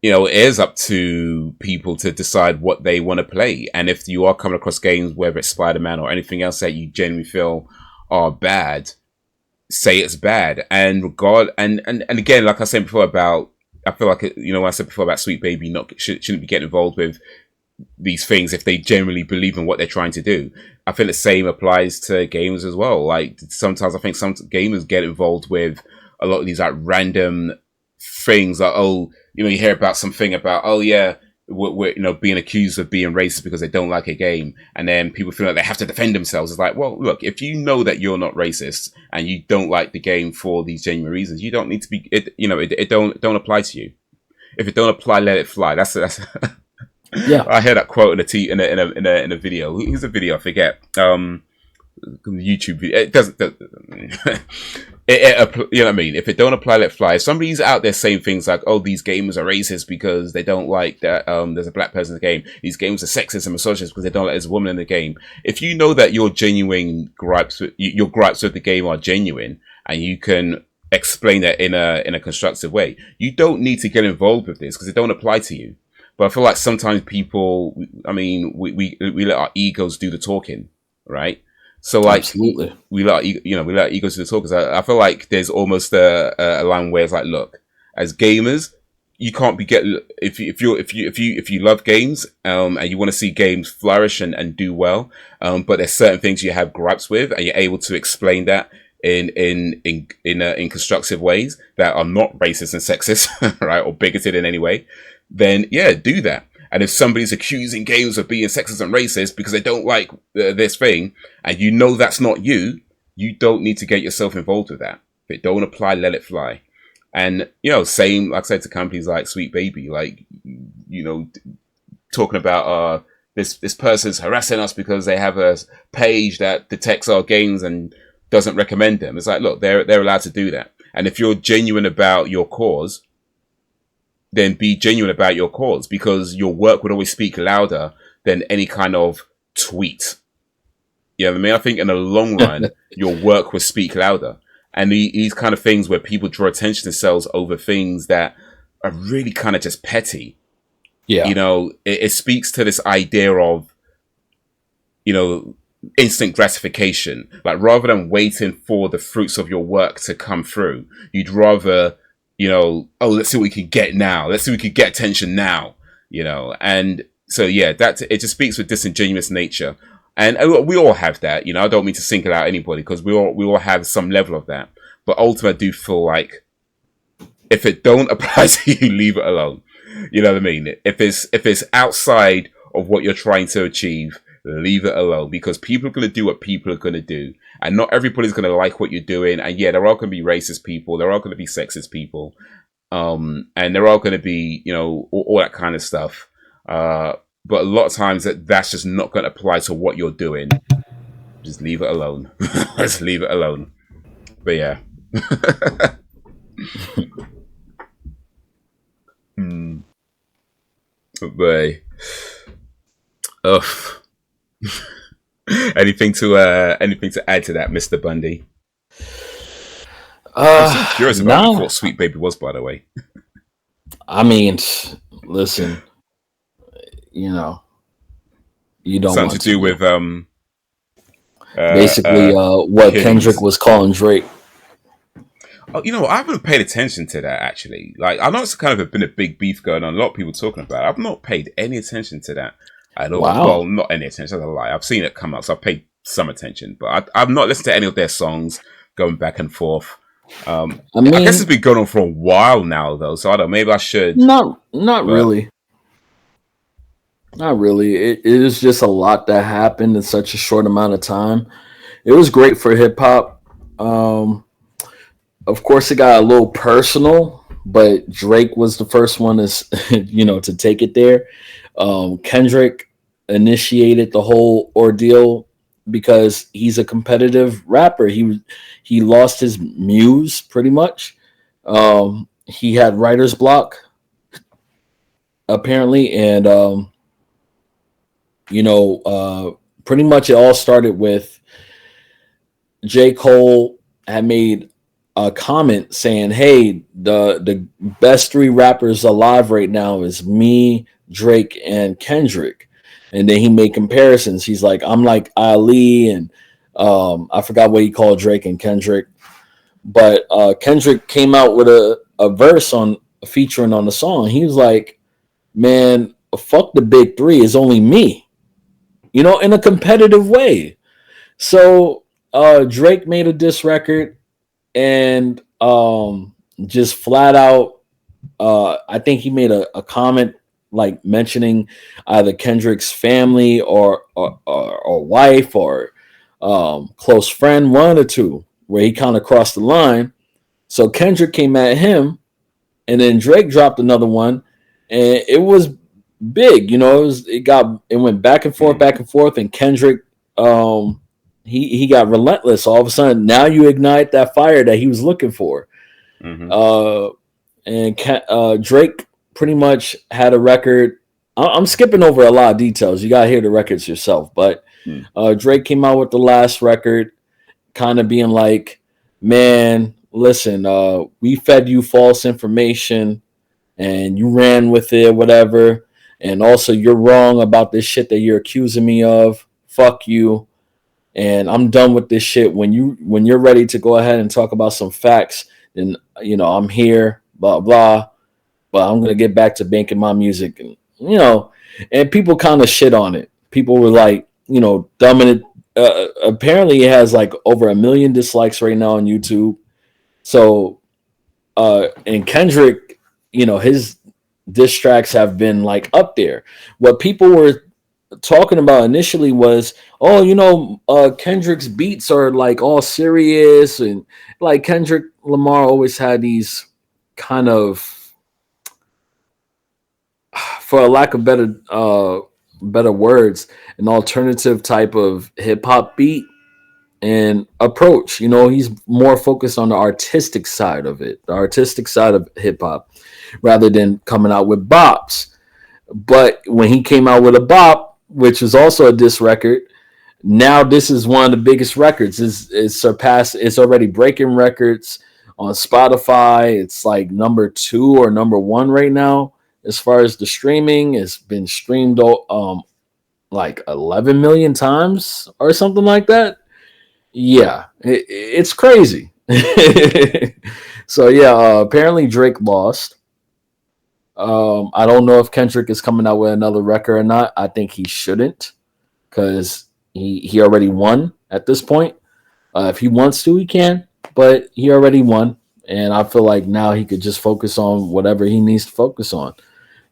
it is up to people to decide what they want to play. And if you are coming across games, whether it's Spider-Man or anything else that you genuinely feel are bad, say it's bad. And again, like I said before I feel like, when I said before about Sweet Baby shouldn't be getting involved with these things if they generally believe in what they're trying to do. I think the same applies to gamers as well. Like sometimes I think some gamers get involved with a lot of these like random things like, you hear about something about, we're being accused of being racist because they don't like a game, and then people feel like they have to defend themselves. It's like, well, look, if you know that you're not racist and you don't like the game for these genuine reasons, you don't need to be. It don't apply to you. If it don't apply, let it fly. That's yeah. I heard that quote in a video. Who's the video? I forget. YouTube video. It doesn't. You know what I mean? If it don't apply, let it fly. If somebody's out there saying things like, "Oh, these gamers are racist because they don't like that there's a black person in the game. These games are sexist and misogynist because they don't like there's a woman in the game." If you know that your gripes with the game are genuine, and you can explain that in a constructive way, you don't need to get involved with this because it don't apply to you. But I feel like sometimes people, we let our egos do the talking, right? So like, absolutely, we let egos do the talk. Because I feel like there's almost a line where it's like, look, as gamers, you can't be if you love games and you want to see games flourish and do well, but there's certain things you have gripes with, and you're able to explain that in constructive ways that are not racist and sexist, right, or bigoted in any way. Then yeah, do that. And if somebody's accusing games of being sexist and racist because they don't like this thing, and you know that's not you, you don't need to get yourself involved with that. If it don't apply, let it fly. And same, like I said, to companies like Sweet Baby, like talking about this person's harassing us because they have a page that detects our games and doesn't recommend them. It's like, look, they're allowed to do that. And if you're genuine about your cause, then be genuine about your cause, because your work would always speak louder than any kind of tweet. You know what I mean? I think in the long run, your work will speak louder. And these kind of things where people draw attention to themselves over things that are really kind of just petty, Yeah. it speaks to this idea of, you know, instant gratification. Like, rather than waiting for the fruits of your work to come through, you'd rather, oh, let's see what we can get now. Let's see what we can get attention now, And so, yeah, it just speaks with disingenuous nature. And we all have that, I don't mean to single out anybody, because we all have some level of that. But ultimately, I do feel like if it don't apply to you, leave it alone. You know what I mean? If it's outside of what you're trying to achieve, leave it alone, because people are going to do what people are going to do, and not everybody's going to like what you're doing. And yeah, there are going to be racist people, there are going to be sexist people, and there are going to be all that kind of stuff. But a lot of times that's just not going to apply to what you're doing. Just leave it alone. Just leave it alone. But yeah. But ugh. anything to add to that, Mr. Bundy? I'm so curious about what you thought Sweet Baby was, by the way. I mean, listen, you don't something want to do with basically what killings. Kendrick was calling Drake. Oh, I haven't paid attention to that, actually. Like, I know it's kind of been a big beef going on, a lot of people talking about it. I've not paid any attention to that at all. Wow. Well, not any attention, that's a lie. I've seen it come up, so I've paid some attention, but I've not listened to any of their songs going back and forth. I guess it's been going on for a while now, though, so I don't know, maybe I should. Not really. Not really. It is just a lot that happened in such a short amount of time. It was great for hip hop. Of course, it got a little personal, but Drake was the first one to, to take it there. Kendrick initiated the whole ordeal because he's a competitive rapper. He lost his muse pretty much. He had writer's block apparently, and pretty much it all started with J. Cole had made a comment saying, "Hey, the best three rappers alive right now is me, Drake, and Kendrick." And then he made comparisons. He's like, "I'm like Ali," and I forgot what he called Drake and Kendrick, but Kendrick came out with a verse on featuring on the song. He was like, "Man, fuck the big three. It's only me," in a competitive way. So Drake made a diss record and just flat out, I think he made a comment like mentioning either Kendrick's family or wife or close friend, one of the two, where he kind of crossed the line. So Kendrick came at him, and then Drake dropped another one, and it was big. It went back and forth, and Kendrick he got relentless. All of a sudden, now you ignite that fire that he was looking for. Mm-hmm. And Drake pretty much had a record. I'm skipping over a lot of details. You got to hear the records yourself. But Drake came out with the last record kind of being like, man, listen, we fed you false information and you ran with it, whatever. And also, you're wrong about this shit that you're accusing me of. Fuck you. And I'm done with this shit. When you're ready to go ahead and talk about some facts, then I'm here, blah blah. But I'm gonna get back to banking my music, and and people kind of shit on it. People were like, dumbing it. Apparently, it has like over 1 million dislikes right now on YouTube. So, and Kendrick, his diss tracks have been like up there. What people were talking about initially was, Kendrick's beats are like all serious, and like Kendrick Lamar always had these kind of, for a lack of better words, an alternative type of hip hop beat. and approach. You know, he's more focused on the artistic side of it, the artistic side of hip hop, rather than coming out with bops. But when he came out with a bop, which was also a diss record, now this is one of the biggest records. It's surpassed. It's already breaking records on Spotify. It's like number 2 or number 1 right now as far as the streaming. It's been streamed like 11 million times or something like that. Yeah, it's crazy. So yeah, apparently Drake lost. I don't know if Kendrick is coming out with another record or not. I think he shouldn't because he already won at this point. If he wants to, he can, but he already won, and I feel like now he could just focus on whatever he needs to focus on.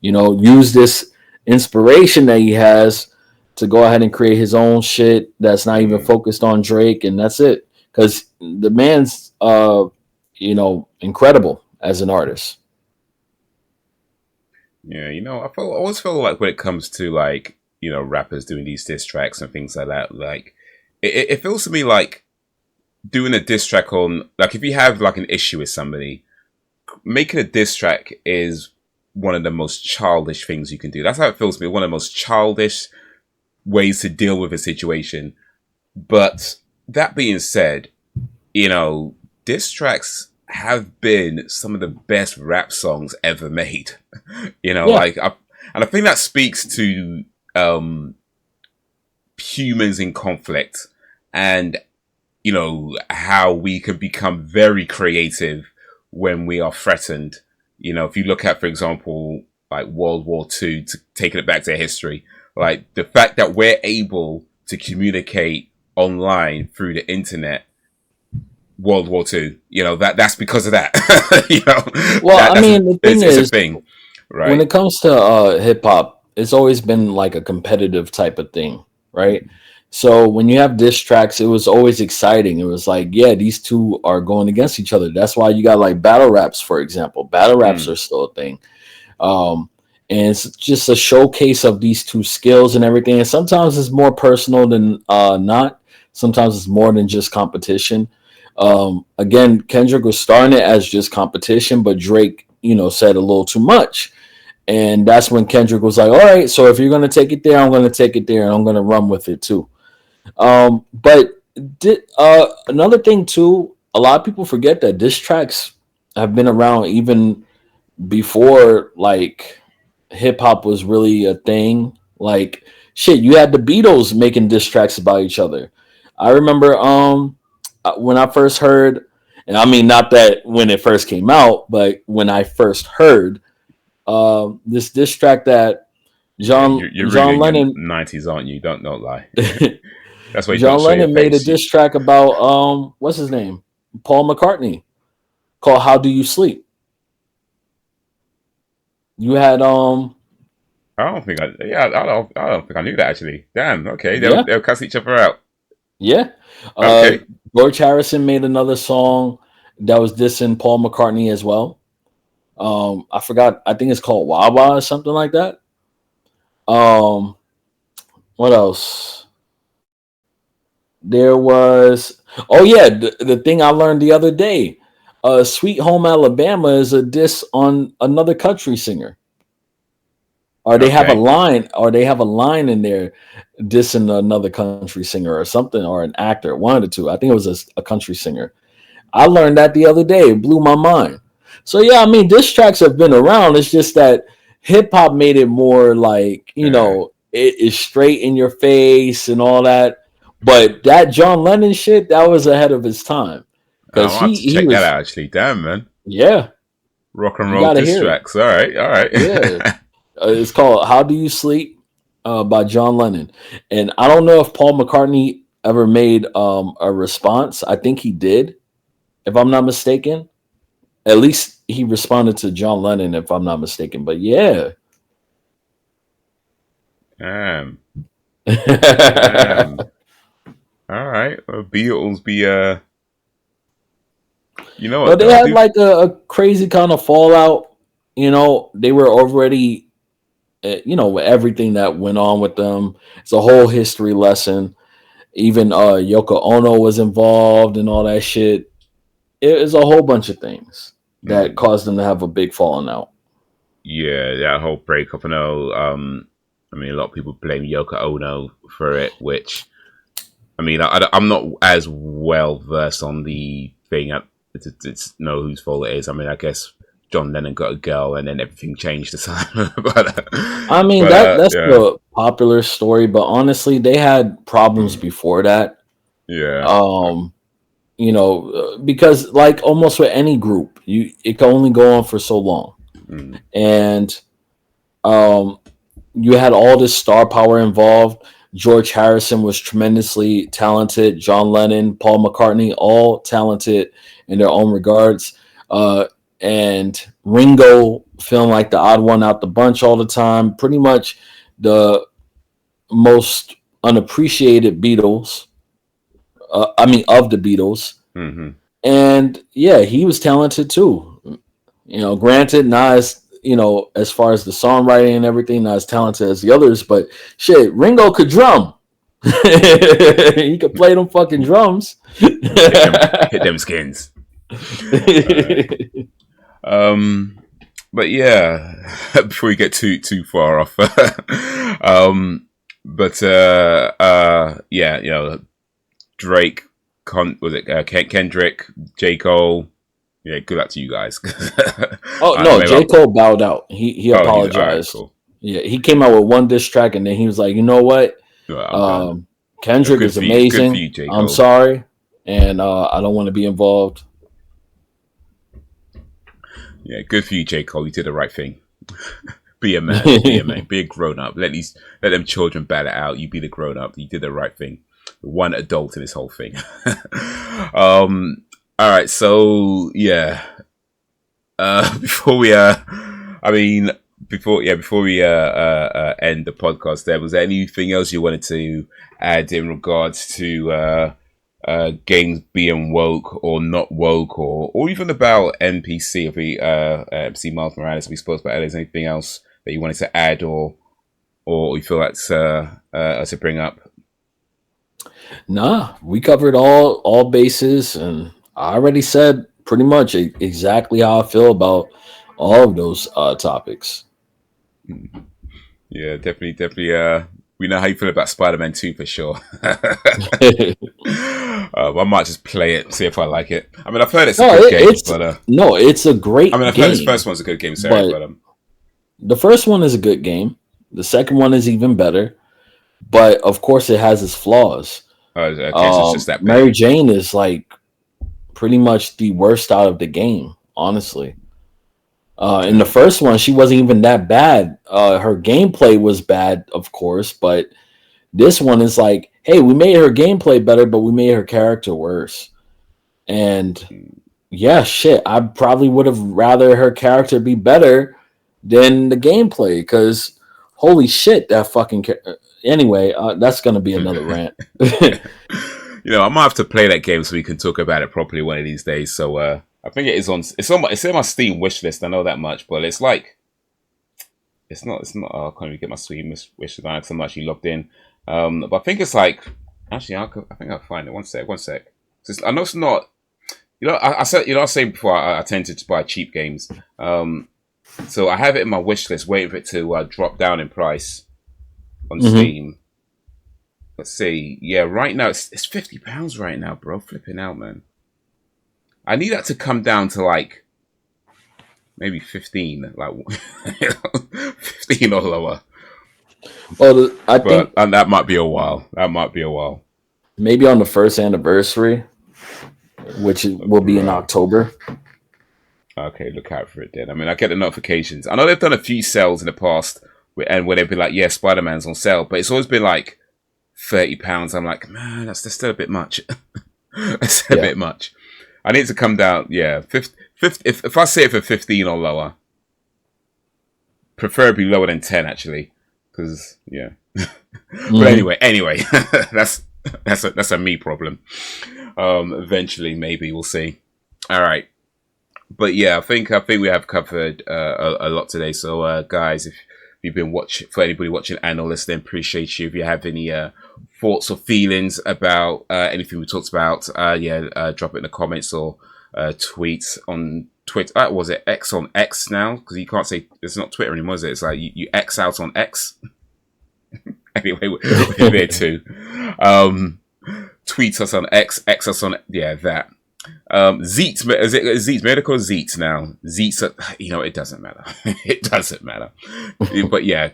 You know, use this inspiration that he has to go ahead and create his own shit that's not even focused on Drake, and that's it. Because the man's, incredible as an artist. Yeah, I always feel like when it comes to like rappers doing these diss tracks and things like that, like it feels to me like doing a diss track on, like, if you have like an issue with somebody, making a diss track is one of the most childish things you can do. That's how it feels to me. One of the most childish ways to deal with a situation. But that being said, diss tracks have been some of the best rap songs ever made. Yeah, And I think that speaks to humans in conflict, and how we can become very creative when we are threatened. If you look at, for example, like World War II, taking it back to history, like the fact that we're able to communicate online through the internet, World War II, that's because of that. well, I mean, the thing it's a is, thing, when right? it comes to hip hop, it's always been like a competitive type of thing, right? So when you have diss tracks, it was always exciting. It was like, yeah, these two are going against each other. That's why you got like battle raps, for example. Battle raps Mm, are still a thing. Um, and it's just a showcase of these two skills and everything. And sometimes it's more personal than not. Sometimes it's more than just competition. Again, Kendrick was starting it as just competition, but Drake, said a little too much. And that's when Kendrick was like, all right, so if you're going to take it there, I'm going to take it there and I'm going to run with it too. But another thing too, a lot of people forget that diss tracks have been around even before like hip hop was really a thing. Like shit, you had the Beatles making diss tracks about each other. I remember when I first heard, and I mean not that when it first came out, but when I first heard this diss track that yeah, John you're really John in your Lennon '90s, aren't you? Don't lie. That's why you don't John show your Lennon made a face. diss track about what's his name? Paul McCartney, called How Do You Sleep? You had I don't think I. Yeah, I don't think I knew that actually. Damn. Okay, yeah, they'll cuss each other out. yeah. Uh Okay. George Harrison made another song that was dissing Paul McCartney as well. I forgot, I think it's called Wawa or something like that. Um what else? There was, oh yeah, the thing I learned the other day. Sweet Home Alabama is a diss on another country singer. Okay. Or they have a line in there dissing another country singer or something, or an actor, one of the two. I think it was a country singer. I learned that the other day. It blew my mind. So yeah, I mean, diss tracks have been around. It's just that hip hop made it more like, Yeah. it is straight in your face and all that. But that John Lennon shit, that was ahead of his time. I'm Because gonna have to he check that was, out actually. Damn, man. yeah, Rock and you roll gotta diss hear it. tracks. All right. All right. Yeah. It's called How Do You Sleep by John Lennon. And I don't know if Paul McCartney ever made a response. I think he did, if I'm not mistaken. At least he responded to John Lennon, if I'm not mistaken. But yeah. Damn. Well, Damn. All right. Well, Beatles be You know what they though? I had do. like a crazy kind of fallout. They were already, with everything that went on with them. It's a whole history lesson. Even Yoko Ono was involved and all that shit. It was a whole bunch of things that Mm. caused them to have a big falling out. Yeah, that whole breakup. I know. I mean, a lot of people blame Yoko Ono for it, which I mean, I'm not as well versed on the thing. It's know whose fault it is. I mean, I guess John Lennon got a girl, and then everything changed. The time, I mean but that's yeah, the popular story, but honestly, they had problems mm, before that. yeah, Um, because like almost with any group, it can only go on for so long, mm, and um, you had all this star power involved. George Harrison was tremendously talented. John Lennon, Paul McCartney, all talented in their own regards. Uh, and Ringo feeling like the odd one out the bunch all the time. Pretty much the most unappreciated Beatles. I mean, of the Beatles. mm-hmm. And yeah, he was talented too. Granted, not as as far as the songwriting and everything, not as talented as the others, but shit, Ringo could drum. He could play them fucking drums. Hit them skins. Uh, um, but yeah, before we get too far off, but yeah, Drake, was it Kendrick, J Cole? Yeah, good luck to you guys. Oh I no, maybe J. Cole bowed out. He oh, he's all right, apologized. cool. Yeah, he came out with one diss track and then he was like, you know what? Well, I'm done. Um, Kendrick Good is for you. Good for amazing. you, J I'm Cole. sorry, and I don't want to be involved. Yeah, good for you, J Cole. You did the right thing. Be a man. Be a man. Be a grown up. Let them children bat it out. You be the grown up. You did the right thing. One adult in this whole thing. All right. So yeah. Before we I mean before we end the podcast, was there anything else you wanted to add in regards to games being woke or not woke, or even about NPC, if we MC Miles Morales, we spoke about it. Is anything else that you wanted to add, or you feel that's to bring up? Nah, we covered all bases, and I already said pretty much exactly how I feel about all of those topics. Yeah, definitely. We know how you feel about Spider-Man 2 for sure. I might just play it, see if I like it. I mean, I've heard it's a No, good game, it's but no, it's a I mean, great I've heard this game, first one's a good game. Sorry, but but the first one is a good game. The second one is even better, but of course, it has its flaws. oh, okay, so it's just that bit. Mary Jane is like pretty much the worst out of the game, honestly. In the first one, she wasn't even that bad. Her gameplay was bad, of course, but this one is like, hey, we made her gameplay better, but we made her character worse. And yeah, shit, I probably would have rather her character be better than the gameplay because holy shit, that fucking. Anyway, that's gonna be another rant. I might have to play that game so we can talk about it properly one of these days. So I think it's in my Steam wish list. I know that much, but it's like it's not. I can't even get my Steam wish list on because I'm actually logged in. But I think it's like actually I think I'll find it. One sec. I know it's not. I said I was saying before I tend to buy cheap games. So I have it in my wish list, waiting for it to drop down in price on Mm-hmm. Steam. Let's see. Yeah, right now it's £50 right now, bro. Flipping out, man. I need that to come down to like maybe 15, like 15 or lower. Well, I But think that might be a while. That might be a while. maybe on the first anniversary, which will be in Right. October. Okay, look out for it then. I mean, I get the notifications. I know they've done a few sales in the past, where they've been like, yeah, Spider-Man's on sale, but it's always been like £30. I'm like, man, that's still a bit much. That's a Yeah. bit much. I need to come down. Yeah, 50, if I say it for 15 or lower, preferably lower than 10 actually, because yeah. But Mm-hmm. anyway, that's a me problem. Eventually, maybe we'll see. All right, but yeah, I think we have covered a lot today. So, guys, if you've been watching, for anybody watching and or listening, appreciate you. If you have any thoughts or feelings about anything we talked about, drop it in the comments or tweet on Twitter. Was it X on X now? Because you can't say it's not Twitter anymore, is it? It's like you X out on X. Anyway, we're there too. Tweet us on X us on that. Zeets, is it Zeets Medical Zeets now? Zeets, it doesn't matter. It doesn't matter. But yeah,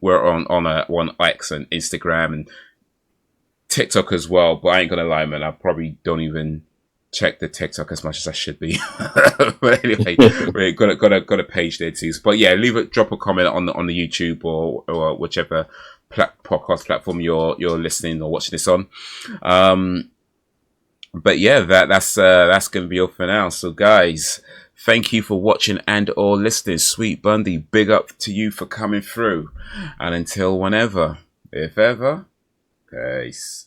we're on X and Instagram and TikTok as well. But I ain't gonna lie, man, I probably don't even check the TikTok as much as I should be. But anyway, we got a page there too. But yeah, drop a comment on the YouTube or whichever podcast platform you're listening or watching this on. But yeah, that's gonna be all for now. So guys, thank you for watching and or listening. Sweet Bundy, big up to you for coming through. And until whenever, if ever, peace.